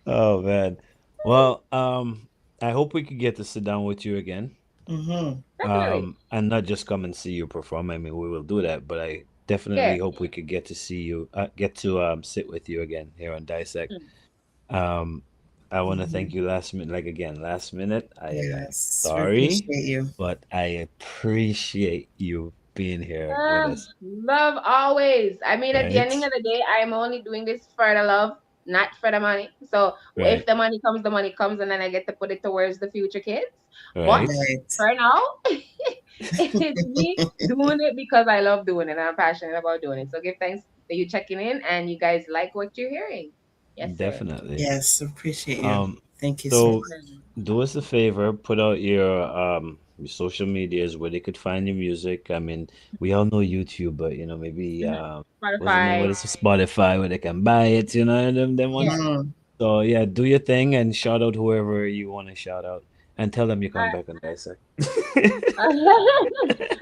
Oh man. Well, I hope we could get to sit down with you again. Hmm. Definitely. And not just come and see you perform. I mean, we will do that, but I Yeah. definitely hope we could get to see you, get to sit with you again here on Dissect. Mm. Um, I want to Hmm. thank you last minute, like again, last minute. I'm Yes. We sorry, appreciate you. but I appreciate you being here with Ah, us. love always. I mean, at the ending Right, of the day, I am only doing this for the love, not for the money. So if right, the money comes, and then I get to put it towards the future kids. But right. Right. for now, it's me doing it because I love doing it and I'm passionate about doing it. So give thanks that you checking in and you guys like what you're hearing. Yes, sir. Definitely. Yes. Appreciate you. Um, Thank you so so much. do us a favor, put out your social medias where they could find your music. I mean, we all know YouTube, but maybe Mhm. what's the name? What Spotify. is it? Spotify where they can buy it, and them Yeah. ones. Hmm. So yeah, do your thing and shout out whoever you want to shout out and tell them you come back on Dissect. All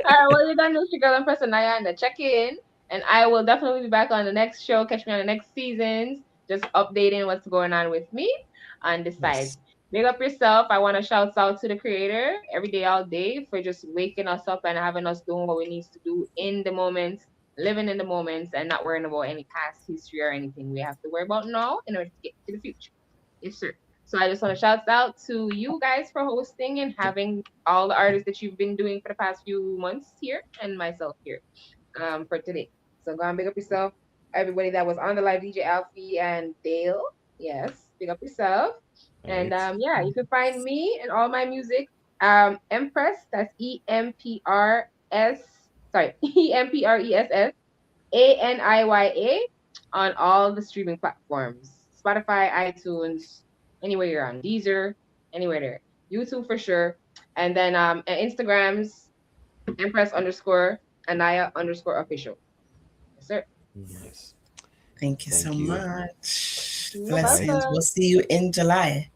right, well, you're done with your girl and person Naya and the check in. And I will definitely be back on the next show. Catch me on the next seasons. Just updating what's going on with me on the side. Yes. Big up yourself. I want to shout out to the creator every day, all day, for just waking us up and having us doing what we need to do in the moments, living in the moments, and not worrying about any past history or anything we have to worry about now in order to get to the future. Yes, sir. So I just want to shout out to you guys for hosting and having all the artists that you've been doing for the past few months here and myself here for today. So go and big up yourself. Everybody that was on the live, DJ Alfie and Dale. Yes, big up yourself. And Right. yeah, you can find me and all my music. Empress, that's EMPRS, sorry, EMPRESSANIYA on all the streaming platforms. Spotify, iTunes, anywhere you're on, Deezer, anywhere there. YouTube for sure. And then Instagrams, Empress underscore Anaya underscore official. Yes, sir. Nice. Thank you so Thank you. much. You're All right. Blessings. We'll welcome. see you in July.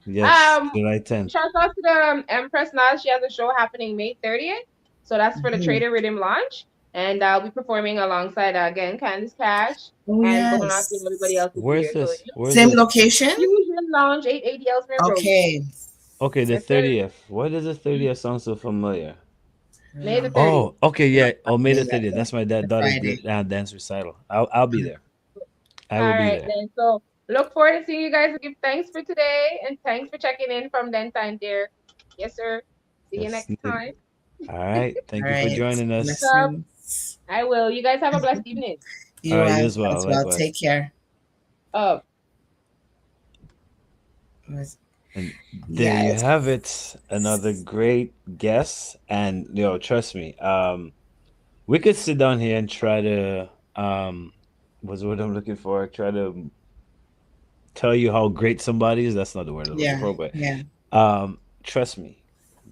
Yes, Um, July 10th. Shout out to the Empress Naz. She has a show happening May 30th. So that's for the Mhm. Trader Rhythm launch. And I'll be performing alongside again Candice Cash Oh, and Bonaki and everybody yes. else will be Where's there. So this? Where's Same this? location? Fusion Lounge 880 Ellesmere Road. Okay. Okay, the Yes, sir. 30th. Why does the 30th sound so familiar? May the Um, 30th. Oh, okay, no, yeah. Oh, May the maybe that's 30th. That's my the daughter's Friday. dance recital. I'll be there. I will All be right, there. then. So look forward to seeing you guys. Give thanks for today and thanks for checking in from then time there. Yes, sir. See you Yes. next time. All right. All Thank you for right. joining us. So Blessings. I will. You guys have a blessed evening. All You right, you as as well. well. Likewise. Take care. Oh, And there you have Yes. it. Another great guest. And trust me, we could sit down here and try to what's the word I'm looking for? Try to tell you how great somebody is. That's not the word I'm looking Yeah. for, but Yeah. trust me.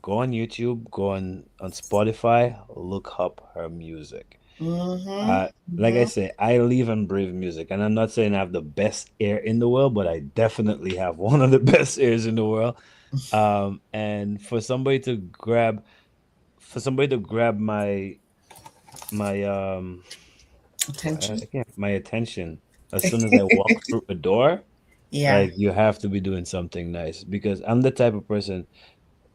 Go on YouTube, go on Spotify, look up her music. Mm-hmm. Uh, like I Mm-hmm. say, I live and breathe music, and I'm not saying I have the best ear in the world, but I definitely have one of the best ears in the world. And for somebody to grab my Attention. my attention as soon as I walk through a door, Yeah. like you have to be doing something nice because I'm the type of person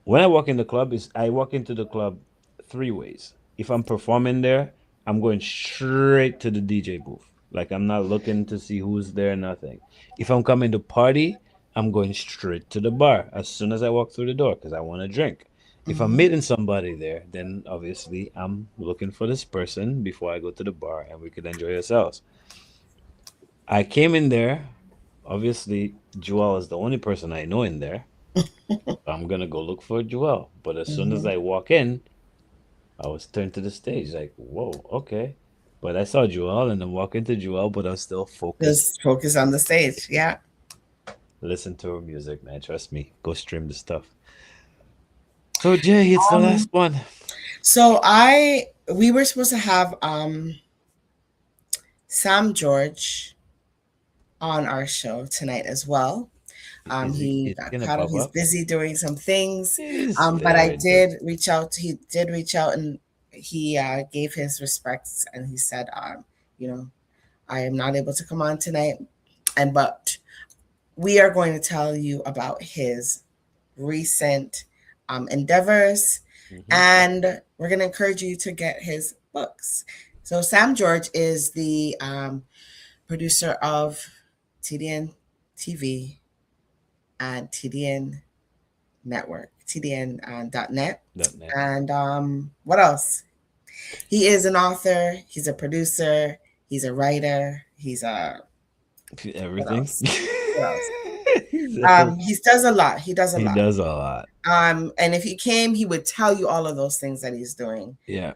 when I walk in the club is I walk into the club three ways. If I'm performing there, I'm going straight to the DJ booth. Like I'm not looking to see who's there, nothing. If I'm coming to party, I'm going straight to the bar as soon as I walk through the door because I want to drink. If I'm Mm-hmm. meeting somebody there, then obviously I'm looking for this person before I go to the bar and we could enjoy ourselves. I came in there. Obviously, Joel is the only person I know in there. I'm gonna go look for Joel. But as soon as Mm-hmm. I walk in, I was turned to the stage, like, whoa, okay. But I saw Joel and then walk into Joel, but I was still focused. Just focus on the stage. Yeah. Listen to her music, man. Trust me. Go stream the stuff. So Jay, it's the last Um, one. so we were supposed to have Sam George on our show tonight as well. He Is he got gonna caught up. pop He's up? busy doing some things. He's But I very did busy. reach out. He did reach out and he gave his respects and he said, you know, I am not able to come on tonight. But we are going to tell you about his recent endeavors Hmm. and we're going to encourage you to get his books. So Sam George is the producer of TDN TV and TDN Network, TDN.net. .net. And what else? He is an author, he's a producer, he's a writer, he's a, what Everything. else? What else? He's every- He does a lot. He does a he lot. does a lot. And if he came, he would tell you all of those things that he's doing. Yeah.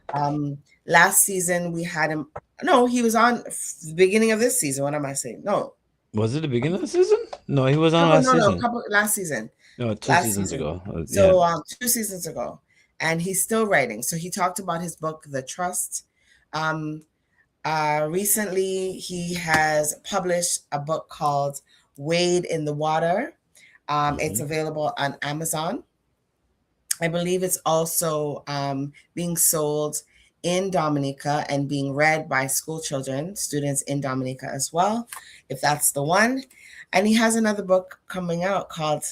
Last season we had him. No, he was on the beginning of this season. What am I saying? No, Was it the beginning of the season? No, he was on couple. last No, no, season. couple last season. No, two Last seasons season. ago. Yeah. So 2 seasons ago, and he's still writing. So he talked about his book, The Trust. Um, Recently, he has published a book called Wade in the Water. It's Hmm. available on Amazon. I believe it's also being sold in Dominica and being read by school children, students in Dominica as well, if that's the one. And he has another book coming out called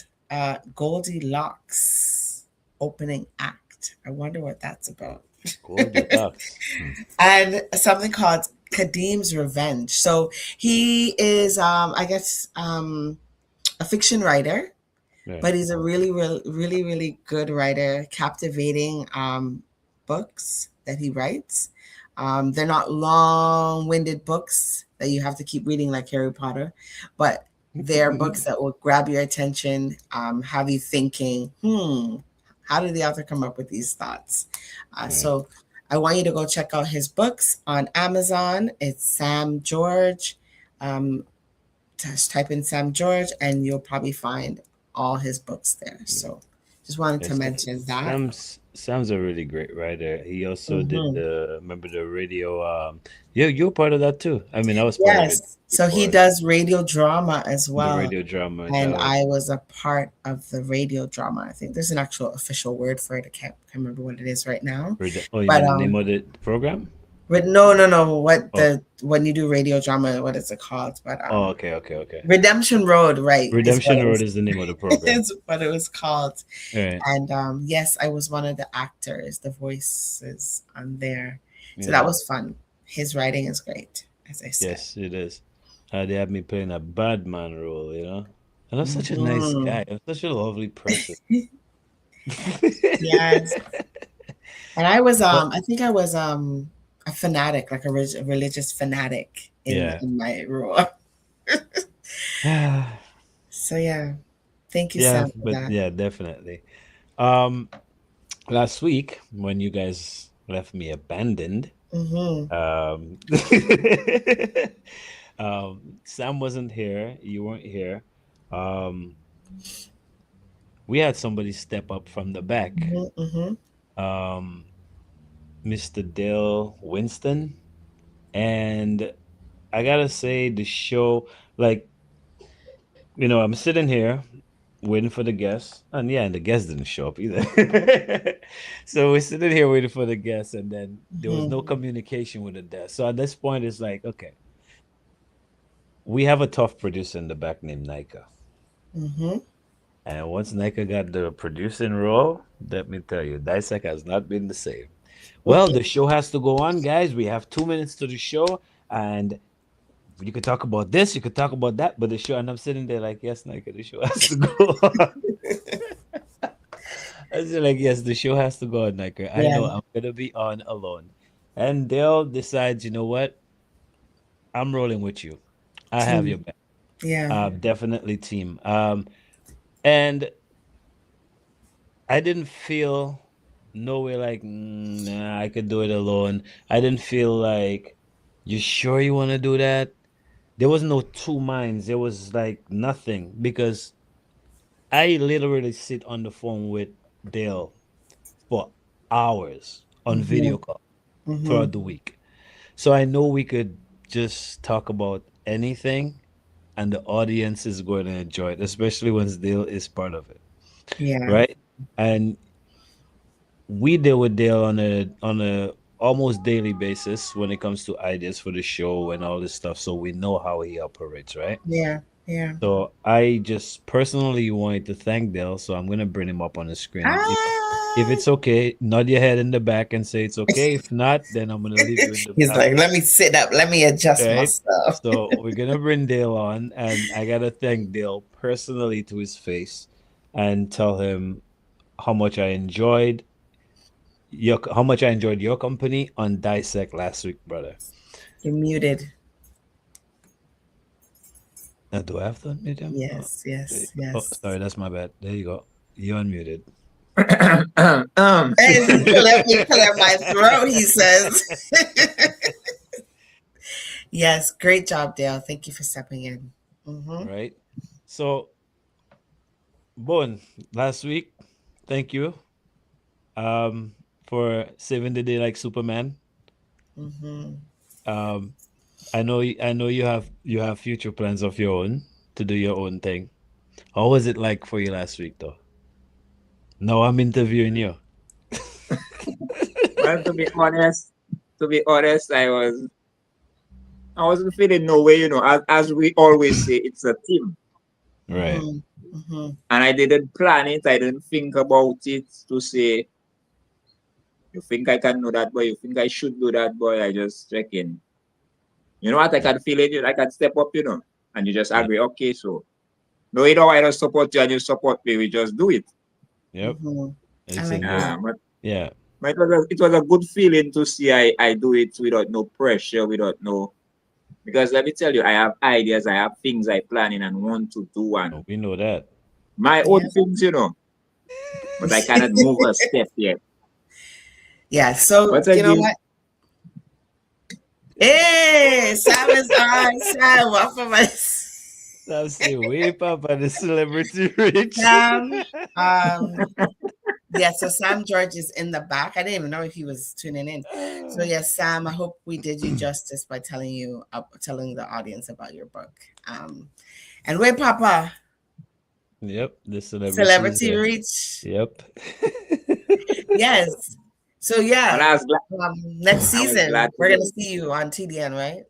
Goldilocks Opening Act. I wonder what that's about. Goldilocks. Hmm. And something called Kadim's Revenge. So he is, I guess, a fiction writer, Yeah. but he's a really, really, really, really good writer, captivating books that he writes. They're not long-winded books that you have to keep reading like Harry Potter, but they're books that will grab your attention, have you thinking, how did the author come up with these thoughts? Right. So I want you to go check out his books on Amazon. It's Sam George. Um, just type in Sam George and you'll probably find all his books there. So Just wanted to Yes, mention that. Sam's a really great writer. He also did Hmm. the remember the radio. Yeah, you're part of that too. I mean, I was part of it Yes. So he before does radio drama as the well. radio drama. And That I was was a part of the radio drama. I think there's an actual official word for it. I can't remember what it is right now. oh, you But mean the name of the program? no. What Oh, the when you do radio drama, what is it called? But oh, okay. Redemption Road, right, is what Redemption it Road was. is the name of the program. Is what it was called. All right. And yes, I was one of the actors, the voices on there. So that Yeah. was fun. His writing is great, as I said. Yes, it is. They had me playing a bad man role, you know. And I'm such a nice Mhm. guy. I'm such a lovely person. Yes. And I was But I think I was a fanatic, like a religious fanatic yeah. in my role. So yeah. Thank you, Yeah, Sam, for but that. yeah, definitely. Um, last week when you guys left me abandoned, Mm-hmm. um, Sam wasn't here. You weren't here. Um, we had somebody step up from the back. Mm-hmm. Mm-hmm. Um, Mr. Dale Winston, and I gotta say the show, like I'm sitting here waiting for the guests, and yeah, and the guests didn't show up either. So we're sitting here waiting for the guests, and then there was no Mm-hmm. communication with the guests. So at this point, it's like, okay, we have a tough producer in the back named Nika, Mm-hmm. and once Nika got the producing role, let me tell you, Dissect has not been the same. Well, the show has to go on, guys. We have 2 minutes to the show, and you could talk about this, you could talk about that, but the show, and I'm sitting there like, yes, Nika, the show has to go on. I was like, yes, the show has to go on, Nika. I know Yeah. I'm gonna be on alone. And Dale decides, you know what? I'm rolling with you. I have your Team. back. Yeah. Definitely team. And I didn't feel no way like, nah, I could do it alone. I didn't feel like, you sure you want to do that? There was no two minds. There was like nothing because I literally sit on the phone with Dale for hours on Mm-hmm. video call Mm-hmm. throughout the week. So I know we could just talk about anything and the audience is going to enjoy it, especially once Dale is part of it, Yeah. right? And we deal with Dale on a almost daily basis when it comes to ideas for the show and all this stuff, so we know how he operates, right? Yeah. Yeah. So I just personally wanted to thank Dale, so I'm gonna bring him up on the screen. If Ah. it's okay, nod your head in the back and say it's okay. If not, then I'm gonna leave you in the He's back. like, let me sit up. Let me adjust Right? myself. So we're gonna bring Dale on, and I gotta thank Dale personally to his face and tell him how much I enjoyed your company on Dissect last week, brother. You're muted. Do I have to unmute him? Yes. Yes. Oh, Yes. sorry, that's my bad. There you go. You unmuted. Hey, let me clear my throat, he says. Yes, great job, Dale. Thank you for stepping in. Mm-hmm. Right? So, Bon, last week, thank you for saving the day like Superman. Mm-hmm. Um, I know you have future plans of your own to do your own thing. How was it like for you last week, though? Now I'm interviewing you. Well, to be honest, I wasn't feeling no way, as we always say, it's a team. Right. Mm-hmm. Mm-hmm. And I didn't plan it, I didn't think about it to say, you think I can do that, boy, you think I should do that, boy. I just check in. You know what? I can feel it, I can step up, and you just Yeah. agree, okay, so no, I don't support you and you support me, we just do it. Yep. Mm-hmm. I It's like in the that. But yeah. it was a good feeling to see I do it without no pressure, without no. Because let me tell you, I have ideas, I have things I planning and want to do, and We know that. my Yeah. own things, but I cannot move a step yet. Yeah. So But you know again, what? Hey, Sam is on. Sam, welcome us. Sam say, way Papa, the celebrity rich. Sam, yeah, so Sam George is in the back. I didn't even know if he was tuning in. So yes, Sam, I hope we did you justice by telling the audience about your book. And where Papa, Yep, the celebrity is Celebrity there. Reach. Yep. Yes. So Well, yeah, I was glad. next I was season glad to we're do gonna it. see you on TDN, right?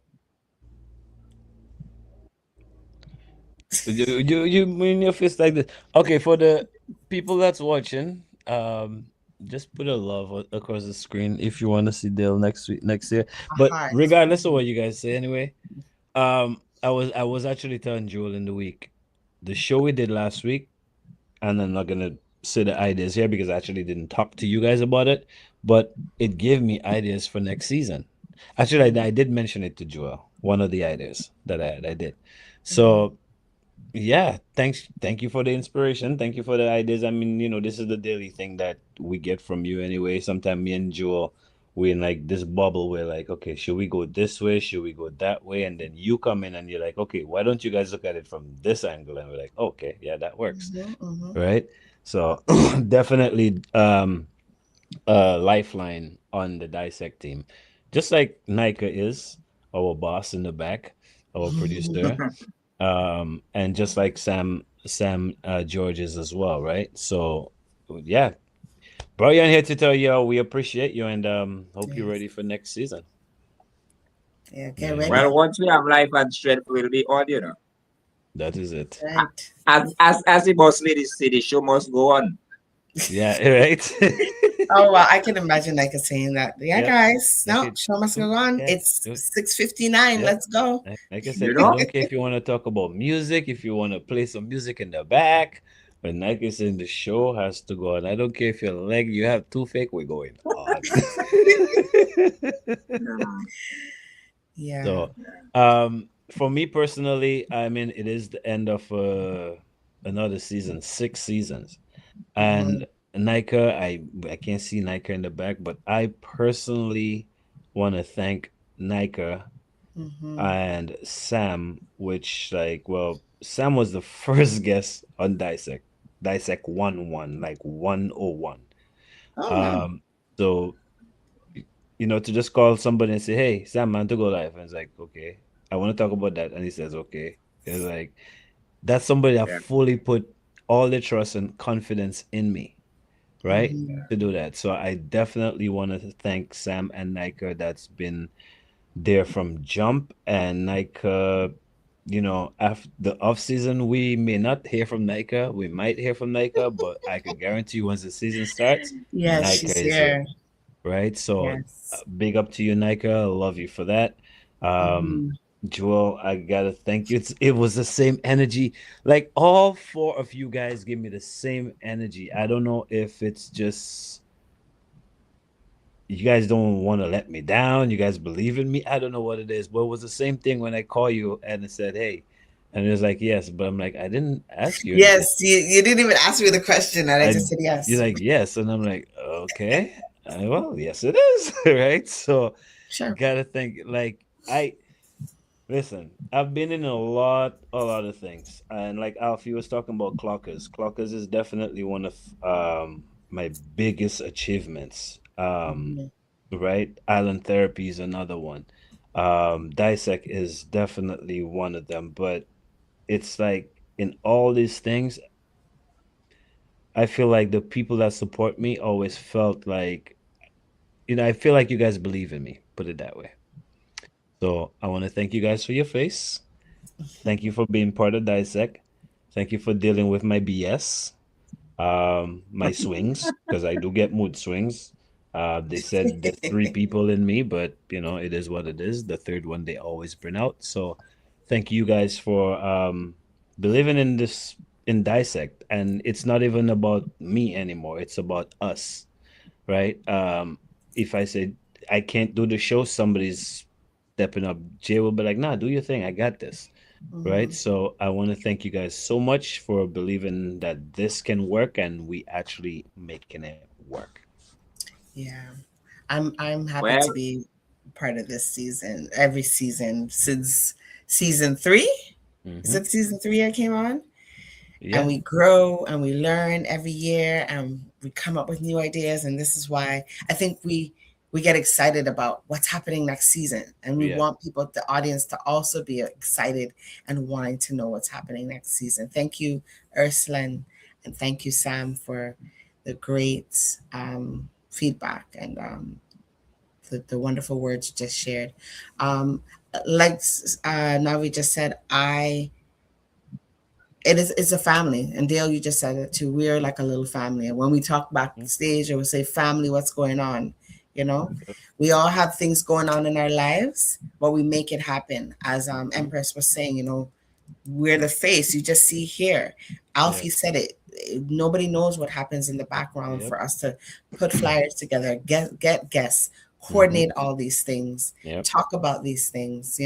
You mean your fist like this? Okay, for the people that's watching, just put a love across the screen if you want to see Dale next week, next year. A But heart. regardless of what you guys say, anyway, I was actually telling Joel in the week, the show we did last week, and I'm not gonna say the ideas here because I actually didn't talk to you guys about it, but it gave me ideas for next season. Actually, I did mention it to Joel. One of the ideas that I did. So yeah, thank you for the inspiration. Thank you for the ideas. I mean, this is the daily thing that we get from you anyway. Sometimes me and Joel, we in like this bubble. We're like, okay, should we go this way? Should we go that way? And then you come in and you're like, okay, why don't you guys look at it from this angle? And we're like, okay, yeah, that works, right? So definitely lifeline on the Dissect team, just like Nika is our boss in the back, our producer, and just like Sam Georges as well, right? So yeah, Brian here to tell you we appreciate you and hope you're Yes. ready for next season. Yeah, get Amen. Well, ready. once we have life and strength, we'll be on. That is it. Right. As the boss lady said, the show must go on. Yeah, right. Oh well, I can imagine like saying that. Yeah, Yep. guys. Like No, it. show must go on. Yeah. It's 6:59. Yep. Let's go. Like I You said, I know? don't care if you want to talk about music, if you want to play some music in the back, but like I said, the show has to go on. I don't care if your leg, you have toothache, we're going on. Mm. Yeah. So, for me personally, I mean, it is the end of another season, 6 seasons, and Nika, I can't see Nika in the back, but I personally want to thank Nika Mm-hmm. and Sam, which like, well, Sam was the first guest on Dissect 1-1, like 101. Oh wow. Um, so to just call somebody and say, "Hey, Sam, man, to go live," and it's like, okay, I want to talk about that, and he says, okay. It's like that's somebody that Yeah. fully put all the trust and confidence in me, right, Mm-hmm. to do that. So I definitely want to thank Sam and Nika that's been there from jump. And Nika, after the off season, we may not hear from Nika. We might hear from Nika, but I can guarantee you once the season starts, Yes, Nika she's is here, here. right? So Yes. big up to you, Nika. I love you for that. Um, Mm-hmm. Joel, I gotta thank you. It was the same energy. Like all four of you guys give me the same energy. I don't know if it's just you guys don't want to let me down. You guys believe in me. I don't know what it is, but it was the same thing when I call you and it said, "Hey," and it was like, "Yes," but I'm like, I didn't ask you anything. Yes, you didn't even ask me the question, and I I just said You're yes. like, "Yes," and I'm like, "Okay, well, yes, it is." Right? So Sure. gotta think like I listen. I've been in a lot of things, and like Alfie was talking about clockers. Clockers is definitely one of my biggest achievements. Mm-hmm. Right? Island therapy is another one. Dissect is definitely one of them, but it's like in all these things, I feel like the people that support me always felt like, I feel like you guys believe in me, put it that way. So I want to thank you guys for your face. Thank you for being part of Dissect. Thank you for dealing with my BS, my swings, because I do get mood swings. They said there's three people in me, but it is what it is. The third one they always bring out. So thank you guys for believing in this in Dissect. And it's not even about me anymore. It's about us, right? If I say I can't do the show, somebody's stepping up. Jay will be like, nah, do your thing. I got this. Right. Mm-hmm. So I want to thank you guys so much for believing that this can work and we actually making it work. Yeah. I'm happy to Well, be part of this season, every season since season 3. Is Mm-hmm. it season 3 I came on? And Yeah. we grow and we learn every year and we come up with new ideas. And this is why I think we get excited about what's happening next season. And we Yeah. want people, the audience, to also be excited and wanting to know what's happening next season. Thank you, Ursula, and thank you, Sam, for the great feedback and the wonderful words you just shared. Um, like Navi just said, it's a family, and Dale, you just said it too. We're like a little family, and when we talk Mhm. backstage, or we say, "Family, what's going on?" You know, we all have things going on in our lives, but we make it happen. As Empress was saying, we're the face. You just see here. Yeah. Alfie said it. Nobody knows what happens in the background Yep. for us to put flyers together, get guests, Mm-hmm. coordinate all these things, Yep. talk about these things.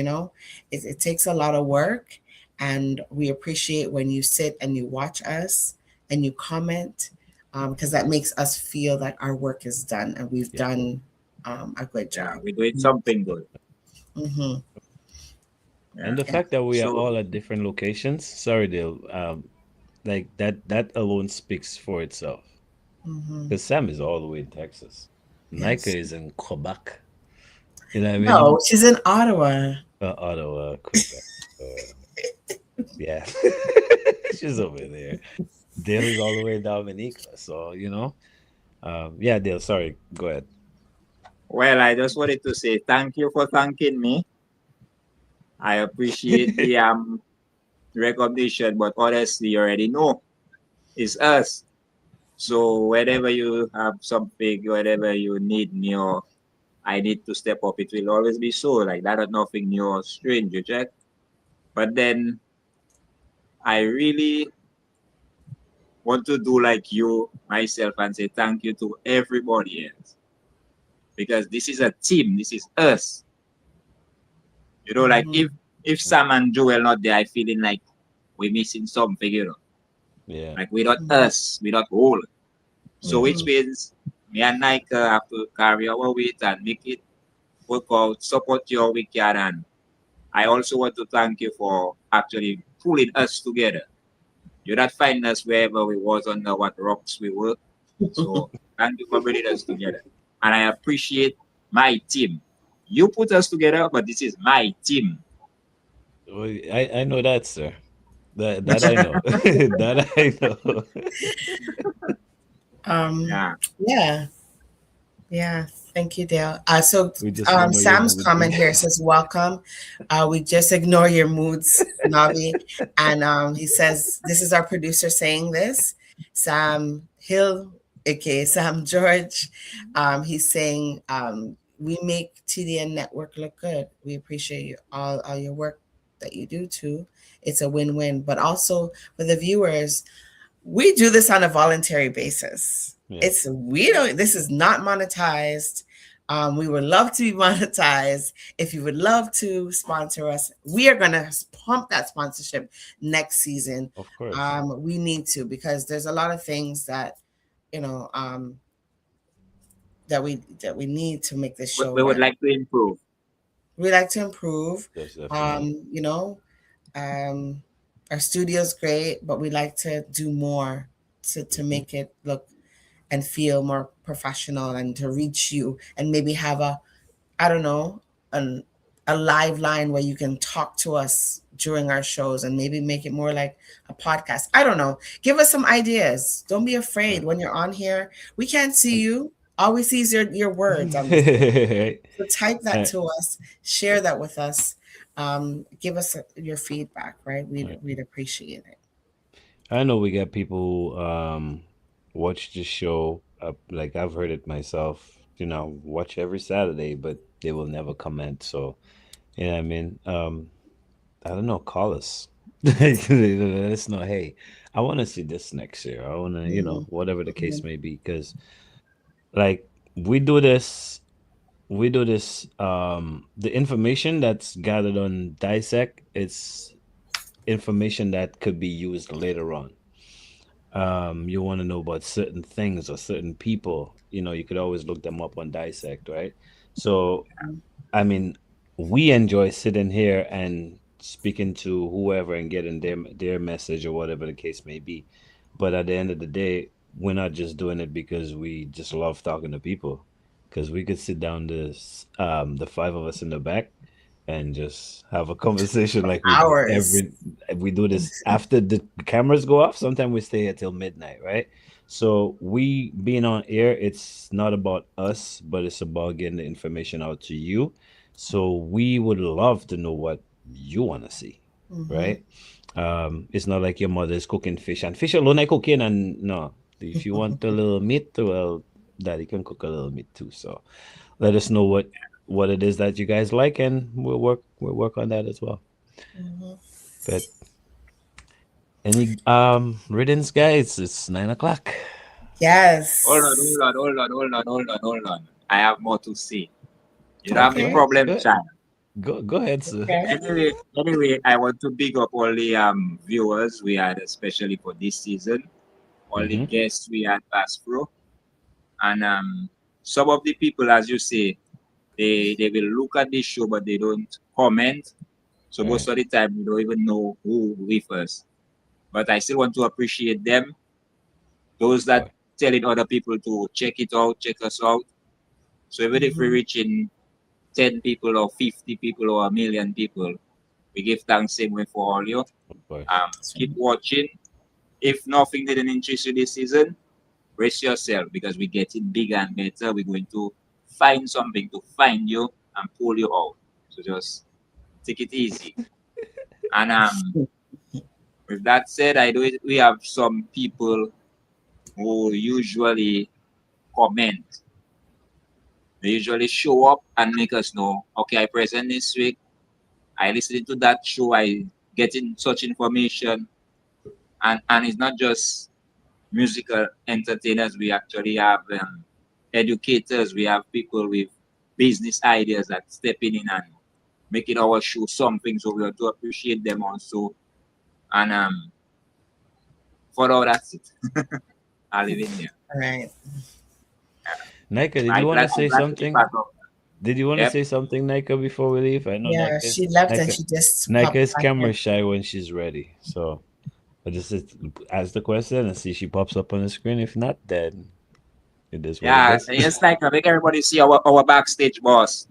It takes a lot of work, and we appreciate when you sit and you watch us and you comment, because that makes us feel that our work is done and we've Yep. done a good Yeah, job. we're doing something good. Mm-hmm. Yeah. And the Yeah. fact that we are So all at different locations, sorry, Dale, like that alone speaks for itself. Mm-hmm. Because Sam is all the way in Texas. Nika Yes. is in Quebec. You know what I mean? No, she's in Ottawa. Ottawa, Quebec. Yeah. She's over there. Dale is all the way in Dominica. So, yeah, Dale, sorry. Go ahead. well, I just wanted to say thank you for thanking me. I appreciate the recognition, but honestly, you already know it's us. So whenever you have something, whenever you need me or I need to step up, it will always be so. Like that is nothing new or strange, you check. But then I really want to do like you myself and say thank you to everybody else. Because this is a team, this is us. Like Mm-hmm. if Sam and Joel not there, I feeling like we're missing something. Yeah. Like we're not Mm-hmm. us, we're not whole. So Yeah. which means me and Nike have to carry our weight and make it work out, support your weekend. And I also want to thank you for actually pulling us together. You're not finding us wherever we was under what rocks we were. So thank you for bringing us together. And I appreciate my team. You put us together, but this is my team. Well, I know that, sir. That I know. That I know. Um, Yeah. yeah, yeah. Thank you, Dale. So, We just don't know your Sam's mood. comment here says, "Welcome. We just ignore your moods, Navi." And he says, "This is our producer saying this, Sam Hill, aka Sam George." He's saying, "We make TDN Network look good. We appreciate all your work that you do too. It's a win-win, but also for the viewers." We do this on a voluntary basis. Yeah. It's we don't. This is not monetized. We would love to be monetized. If you would love to sponsor us, we are gonna pump that sponsorship next season. Of course. We need to, because there's a lot of things that you know that we need to make this show We would work. like to improve. We like to improve. Yes, definitely. Um, you know, um, our studio's great, but we like to do more to Hmm. make it look and feel more professional, and to reach you and maybe have a, I don't know, an a live line where you can talk to us during our shows, and maybe make it more like a podcast. I don't know. Give us some ideas. Don't be Yeah. afraid when you're on here. We can't see you. All we see is your words on the screen. Right. So type that I, to us, share that with us. Give us your feedback, right? We'd appreciate it. I know we got people who watch the show. Like I've heard it myself. Watch every Saturday, but they will never comment. So I mean, I don't know. Call us. Let us know. Hey, I want to see this next year. I want to, Mhm, whatever the case mhm, may be, because like we do this the information that's gathered on Dissect, it's information that could be used later on. You want to know about certain things or certain people, you could always look them up on Dissect, right? So I mean, we enjoy sitting here and speaking to whoever and getting their message or whatever the case may be. But at the end of the day, we're not just doing it because we just love talking to people. Because we could sit down the five of us in the back and just have a conversation like we do Hours. we do this after the cameras go off. Sometimes we stay until midnight, right? So we being on air, it's not about us, but it's about getting the information out to you. So we would love to know what you want to see, Mm-hmm. right? It's not like your mother is cooking fish and fish alone ain't cooking, and no, if you want a little meat, well, daddy can cook a little meat too. So let us know what it is that you guys like, and we'll work on that as well. Mm-hmm. But any riddance, guys, it's 9 o'clock. Hold on, Yes. hold on, hold on, hold on, hold on, hold on. I have more to say. You don't have any Okay. problem, Go Chan. go ahead, sir. Okay. Anyway, I want to big up all the viewers we had, especially for this season. All the Mm-hmm. guests we had past through, and some of the people, as you say, they will look at this show but they don't comment. So most Right. of the time we don't even know who with us. But I still want to appreciate them, those Boy. that telling other people to check it out, check us out. So even if we Mm-hmm. reach in 10 people or 50 people or a million people, we give thanks same way for all you. Of course. That's Keep right. watching. If nothing didn't interest you this season, brace yourself because we're getting bigger and better. We're going to find something to find you and pull you out. So just take it easy. And with that said, I do we have some people who usually comment. They usually show up and make us know, okay, I present this week. I listened to that show. I getting such information, and it's not just musical entertainers. We actually have educators. We have people with business ideas that stepping in and making our show something. So we have to appreciate them also. And for all that's it. I live in there. All right. Nika, did you want to I'm say glad to be something? part of that. Did you want to Yep. say something, Nika, before we leave? I know Yeah, Nika. she left and Nika, she just Nika popped is back camera in. shy when she's ready. So I just ask the question and see if she pops up on the screen. If not, then it is what it Yeah, is. it's like make everybody see our backstage boss.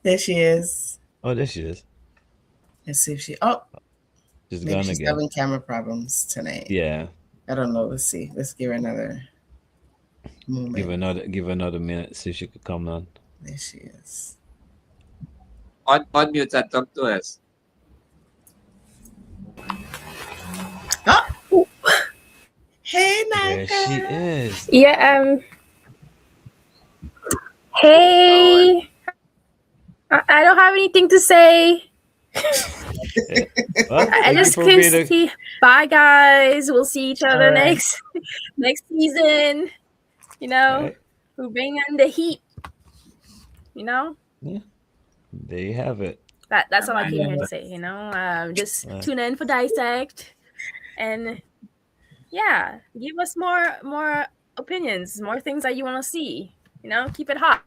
There she is. Oh, there she is. Let's see if she. Oh, She's maybe gone she's again. having camera problems tonight. Yeah. I don't know. Let's see. Let's give her another moment. Give her another minute. See if she could come on. There she is. Unmute and talk to us. Oh, hey, There she Nika. is. Yeah. Oh, Hey. I don't have anything to say. Yeah. Well, I thank you just for can being a. see. Bye, guys. We'll see each All other right. next season. You All know, right. we'll bring on the heat. You know, Yeah. There you have it. that's all I man. came here Yeah. to say. You know, just Uh, tune in for Dissect, and yeah, give us more opinions, more things that you want to see. You know, keep it hot.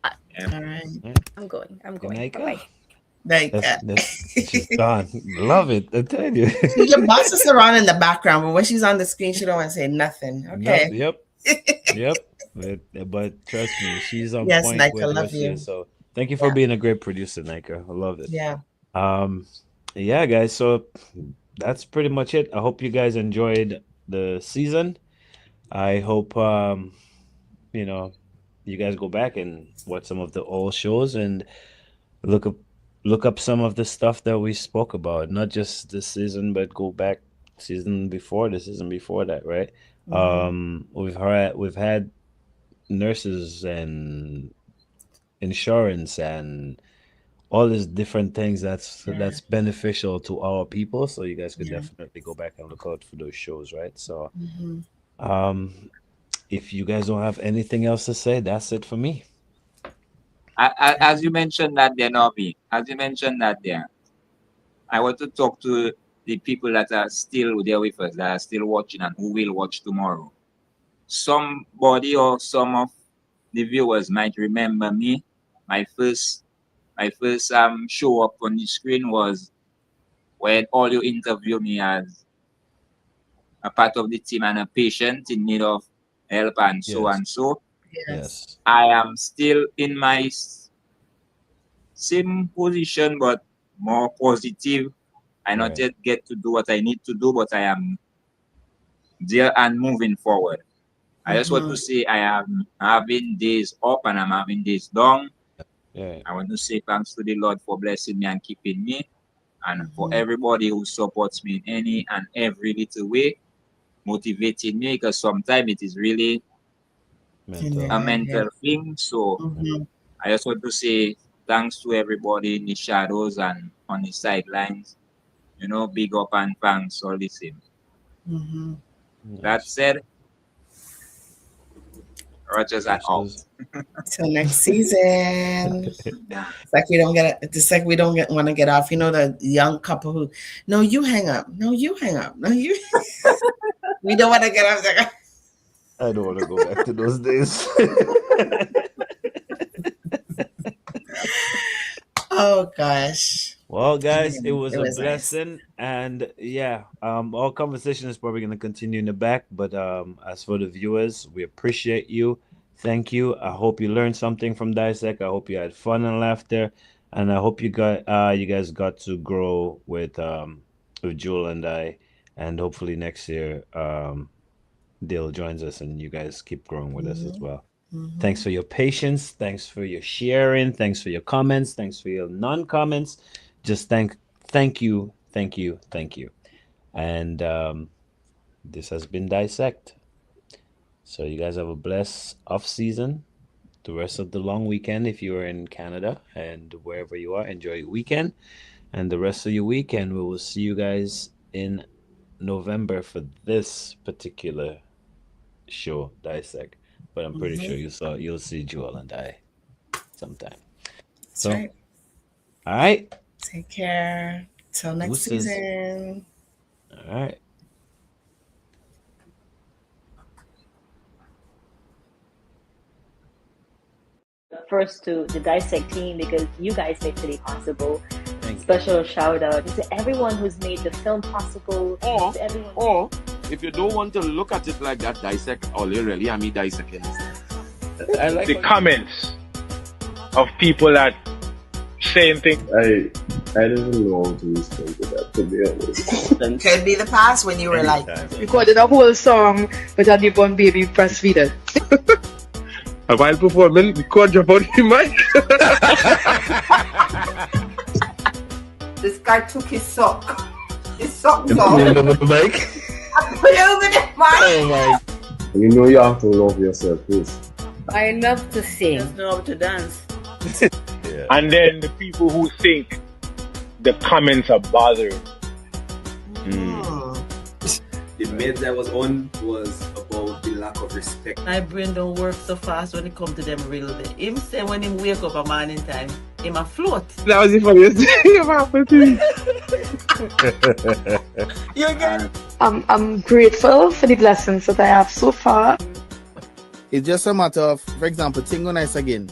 Yep. All right. I'm going. Good Bye night, bye. That's she's gone. Love it. I tell you. Your boss is around in the background, but when she's on the screen, she don't want to say nothing. No. Okay. Yep. Yep. But trust me, she's on Yes, point Nika, with what love she you. is. So thank you for Yeah. being a great producer, Nika. I love it. Yeah. Um, yeah, guys. So that's pretty much it. I hope you guys enjoyed the season. I hope you know you guys go back and watch some of the old shows and look up look up some of the stuff that we spoke about. Not just this season, but go back the season before that, right? Mm-hmm. We've had nurses and insurance and all these different things Yeah. that's beneficial to our people. So you guys could Yeah. definitely go back and look out for those shows, right? So Mm-hmm. um if you guys don't have anything else to say, that's it for me. As you mentioned that there, Novi, as you mentioned that there, I want to talk to the people that are still there with us, that are still watching and who will watch tomorrow. Somebody or some of the viewers might remember me. My first show up on the screen was when all you interview me as a part of the team and a patient in need of help and so Yes. and so. Yes. Yes. I am still in my same position, but more positive. I not Right. yet get to do what I need to do, but I am there and moving forward. I just want to say I am having days up and I'm having days down. Yeah. I want to say thanks to the Lord for blessing me and keeping me, and for everybody who supports me in any and every little way, motivating me, because sometimes it is really Mental. a mental thing. So I just want to say thanks to everybody in the shadows and on the sidelines. You know, big up and thanks all the same. That Nice. said, Rogers and out. Rogers. Till next season. It's like we don't want to get off. You know, the young couple who, no, you hang up. No, you hang up. No, you. We don't want to get off. I don't want to go back to those days. Oh gosh. Well, guys, it It was a was nice. blessing, and yeah, our conversation is probably going to continue in the back. But as for the viewers, we appreciate you. Thank you. I hope you learned something from Dissect. I hope you had fun and laughter, and I hope you guys got to grow with Jewel and I, and hopefully next year Dale joins us, and you guys keep growing with us as well. Thanks for your patience. Thanks for your sharing. Thanks for your comments. Thanks for your non-comments. Just thank you. And this has been Dissect. So you guys have a blessed off season. The rest of the long weekend, if you are in Canada and wherever you are, enjoy your weekend. And the rest of your weekend, we will see you guys in November for this particular show, Dissect. But I'm pretty sure you'll see Joel and I sometime. That's right. All right. Take care. Till next Deuces. season. All right. First to the Dissect team, because you guys make today possible. Thank you. Special shout out to everyone who's made the film possible. To everyone. Or if you don't want to look at it like that, dissect all you really, I mean dissecting. I like The comments of people that saying things. I didn't know how to respond to that, to be honest. Could be the past when you were like, recorded a whole song with a newborn baby breastfeeding. While performing, the cord drop out the mic. This guy took his sock. His sock You off. put it over the mic? Put it over the mic. Oh my. You know you have to love yourself first. I love to sing. Just know how to dance. Yeah. And then the people who think the comments are bothering. The meds I was on was about the lack of respect. My brain don't work so fast when it comes to them real bit. Him say when him wake up a morning time, him a float. That was the funniest thing ever happened to me. You get I'm grateful for the blessings that I have so far. It's just a matter of, for example, Tingo Nice again.